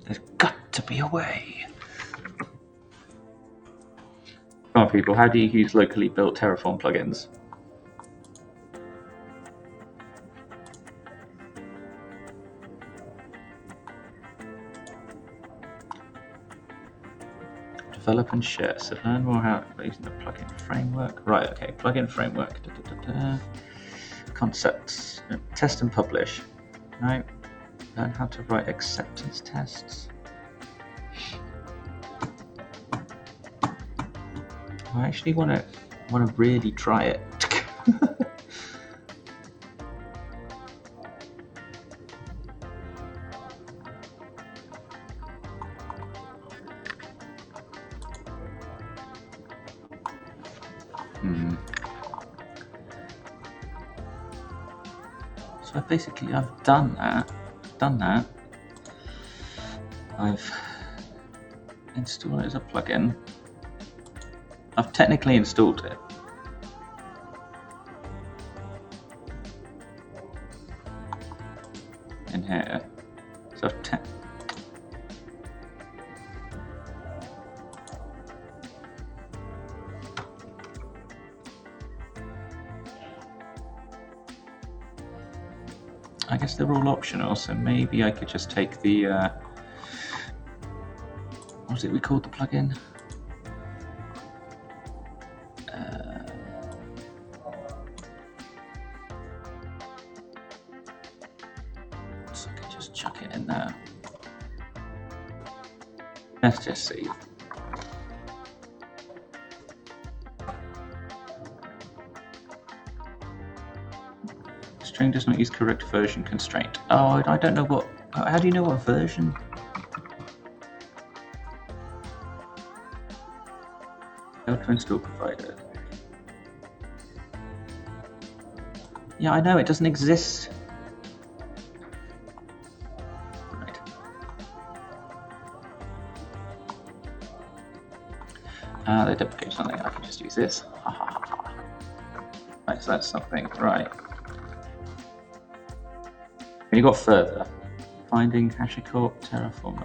There's got to be a way. Come on, people, how do you use locally built Terraform plugins? Develop and share. So learn more how using the plugin framework. Right, okay, plugin framework. Concepts. Test and publish. Right. Learn how to write acceptance tests. I actually want to really try it. So basically, I've done that. I've installed it as a plugin. I've technically installed it. In here. So I guess they're all optional, so maybe I could just take the what was it we called the plugin? So I could just chuck it in there. Let's just see. String does not use correct version constraint. Oh, I don't know what. How do you know what version? Failed to install provider. Yeah, I know it doesn't exist. Right. They deprecate something. I can just use this. Right, so that's something. Right. When you got further, finding Hackathon, Terraform,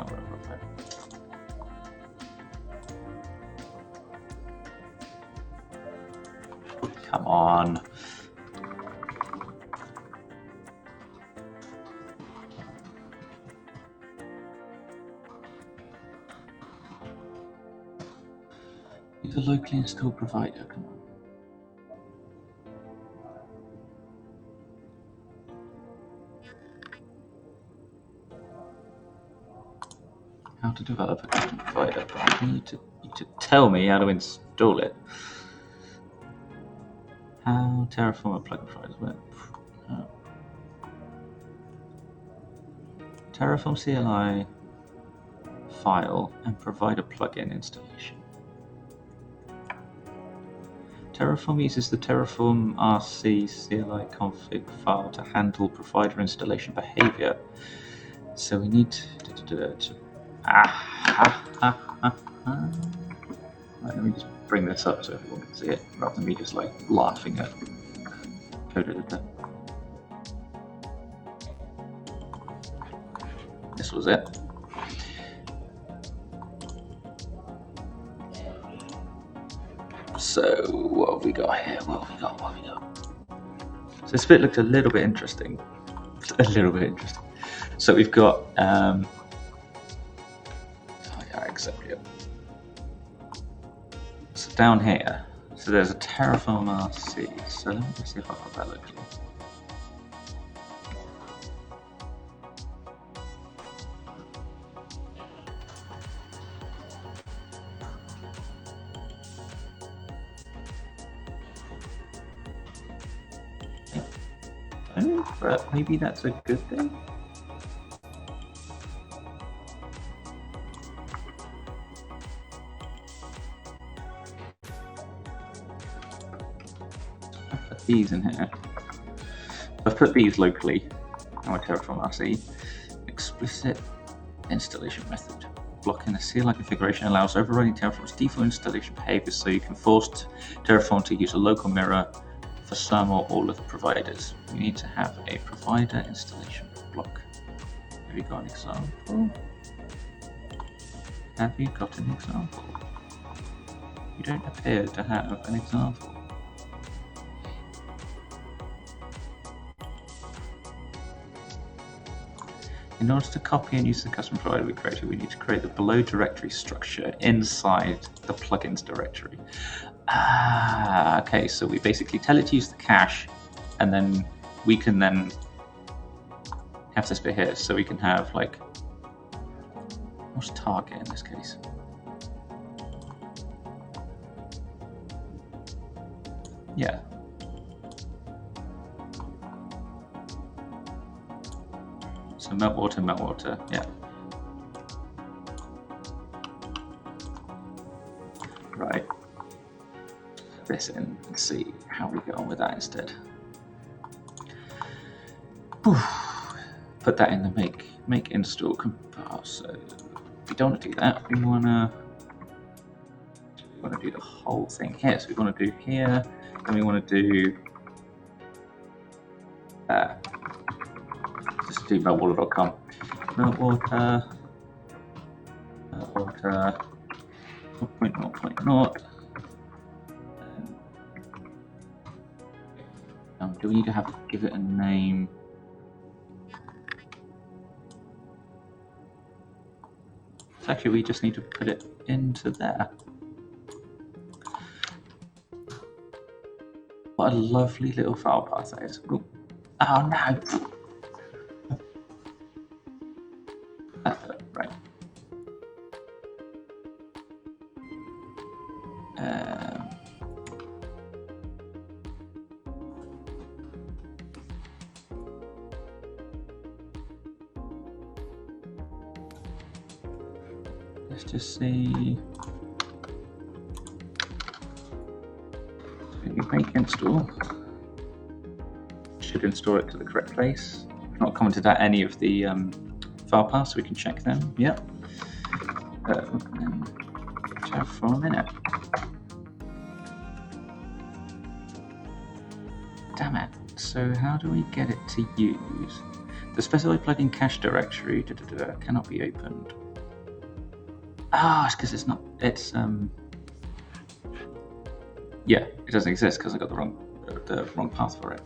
come on. Use a locally installed provider, come on. How to develop a custom provider, but you need to tell me how to install it. How Terraform a plugin providers work. Terraform CLI file and provider plugin installation. Terraform uses the Terraform RC CLI config file to handle provider installation behavior. So we need to Right, let me just bring this up so everyone can see it, rather than me just like laughing at code editor. This was it. So what have we got here? What have we got? So this bit looked a little bit interesting. So we've got So down here, so there's a Terraform RC. So let me just see if I've got that locally. But maybe that's a good thing. I've put these in here. I've put these locally on my Terraform RC. Explicit installation method. Blocking the CLI configuration allows overriding Terraform's default installation behavior, so you can force Terraform to use a local mirror for some or all of the providers. You need to have a provider installation block. Have you got an example? Have you got an example? You don't appear to have an example. In order to copy and use the custom provider we created, we need to create the below directory structure inside the plugins directory. Okay, so we basically tell it to use the cache, and then we can then have this bit here, so we can have like, what's target in this case? Yeah. So Meltwater, yeah. Right. This in and see how we get on with that instead. Put that in the make install compile. So we don't want to do that. We want to do the whole thing here. So we want to do here, then we want to do just do meltwater.com. Meltwater 0.0.0. Do we need to give it a name? So actually, we just need to put it into there. What a lovely little file path that is. Ooh. Oh no! Right. Let's just see. So we make install. Should install it to the correct place. I've not commented out any of the file paths, so we can check them. Yep. Terraform in it. Damn it. So how do we get it to use? The specified plugin cache directory cannot be opened. Ah, it's because it's not. It's yeah, it doesn't exist because I got the wrong path for it.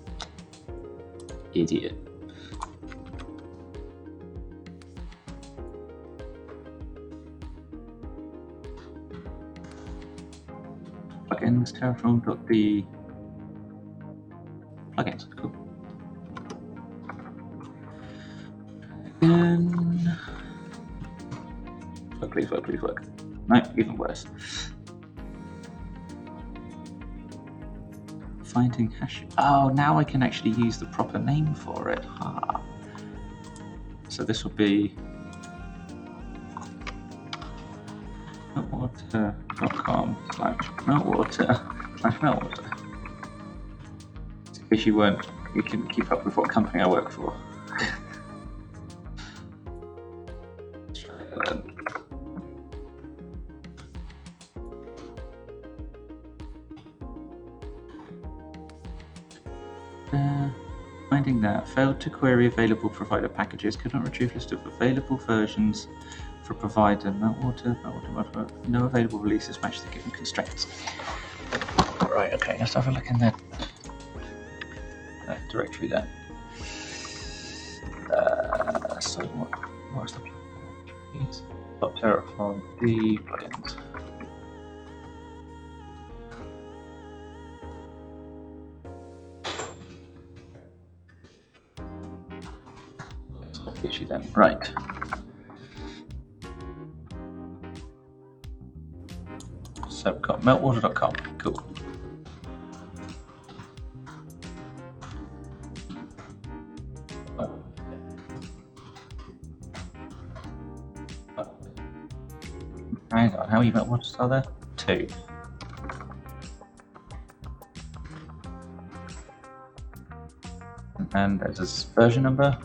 Idiot. Plugins Terraform.b plugins. Cool. Again. Please work. No, even worse. Finding hash. Oh, now I can actually use the proper name for it. Ah. So this will be meltwater.com/meltwater. In case you couldn't keep up with what company I work for. Finding that failed to query available provider packages, could not retrieve list of available versions for provider. Meltwater, no available releases match the given constraints. Right, okay, let's have a look in that directory then. So what's the plugins? Terraform, the plugins. Issue then. Right. So we've got meltwater.com. Cool. Hang on, how many meltwaters are there? 2. And there's this version number.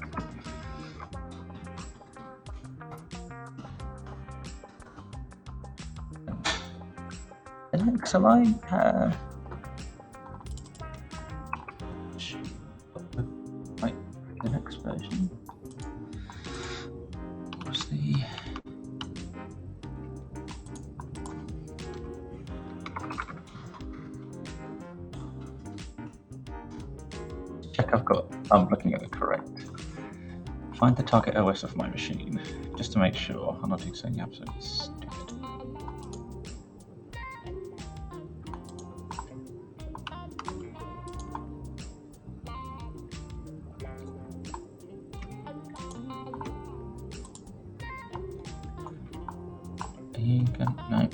So I right, the next version. What's the check I'm looking at the correct. Find the target OS of my machine, just to make sure I'm not doing something absolutely stupid. No.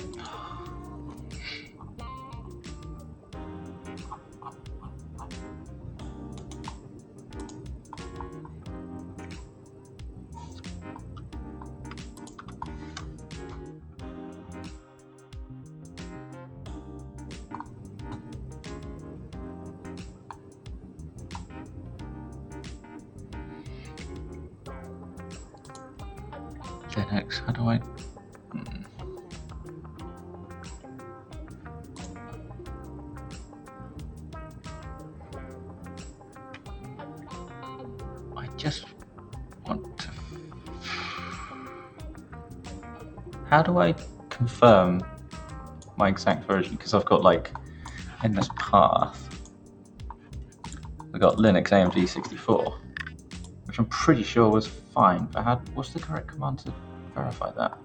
Linux, how do I just want to... How do I confirm my exact version? Because I've got like in this path, we've got Linux AMD 64, which I'm pretty sure was fine. But what's the correct command to verify that?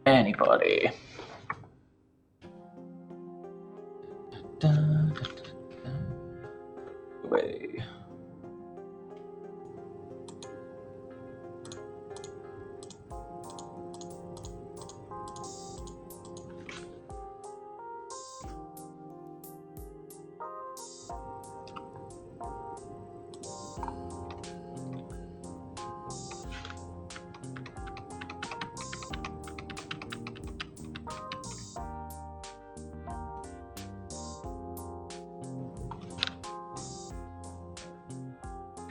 Anybody? Way.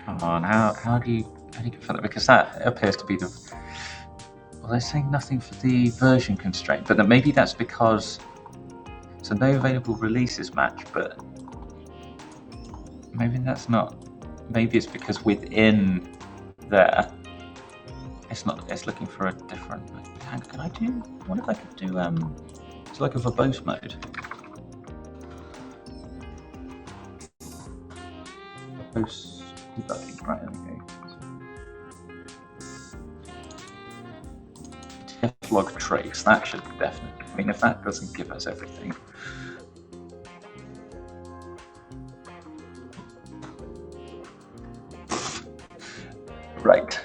Come on, how do you confirm that? Because that appears to be the... Well, they're saying nothing for the version constraint, but then maybe that's because... So no available releases match, but maybe that's not... Maybe it's because within there, it's not. It's looking for a different... Can I do... What if I could do... It's like a verbose mode. Verbose... debugging, right, okay. Log trace, that should definitely... I mean, if that doesn't give us everything... Right.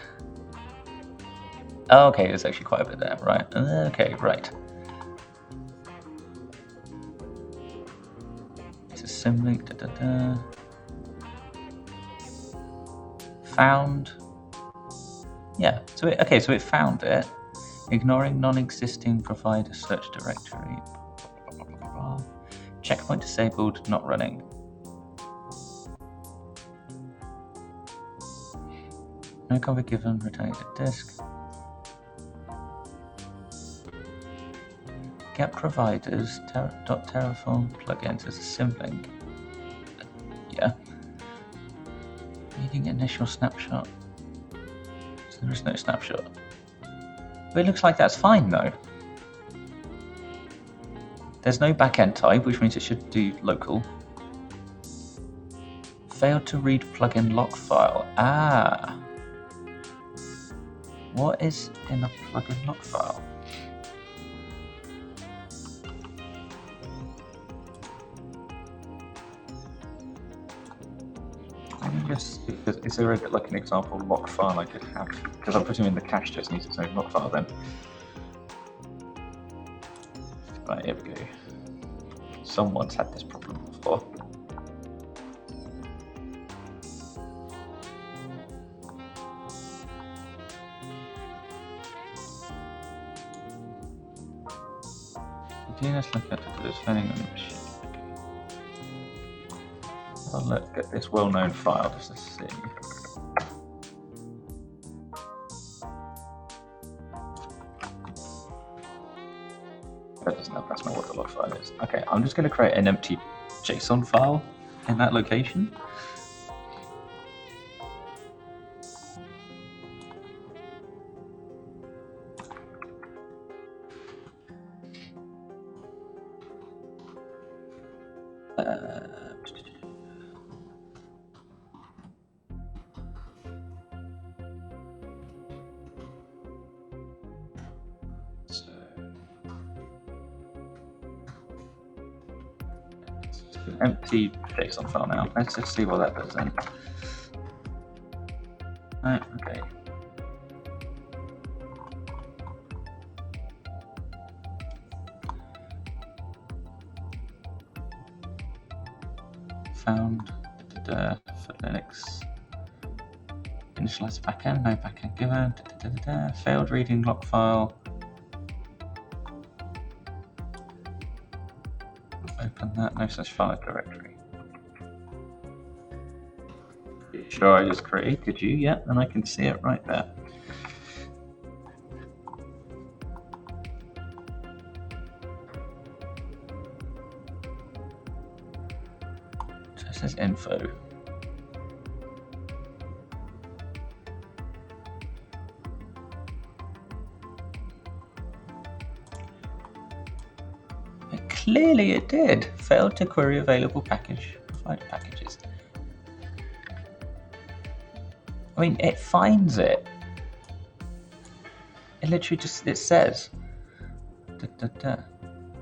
Oh, okay, there's actually quite a bit there, right. Okay, right. It's assembly, Found... Yeah, so it found it. Ignoring non-existing provider search directory. Checkpoint disabled, not running. No cover given, returning to disk. Get providers, Terraform plugins as a sibling. Yeah. Needing initial snapshot. So there is no snapshot. But it looks like that's fine though. There's no backend type, which means it should do local. Failed to read plugin lock file. Ah. What is in the plugin lock file? Let me just see, is there like an example lock file I could have? Because I'm presuming the cache just needs its own lock file then. Right, here we go. Someone's had this problem before. Let's look at this thing. I'll look at this well-known file just to see. That's not what the log file is. Okay, I'm just going to create an empty JSON file in that location. Empty JSON file now. Let's just see what that does then. Right, okay. Found for Linux. Initialize backend, no backend given. Failed reading log file. Open that, no such file directory. Sure, I just created you, yeah, and I can see it right there. says info. But clearly it did. Failed to query available package provider packages. I mean, it finds it. It literally just, it says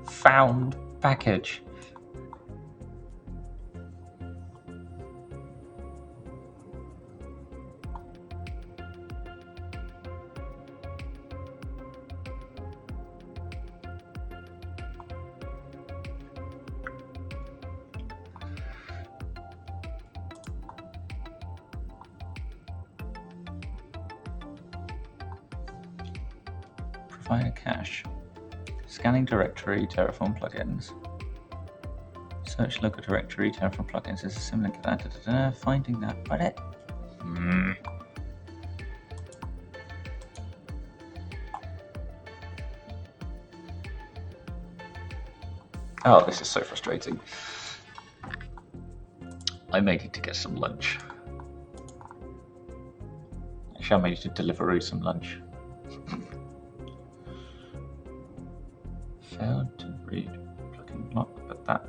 found package. Provider cache. Scanning directory, Terraform plugins. Search local directory, Terraform plugins is a similar to that. Finding that, but it. Oh, this is so frustrating. I may need to get some lunch. Actually, I may need to deliver some lunch. Failed to read plugin lock, but that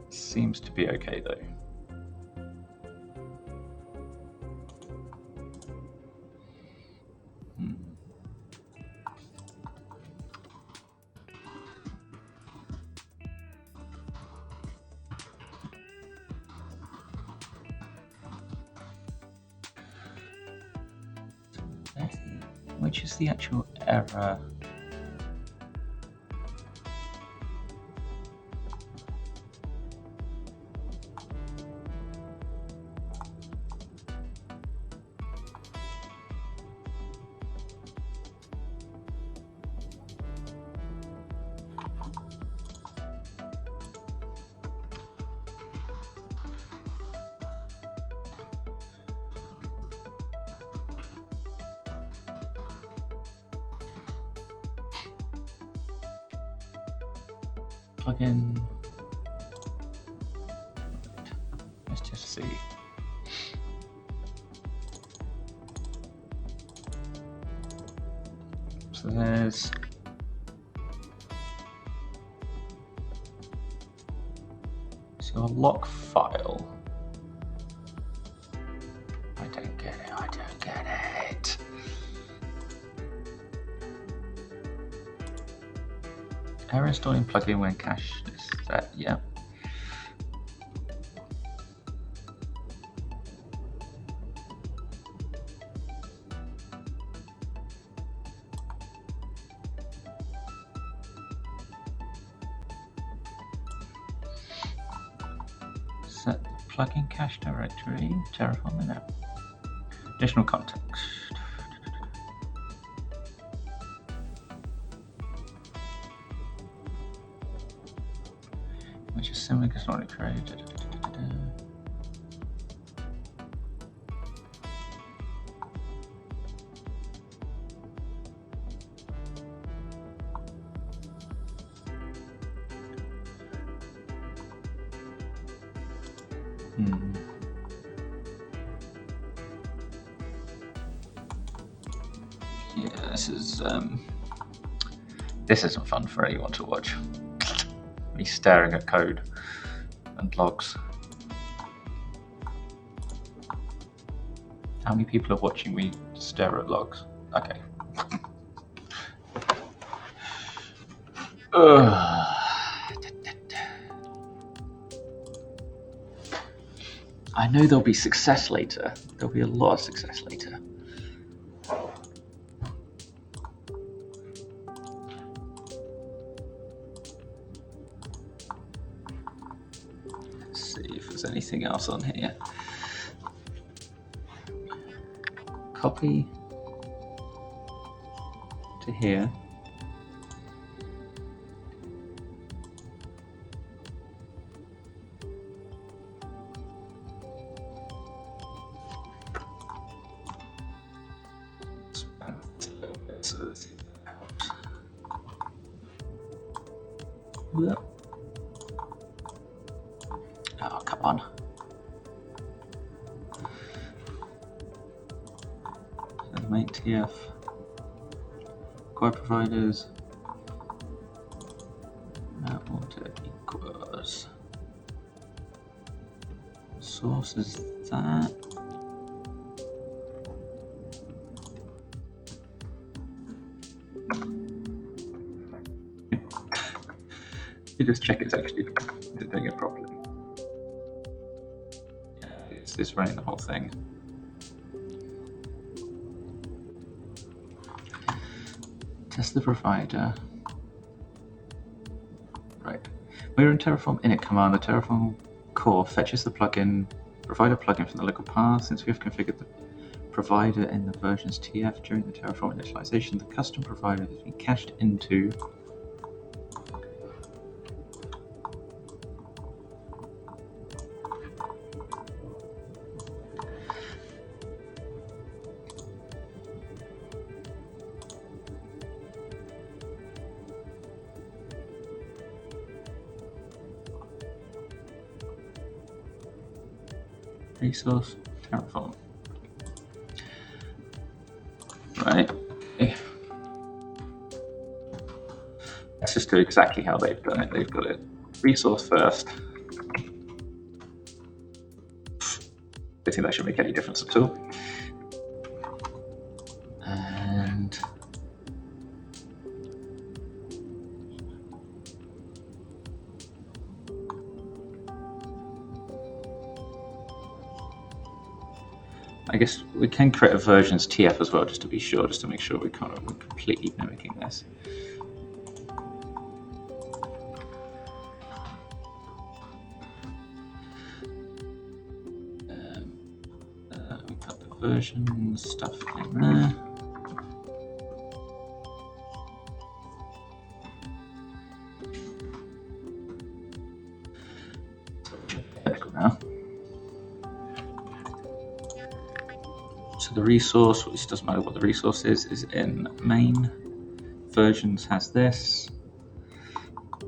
seems to be okay though. Which is the actual error? Plugin. Let's just see. So there's a lock file. I don't get it. I don't get it. Error installing plugin when cache is set. Yeah. Set the plugin cache directory, Terraform in app. Additional context. Which is similar because not created. Yeah, this isn't fun for anyone to watch. Me staring at code and logs. How many people are watching me stare at logs? Okay. I know there'll be success later. There'll be a lot of success later. Let's see if there's anything else on here. Copy to here. Oh, come on. TF, core providers, Meltwater equals source is that. You just check it's actually doing it properly. Yeah, it's running the whole thing. Test the provider. Right. We're in Terraform init command. The Terraform core fetches the plugin, provider plugin from the local path. Since we have configured the provider in the versions TF during the Terraform initialization, the custom provider has been cached into resource Terraform. Right. Let's just do exactly how they've done it. They've got it resource first. I don't think that should make any difference at all. And I guess we can create a versions TF as well, just to be sure, just to make sure we're completely mimicking this. We put the version stuff in there. Now. So the resource, which doesn't matter what the resource is in main. Versions has this.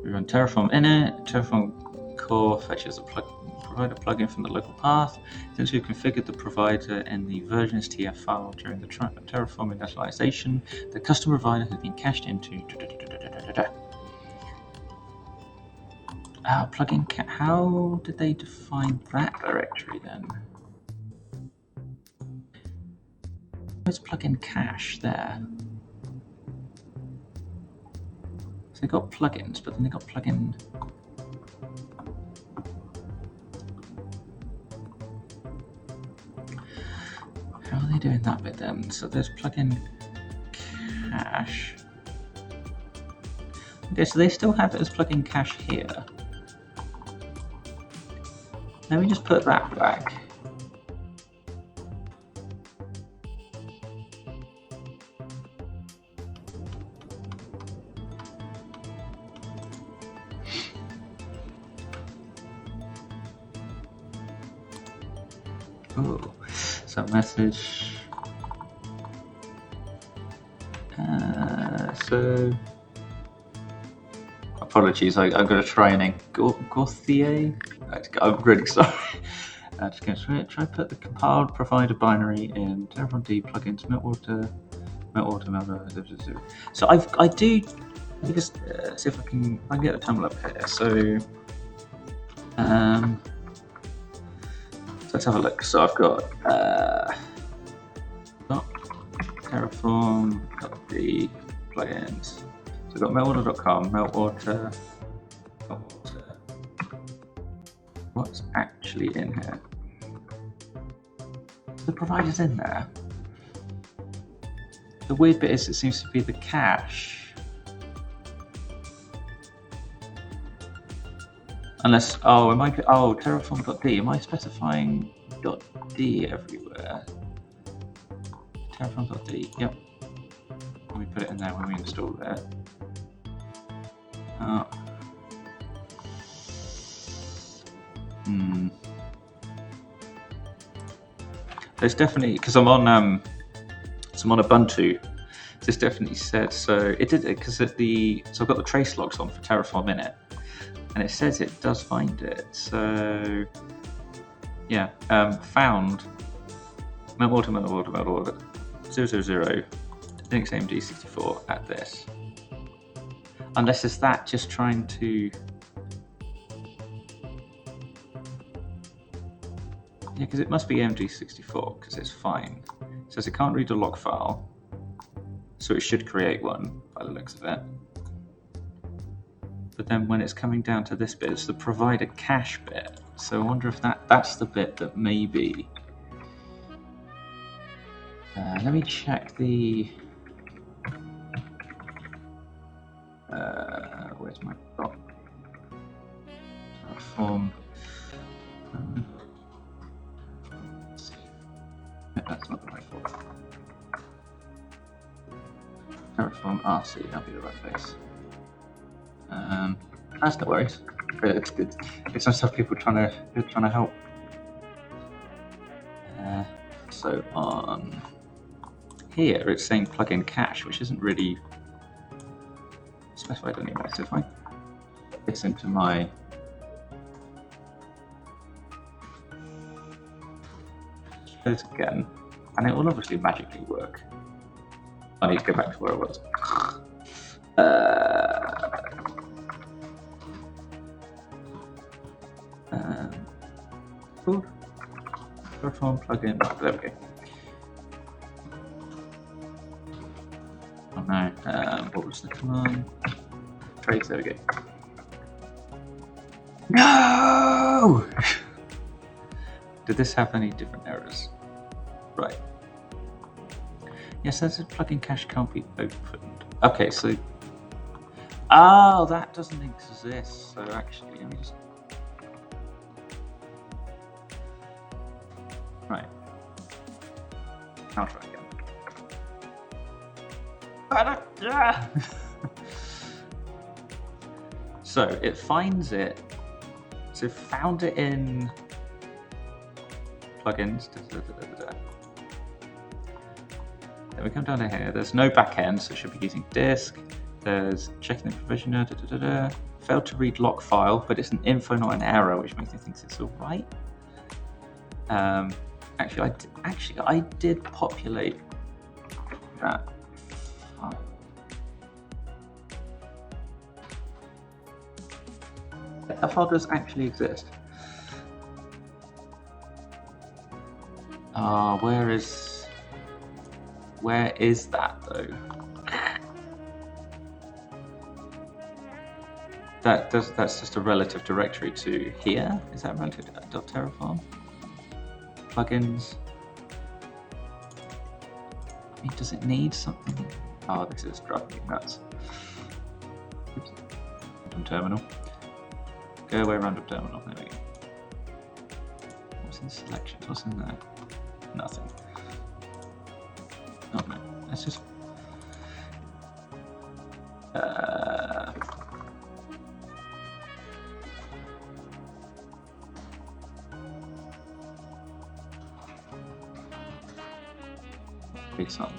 We run Terraform init. Terraform core fetches a provider plugin from the local path. Since we've configured the provider in the versions TF file during the Terraform initialization, the custom provider has been cached into plugin. How did they define that directory then? Where's plugin cache there? So they got plugins, but then they got plugin. How are they doing that bit then? So there's plugin cache. Okay, so they still have it as plugin cache here. Let me just put that back. Oh, so message. So apologies, I'm going to try and Gauthier. I'm really sorry. Just going to try put the compiled provider binary in Terraform D plugins Meltwater. So I do. Let me just see if I can get the terminal up here. So let's have a look. So I've got Terraform, got the plugins. So I've got meltwater.com, Meltwater. What's actually in here? The provider's in there. The weird bit is it seems to be the cache. Unless, Terraform.d. Am I specifying .d everywhere? Terraform.d, yep. Let me put it in there when we install it. There's definitely, because I'm on Ubuntu. This definitely said so. It did it because so I've got the trace logs on for Terraform init, and it says it does find it. So yeah, found Meltwater. 000 Linux AMD 64 at this. Unless it's that just trying to... Yeah, because it must be AMD 64 because it's fine. It says it can't read a log file, so it should create one by the looks of it. But then when it's coming down to this bit, it's the provided cache bit. So I wonder if that's the bit that maybe... let me check the... where's my dot? Terraform. That's not the right folder. Terraform RC, that'll be the right place. That's no worries. It's good. It's nice to have people trying to help. So on here, it's saying plugin cache, which isn't really specified anyway. So if I put this into my do it again, and it will obviously magically work. I need to go back to where it was. Cool. Terraform plugin. There we go. Oh no. What was the command? Trace. There we go. No! Did this have any different errors? Right. Yes, that's a plugin cache can't be opened. Okay, so... Oh, that doesn't exist. So actually, let me just... Right. I'll try again. So it finds it. So it found it in plugins. Then we come down to here. There's no backend, so it should be using disk. There's checking the provisioner. Failed to read lock file, but it's an info, not an error, which makes me think it's all right. Actually, I did populate that file. That file does actually exist. Where is that though? That's just a relative directory to here. Is that relative to .terraform? Plugins. I mean, does it need something? Oh, this is driving me nuts. Oops. Random terminal. Go away, random terminal. There we go. What's in selections? What's in there? Nothing. Oh no. Let's just. Some.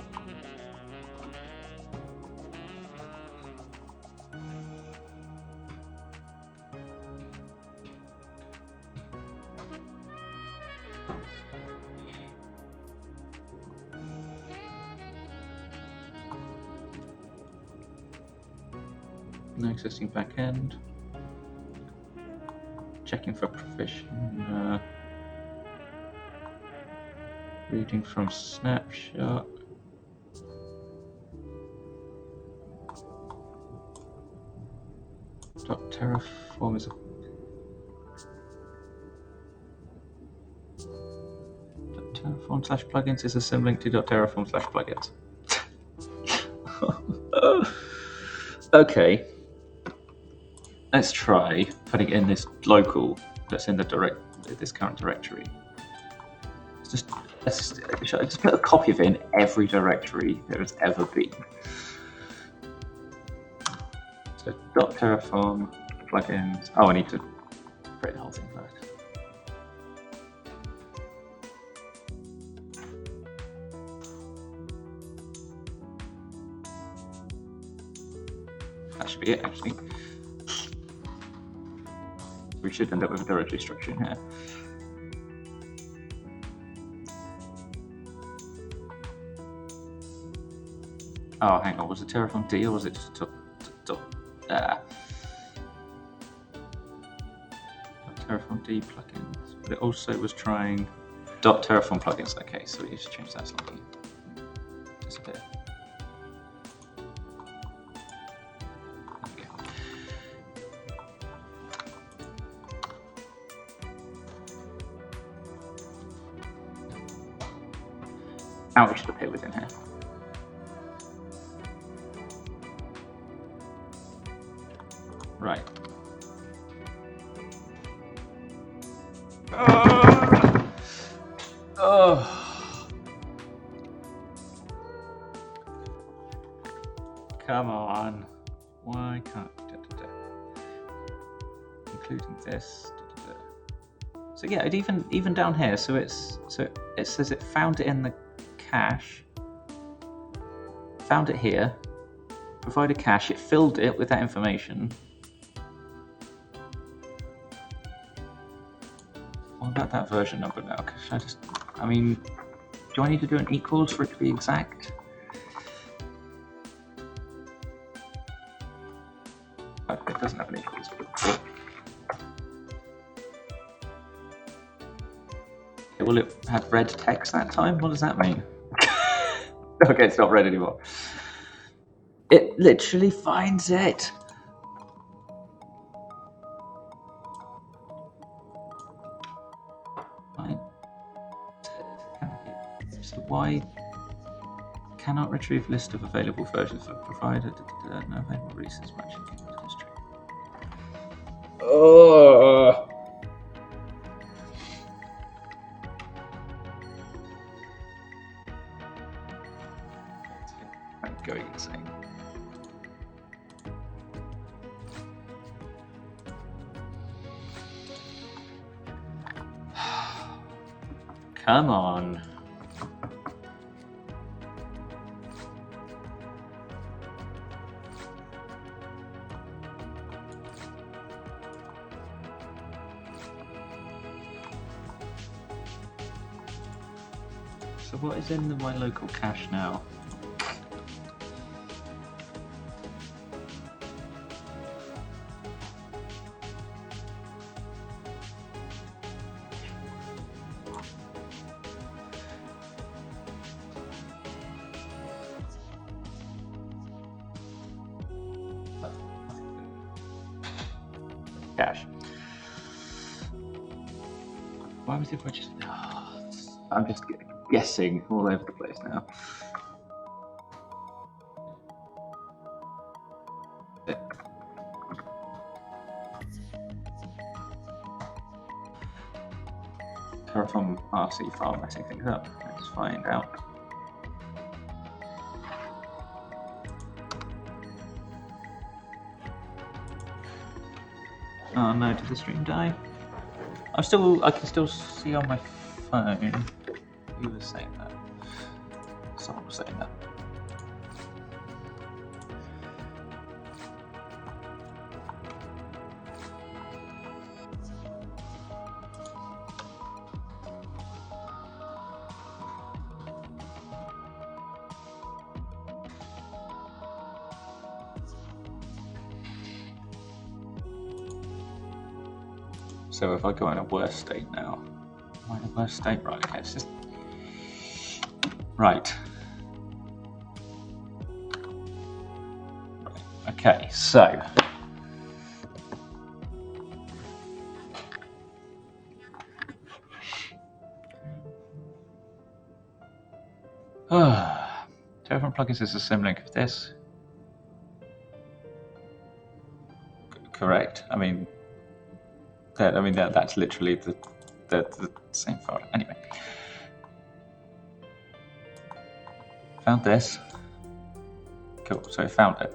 No existing backend. Checking for provision. Reading from snapshot. Terraform is a Terraform/plugins is a symlink to .terraform/plugins. Okay, let's try putting in this local that's in this current directory. Should I just put a copy of it in every directory there has ever been? So .terraform plugins. Oh, I need to create the whole thing first. That should be it, actually. We should end up with a directory structure in here. Oh, hang on. Was it Terraform D or was it just Terraform D plugins? But it also was trying .terraform plugins. Okay, so we need to change that slightly. Disappear. Okay. Now we should appear within here. Right. Oh. Come on. Why can't including this? So yeah, it even down here. So it says it found it in the cache. Found it here. Provided cache. It filled it with that information. What about that version number now? I mean, do I need to do an equals for it to be exact? Oh, it doesn't have an equals. Okay, well, it had red text that time. What does that mean? Okay, it's not red anymore. It literally finds it. So why cannot retrieve list of available versions for provider? No available releases matching history. Oh. I'm going insane. Come on. So what is in my local cache now? Cache. Why was it just? I'm just guessing all over the place now. Terraform RC file messing things up. Let's find out. Oh no, did the stream die? I can still see on my phone. Who was saying that? Someone was saying that. So if I go in a worse state now, am I in a worse state? Right, okay, it's just... Right. Okay, so... Terraform plugins is a symlink of this. Correct. I mean, that's literally the same file. Anyway, found this. Cool. So I found it.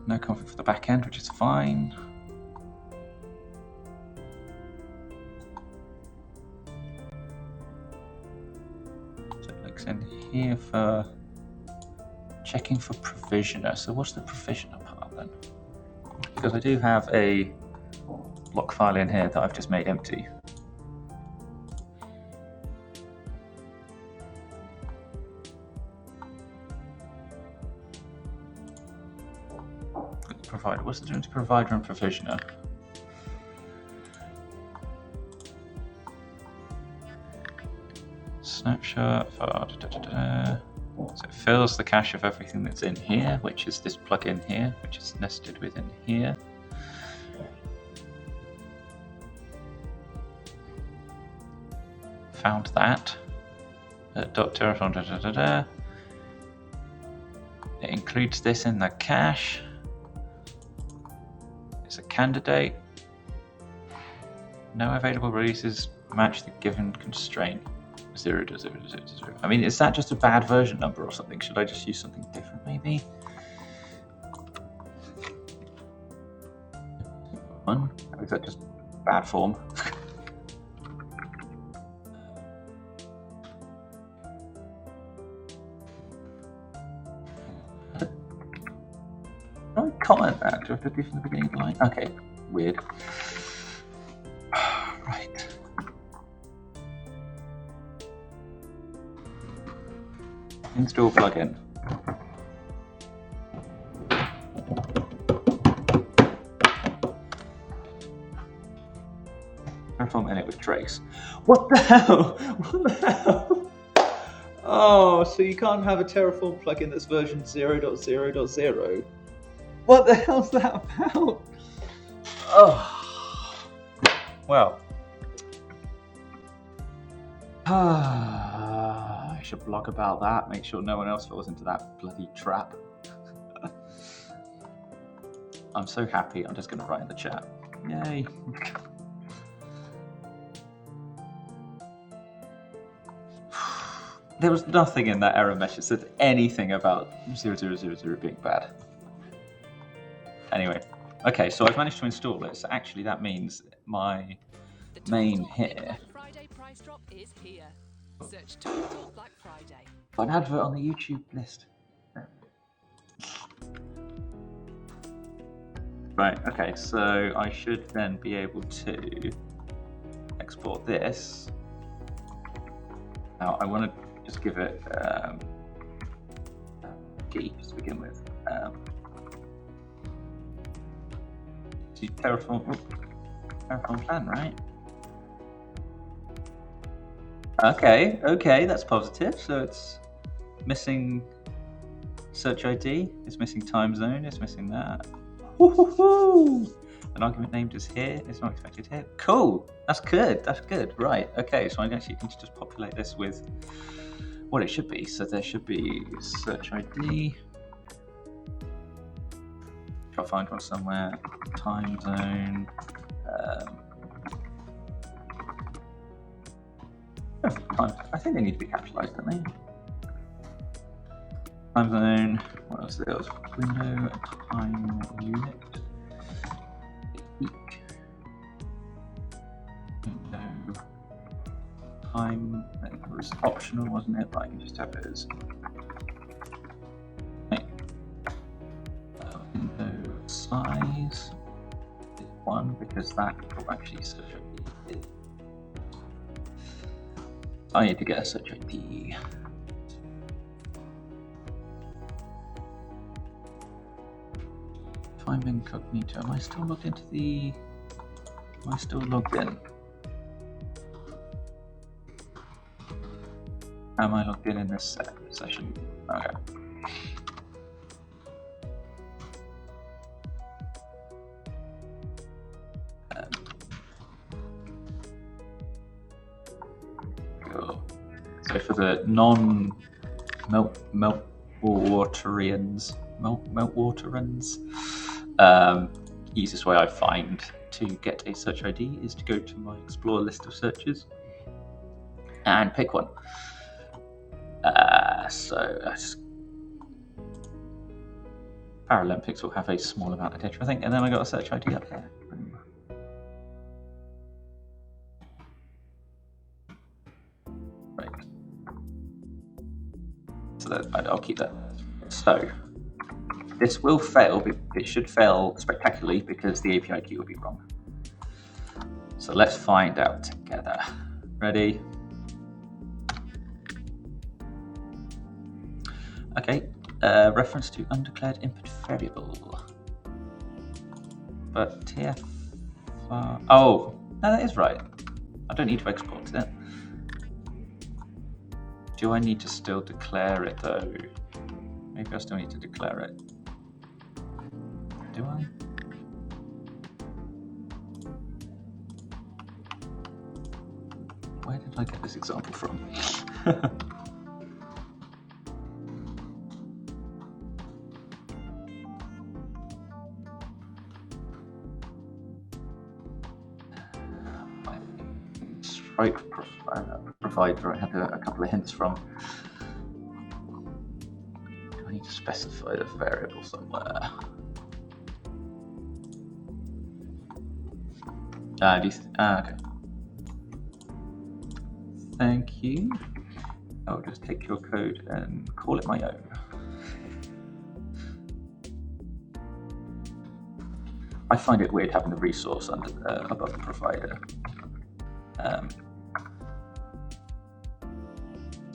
No config for the back end, which is fine. So it links in here for checking for provisioner. So what's the provisioner part then? Because I do have a block file in here that I've just made empty. provider. What's the difference between provider and provisioner? Snapshot. So it fills the cache of everything that's in here, which is this plugin here, which is nested within here. Found that. .terraform. It includes this in the cache. It's a candidate. No available releases match the given constraint. 0 to 0 to 0 to 0. I mean, is that just a bad version number or something? Should I just use something different, maybe? One? Or is that just bad form? Can I comment that? Do I have to do from the beginning of the line? Okay, weird. Right. Install plugin. Terraform init with trace. What the hell? What the hell? Oh, so you can't have a Terraform plugin that's version 0.0.0. What the hell's that about? Oh, well. I should blog about that, make sure no one else falls into that bloody trap. I'm so happy, I'm just going to write in the chat. Yay. There was nothing in that error message that said anything about 0.0.0.0 being bad. Anyway, okay, so I've managed to install it, so actually that means my main here. Friday price drop is here. Search Total Black Friday. An advert on the YouTube list. Right, okay, so I should then be able to export this. Now I want to just give it a key just to begin with. Terraform plan, right? Okay, that's positive. So it's missing search ID, it's missing time zone, it's missing that. Woo-hoo-hoo! An argument named is here, it's not expected here. Cool, that's good, right. Okay, so I actually need to just populate this with what it should be. So there should be search ID. I'll find one somewhere. Time zone. I think they need to be capitalized, don't they? Time zone. What else? There was window, time unit. Peak. Window. Time. It was optional, wasn't it? But I can just have it as. Window size is 1 because that will actually search ID. I need to get a search ID. If I'm incognito, am I still logged into the? Am I still logged in? Am I logged in this session? Okay. So for the non-Meltwaterians, easiest way I find to get a search ID is to go to my Explore list of searches and pick one. So Paralympics will have a small amount of data, I think, and then I got a search ID up here. Right. So that, I'll keep that. So this will fail. It should fail spectacularly because the API key will be wrong. So let's find out together. Ready? Okay. Reference to undeclared input variable. but TF. Oh, no, that is right. I don't need to export it. Do I need to still declare it though? Maybe I still need to declare it. Do I? Where did I get this example from? Strike provider I had a couple of hints from. Do I need to specify the variable somewhere? Okay. Thank you. I'll just take your code and call it my own. I find it weird having the resource under above the provider. Is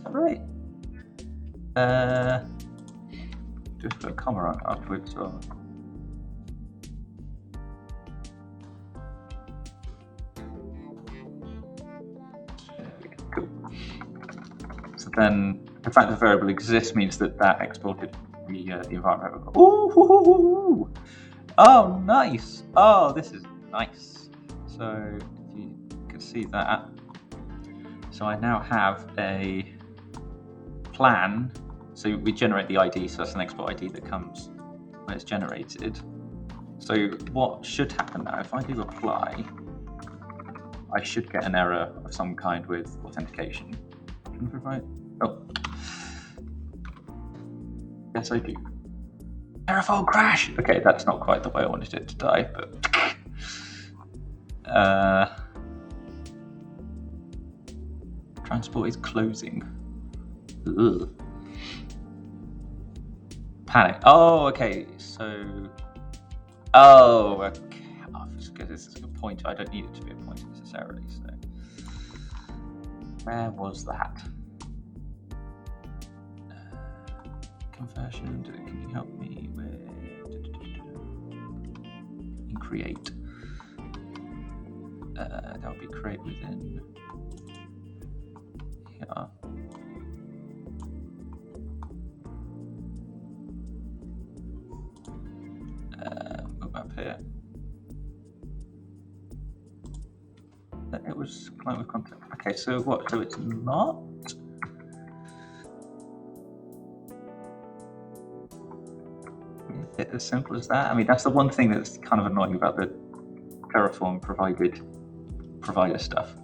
that right? Just put a comma on afterwards. Or... Cool. So then, the fact that the variable exists means that that exported the environment. Ooh! Oh, nice! Oh, this is nice. So you can see that. So I now have a plan. So we generate the ID, so that's an export ID that comes when it's generated. So what should happen now, if I do apply, I should get an error of some kind with authentication. Can I provide? Oh. Yes, I do. Terraform crash! Okay, that's not quite the way I wanted it to die, but... Transport is closing. Ugh. Panic. Oh, okay, so... Oh, okay. Oh, because this is a pointer. I don't need it to be a pointer necessarily, so... Where was that? Conversion, can you help me with... create. That would be create within here. Move up here. It was client with content. Okay, so what? So it's not. Is it as simple as that? I mean, that's the one thing that's kind of annoying about the Terraform provider stuff.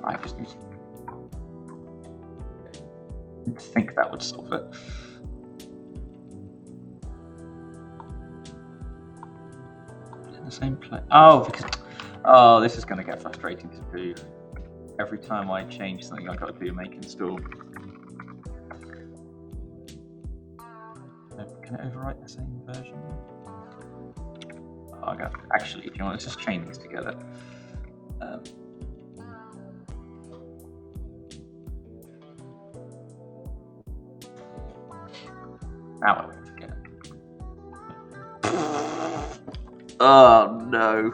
I just think that would solve it. In the same place. Oh, because this is going to get frustrating to do. Every time I change something, I've got to do make install. Can it overwrite the same version? Oh, okay. Actually, do you want to just chain these together? Now I won't forget. Oh no.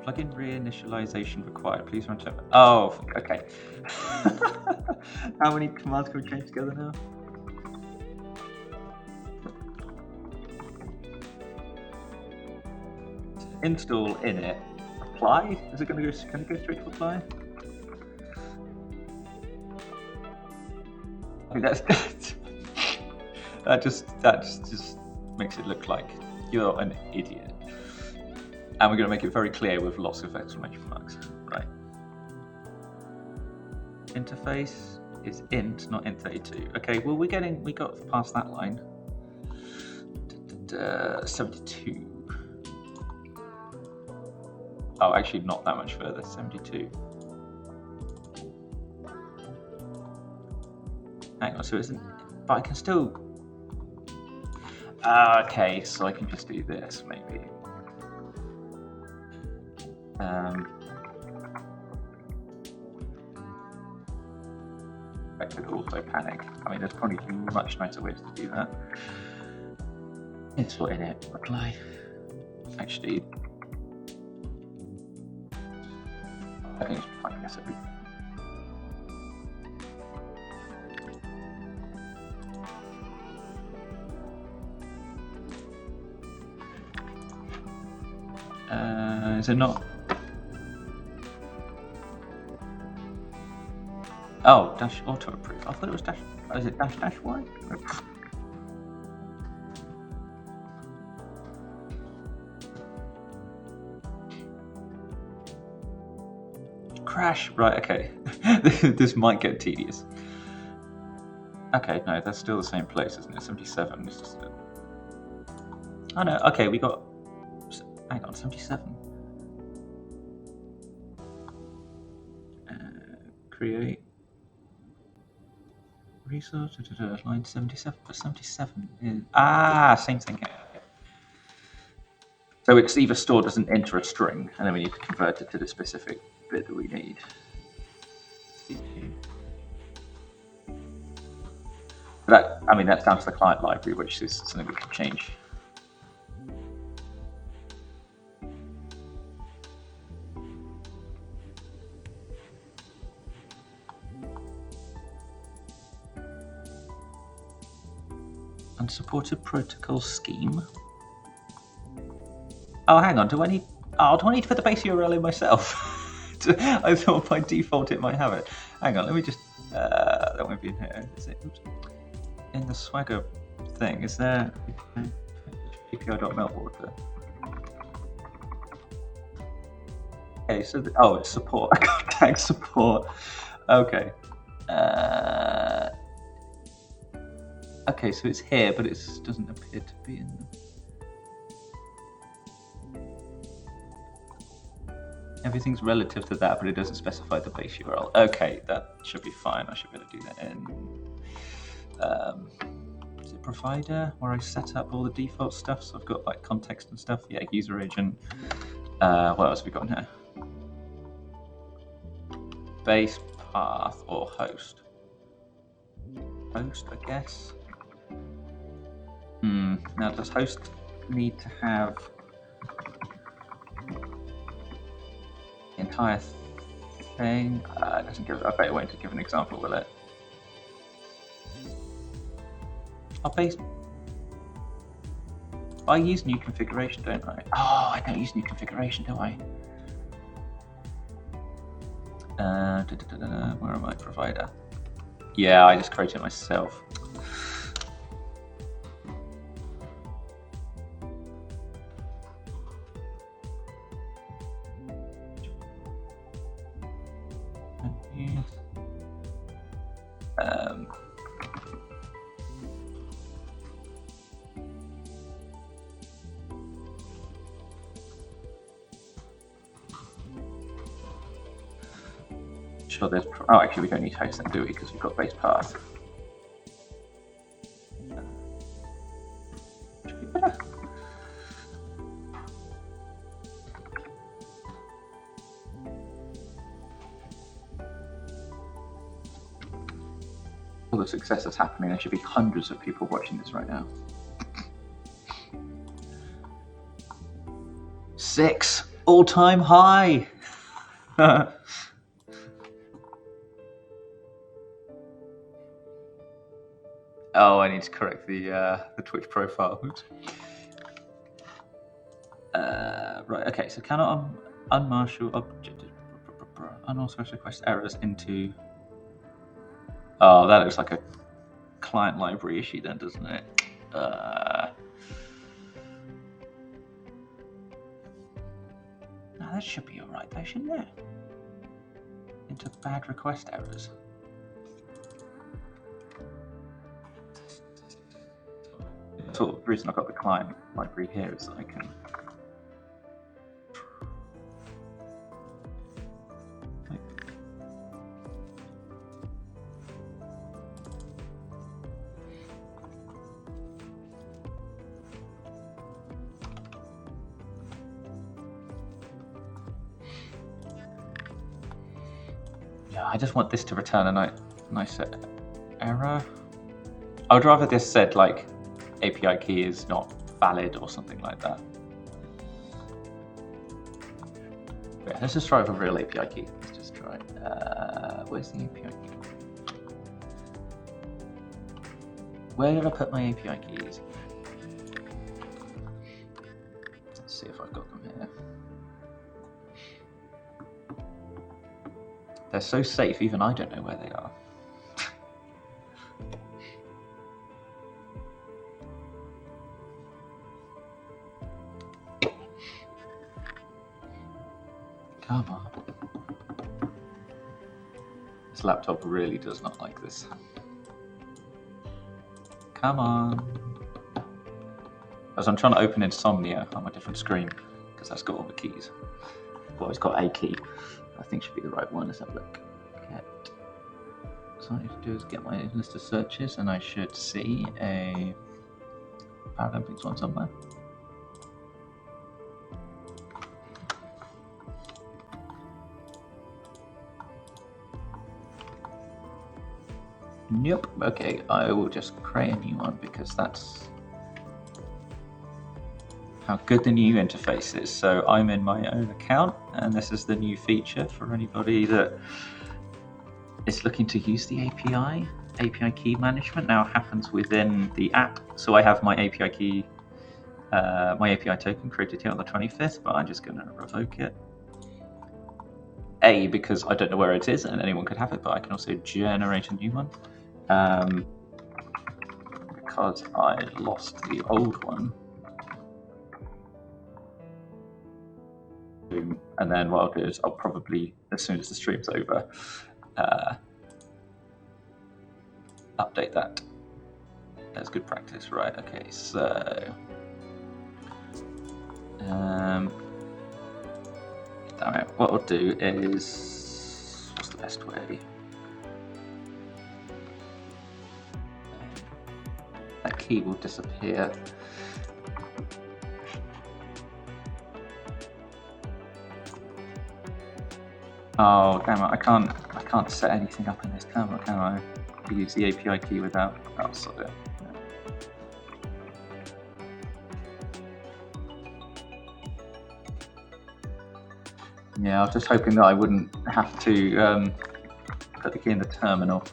Plugin reinitialization required. Please run check. Oh, okay. How many commands can we chain together now? Install init. Apply? Is it going to go? Can it go straight to apply? I mean, that just makes it look like you're an idiot. And we're going to make it very clear with lots of exclamation marks, right? Interface is int, not int32. Okay, well we got past that line. 72. Oh, actually not that much further, 72. Hang on, so isn't, but I can still, okay, so I can just do this maybe. I could also panic. I mean, there's probably much nicer ways to do that. It's what in it, reply. Actually, I think it's fine, I guess it'd be. Is it not? Oh, dash auto approve. I thought it was dash. Is it dash Y? Crash. Right. Okay. This might get tedious. Okay. No, that's still the same place, isn't it? 77. It's just. Oh no. Okay, we got. Hang on, 77. Create. Resource. Line 77. But 77 is same thing here. Okay. So it's either stored as an int or a string, and then we need to convert it to the specific bit that we need. That, I mean, that's down to the client library, which is something we can change. Unsupported protocol scheme. Oh, hang on. Do I need to put the base URL in myself? I thought by default it might have it. Hang on. Let me just. That won't be in here. Is it? Oops. In the Swagger thing, is there API.meltwater? Okay, so it's support. I got tag support. Okay. Okay, so it's here, but it doesn't appear to be in. Everything's relative to that, but it doesn't specify the base URL. Okay, that should be fine. I should be able to do that in. Is it provider where I set up all the default stuff? So I've got like context and stuff. Yeah, user agent. What else have we got in here? Base, path, or host. Host, I guess. Now, does host need to have the entire thing? It doesn't give. I bet it won't give an example, will it? I'll base. I use new configuration, don't I? Oh, I don't use new configuration, do I? Where am I? Provider. Yeah, I just created it myself. Sure, there's. Oh, actually, we don't need host then, do we? Because we've got base path. All the success that's happening, there should be hundreds of people watching this right now. 6 all-time high. Oh, I need to correct the Twitch profile. Oops. Right. Okay. So cannot unmarshal object unauthorized request errors into. Oh, that looks like a client library issue then, doesn't it? No, that should be all right though, shouldn't it? Into bad request errors. So the reason I've got the client library here is that I can. Yeah, I just want this to return a note. Nice error. I would rather this said like API key is not valid or something like that. But yeah, let's just try with a real API key. Let's just try. Where's the API key? Where did I put my API keys? Let's see if I've got them here. They're so safe, even I don't know where they are. Come on. This laptop really does not like this. Come on. As I'm trying to open Insomnia on a different screen, because that's got all the keys. Well, it's got a key. I think should be the right one. Let's have a look. So all I need to do is get my list of searches, and I should see a Paralympics one somewhere. Nope. Okay, I will just create a new one because that's how good the new interface is. So I'm in my own account, and this is the new feature for anybody that is looking to use the API. API key management now happens within the app. So I have my API key, my API token created here on the 25th, but I'm just going to revoke it. A, because I don't know where it is and anyone could have it, but I can also generate a new one. Because I lost the old one. And then what I'll do is I'll probably, as soon as the stream's over, update that. That's good practice, right? Okay, so damn it. What I'll do is, what's the best way? That key will disappear. Oh damn it! I can't set anything up in this terminal, can I? Use the API key without. Oh, sod it. Yeah, I was just hoping that I wouldn't have to put the key in the terminal.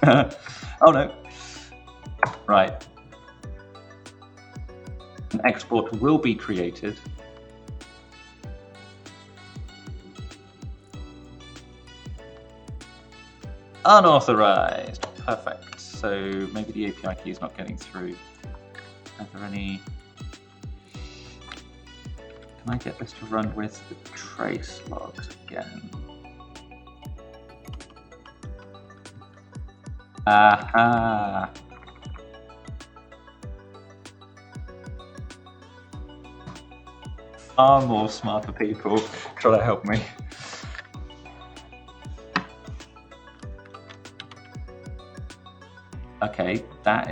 Oh no! Right. An export will be created. Unauthorized. Perfect. So maybe the API key is not getting through. Are there any? Can I get this to run with the trace logs again? Aha. Far more smarter people try to help me. Okay, that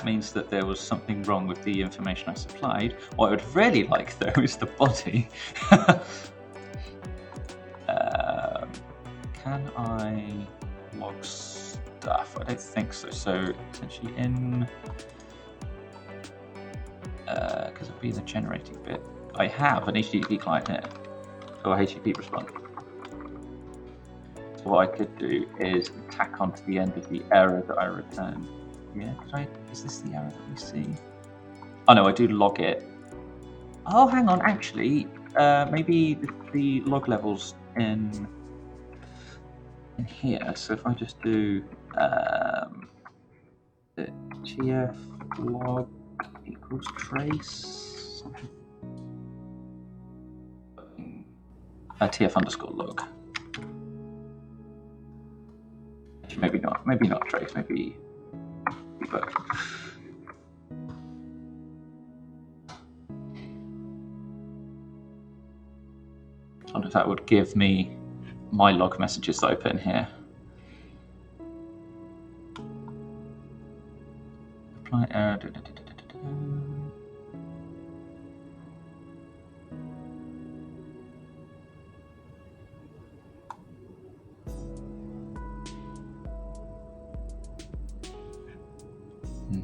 means that there was something wrong with the information I supplied. What I would really like though is the body. Can I log stuff? I don't think so. So essentially in, because it'll be the generating bit. I have an HTTP client here, or HTTP responder. So what I could do is tack onto the end of the error that I returned. Yeah, is this the error that we see? Oh no, I do log it. Oh, hang on, actually, maybe the log levels in here. So if I just do the tf log equals trace. TF underscore log. Maybe not trace, maybe both. I wonder if that would give me my log messages that I put in here. Apply error.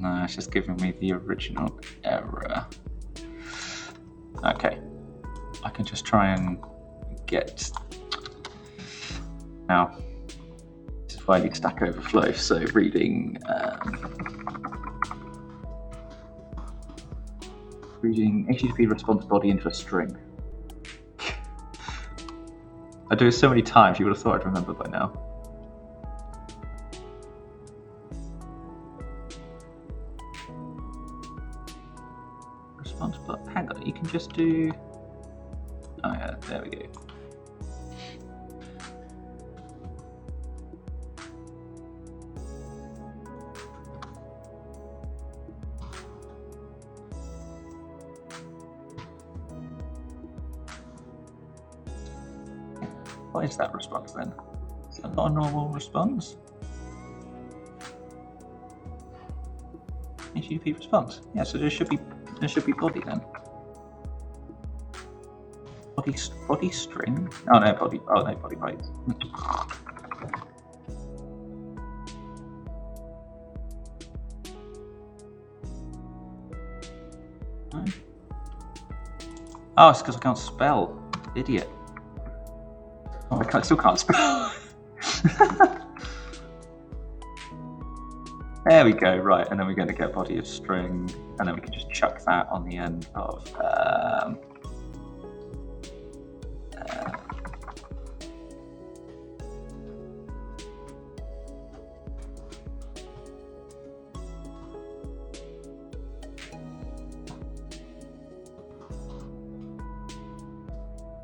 No, it's just giving me the original error. Okay. I can just try and get... Now, this is why I need Stack Overflow, so reading... reading HTTP response body into a string. I do it so many times, you would have thought I'd remember by now. Response, but hang on, you can just do... Oh yeah, there we go. What is that response then? Is that not a normal response? HTTP response. Yeah, so there should be body then. Body string. Oh no, body. Oh no, body bytes. Oh, it's because I can't spell. Idiot. Oh, I still can't spell. There we go, right, and then we're going to get body of string, and then we can just chuck that on the end of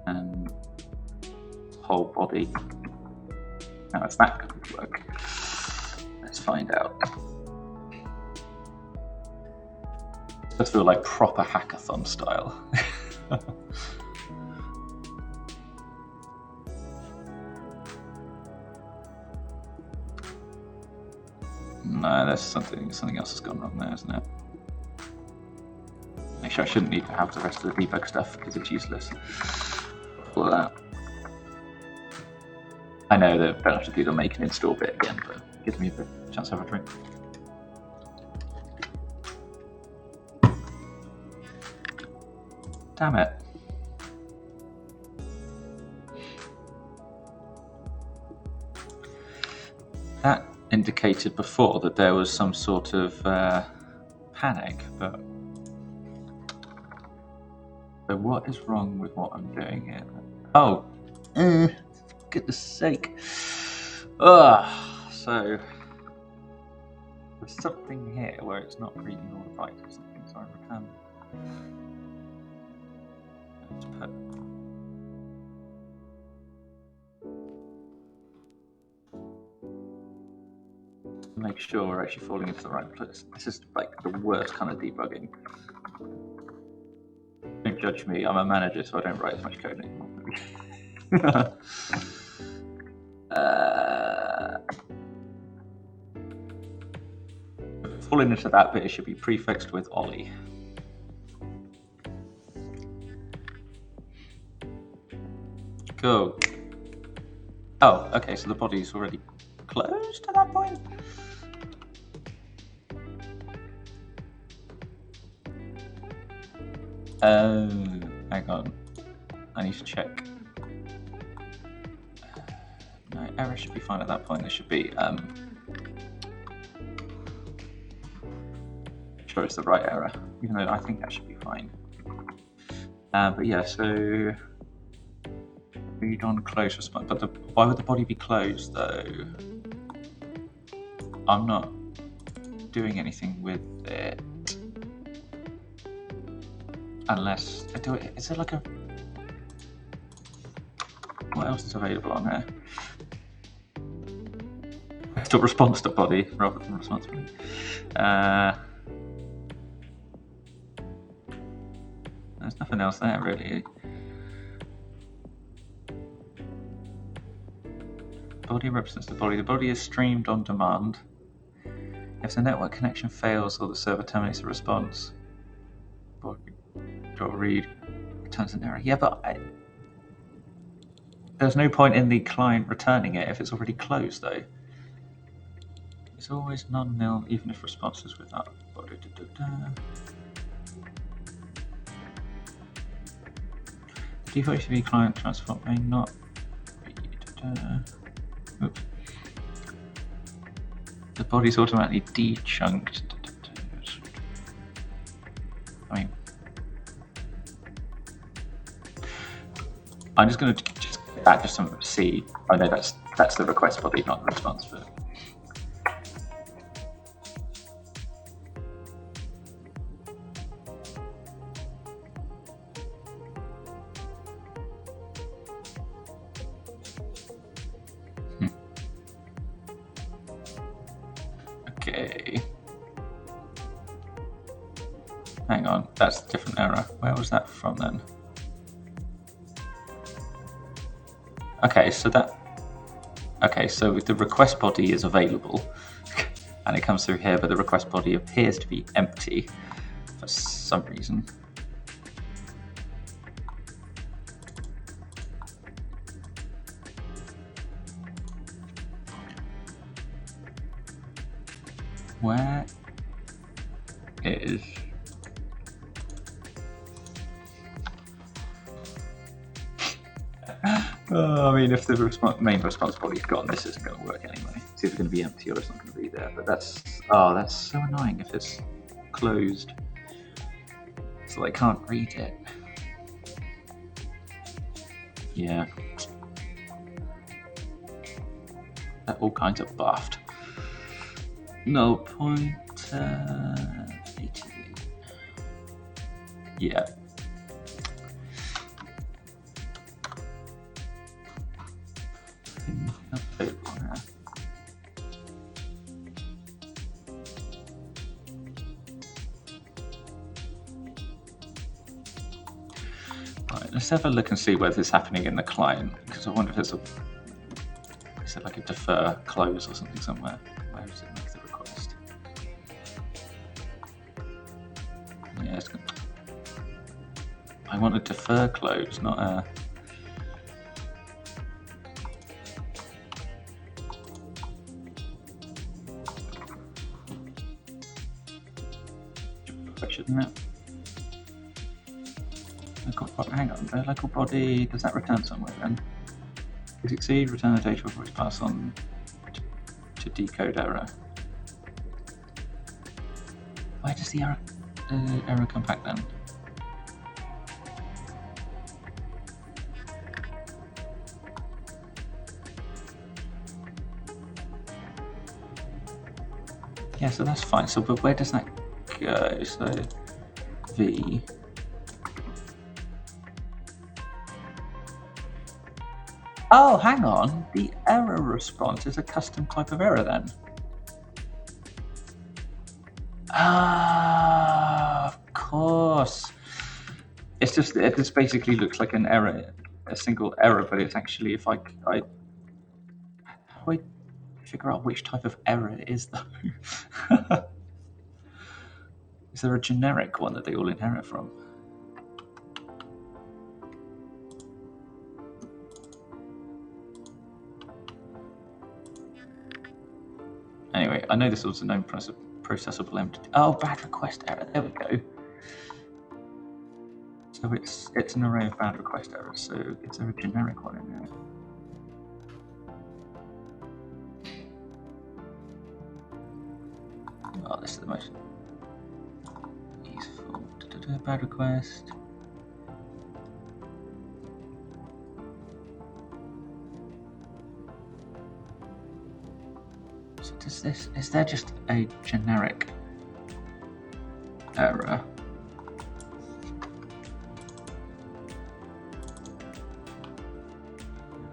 and whole body. Now, if that could work, let's find out. Let's feel like proper hackathon style. No, there's something else has gone wrong there, isn't it? Actually, I shouldn't need to have the rest of the debug stuff because it's useless. All of that. I know that I don't have to do the make and install bit again, but it gives me the chance to have a drink. Damn it. That indicated before that there was some sort of panic, but so what is wrong with what I'm doing here? Oh, for goodness sake. So there's something here where it's not reading all the bytes or something, so I return. Let's put make sure we're actually falling into the right place. This is like the worst kind of debugging. Don't judge me, I'm a manager, so I don't write as much code anymore. Falling into that bit, it should be prefixed with Ollie. Go. Oh, okay, so the body's already closed at that point? Hang on. I need to check. No, error should be fine at that point. There should be, sure it's the right error, even though I think that should be fine. But yeah, so read on close response. But why would the body be closed though? I'm not doing anything with it. Unless I do it, is there like a, what else is available on here? Still response to body rather than response body. There's nothing else there really. Body represents the body. The body is streamed on demand. If the network connection fails or the server terminates the response, read returns an error. Yeah, but there's no point in the client returning it if it's already closed, though. is always non-nil, even if responses without. Default HTTP client transform may not be. Oops. The body's automatically dechunked. I mean, I'm just going to just get back just to see. I know that's the request body, not the response, but. Okay. Hang on, that's a different error. Where was that from then? Okay, so the request body is available and it comes through here, but the request body appears to be empty for some reason. Where is I mean, if the main response body's gone, this isn't going to work anyway. It's either going to be empty or it's not going to be there. But that's so annoying if it's closed, so I can't read it. Yeah, they're all kinds of buffed. Null pointer 88. Yeah. Right, let's have a look and see whether it's happening in the client, because I wonder if there's is it like a defer close or something somewhere? Where does it make the request? Yeah, it's gonna, I want a defer close, not a. Shouldn't it? Hang on, the local body, does that return somewhere then? To succeed, return the data before it's passed on to decode error. Where does the error come back then? Yeah, so that's fine. So, but where does that go? So, V. Oh, hang on. The error response is a custom type of error then. Ah, of course. It's just, it just basically looks like an error, a single error, but it's actually, if I how do I figure out which type of error it is though? Is there a generic one that they all inherit from? Anyway, I know this was a known processable entity. Oh, bad request error. There we go. So it's an array of bad request errors. So is there a generic one in there? Oh, this is the most useful. Bad request. So does this? Is there just a generic error?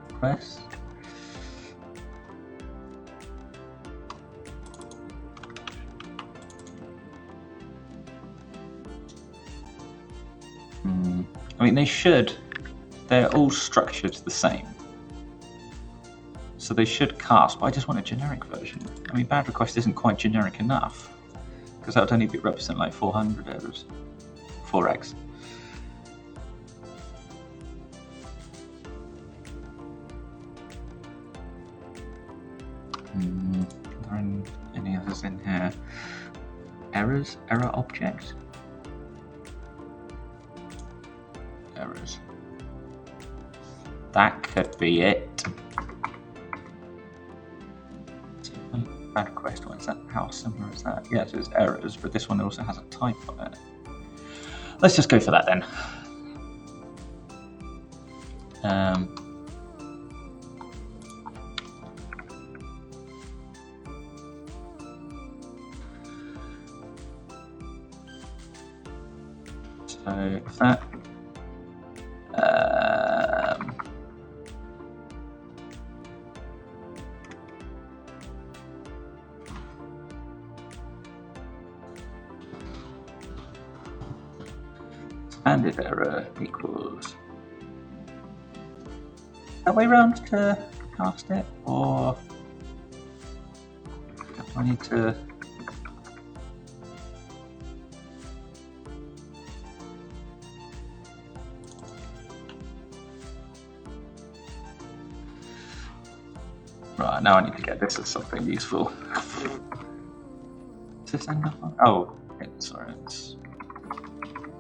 Request. I mean, they should. They're all structured the same. So they should cast, but I just want a generic version. I mean, bad request isn't quite generic enough, because that would only represent like 400 errors. 4x. They're in in here? Errors? Error object? Errors. That could be it. Bad request. What is that? How similar is that? Yes, it's errors, but this one also has a type on it. Let's just go for that then. So if that standard error equals that way round to cast it, or do I need to? Right, now I need to get this as something useful. Is this end up on? Oh, sorry.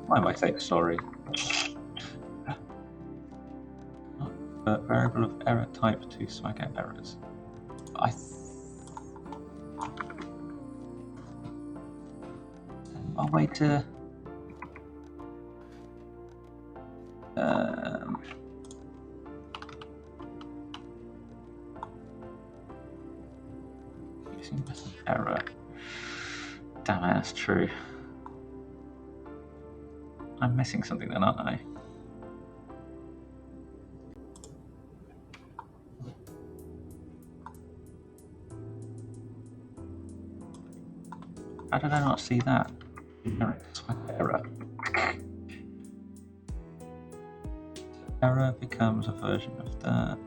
Why am I saying sorry? Variable of error type to swag out errors. I'll wait to. Using this error. Damn it, that's true. I'm missing something then, aren't I? How did I not see that? Error. Error becomes a version of that.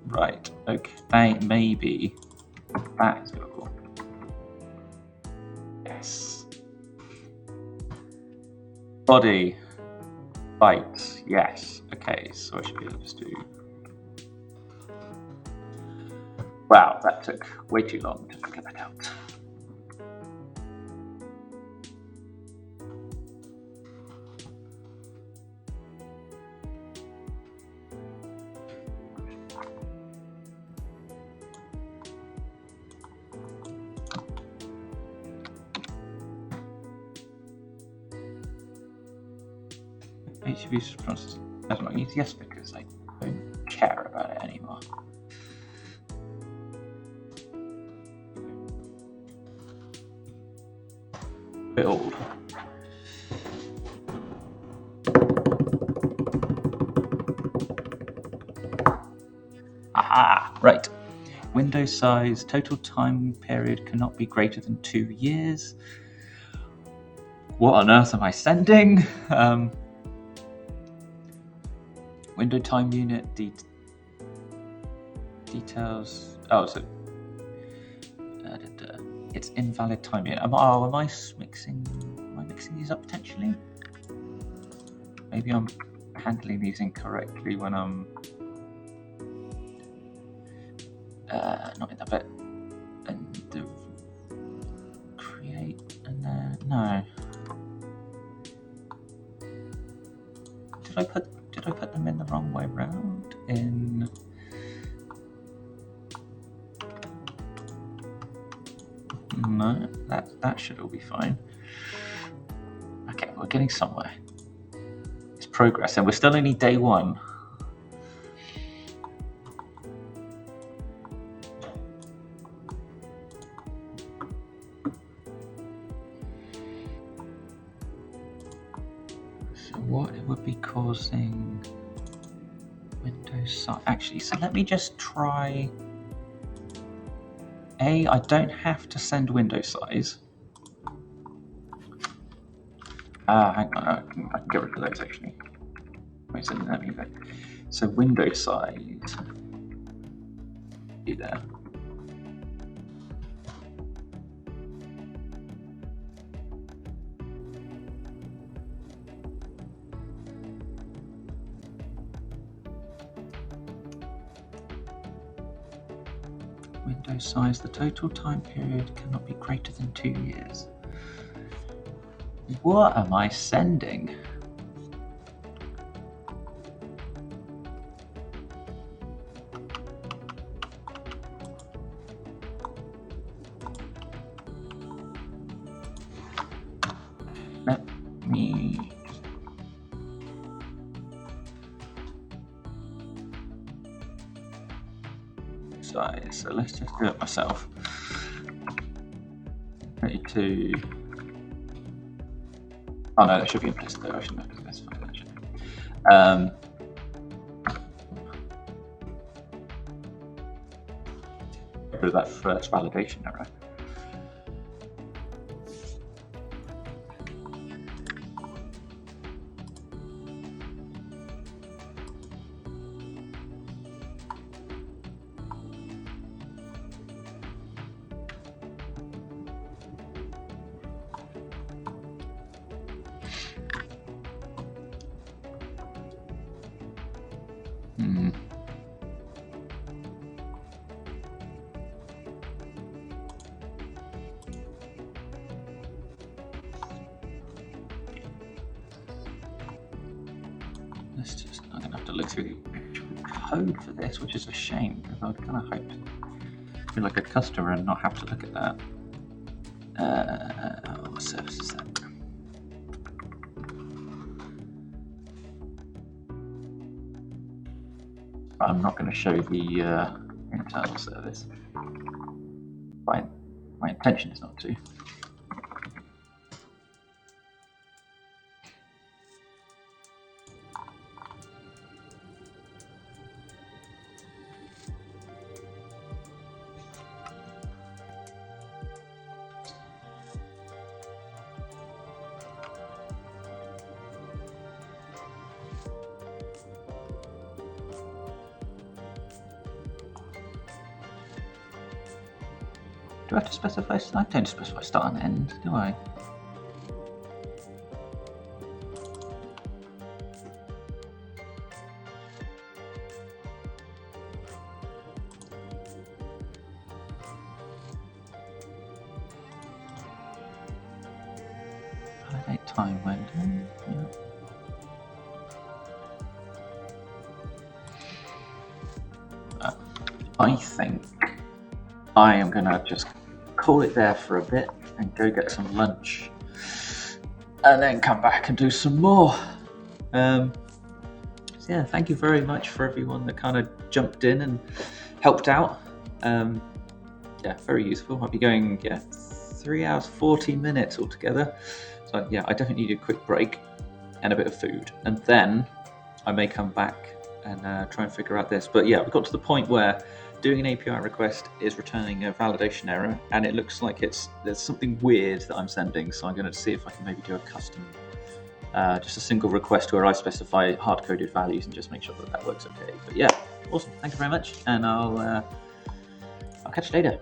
Right, okay, maybe that is doable. Yes. Body. Bites, yes. Okay, so I should be able to do. Wow, that took way too long to figure that out. HV's response does not use yes because I don't care about it anymore. Bit old. Aha! Right. Window size, total time period cannot be greater than 2 years. What on earth am I sending? Window time unit details. Oh, so it's invalid time unit. Am I mixing these up potentially? Maybe I'm handling these incorrectly when I'm not in that bit. And the create and then no. Did I put them in the wrong way round? No, that should all be fine. Okay, we're getting somewhere. It's progress, and we're still only day one. So what it would be causing Windows size? Actually, so let me just try. I don't have to send window size. Hang on, I can get rid of those actually. Wait, so let me go. So window size. Be there. window size. The total time period cannot be greater than 2 years. What am I sending? Let me size. So let's just do it myself. 32. Oh no, that should be implicit though. I shouldn't have to specify that, should I? Get rid of that first validation error. I'm going to have to look through the actual code for this, which is a shame because I'd kind of hope to be like a customer and not have to look at that. What service is that? I'm not going to show the internal service. My intention is not to. Do I have to specify? I don't specify start and end, do I? Validate time window. Yeah. I think I am going to just call it there for a bit and go get some lunch and then come back and do some more. So yeah, thank you very much for everyone that kind of jumped in and helped out. Yeah, very useful. I'll be going 3 hours 40 minutes altogether. So yeah, I definitely need a quick break and a bit of food, and then I may come back and try and figure out this. But yeah, we got to the point where doing an API request is returning a validation error, and it looks like there's something weird that I'm sending. So I'm going to see if I can maybe do a custom, just a single request where I specify hard-coded values and just make sure that works okay. But yeah, awesome. Thank you very much, and I'll catch you later.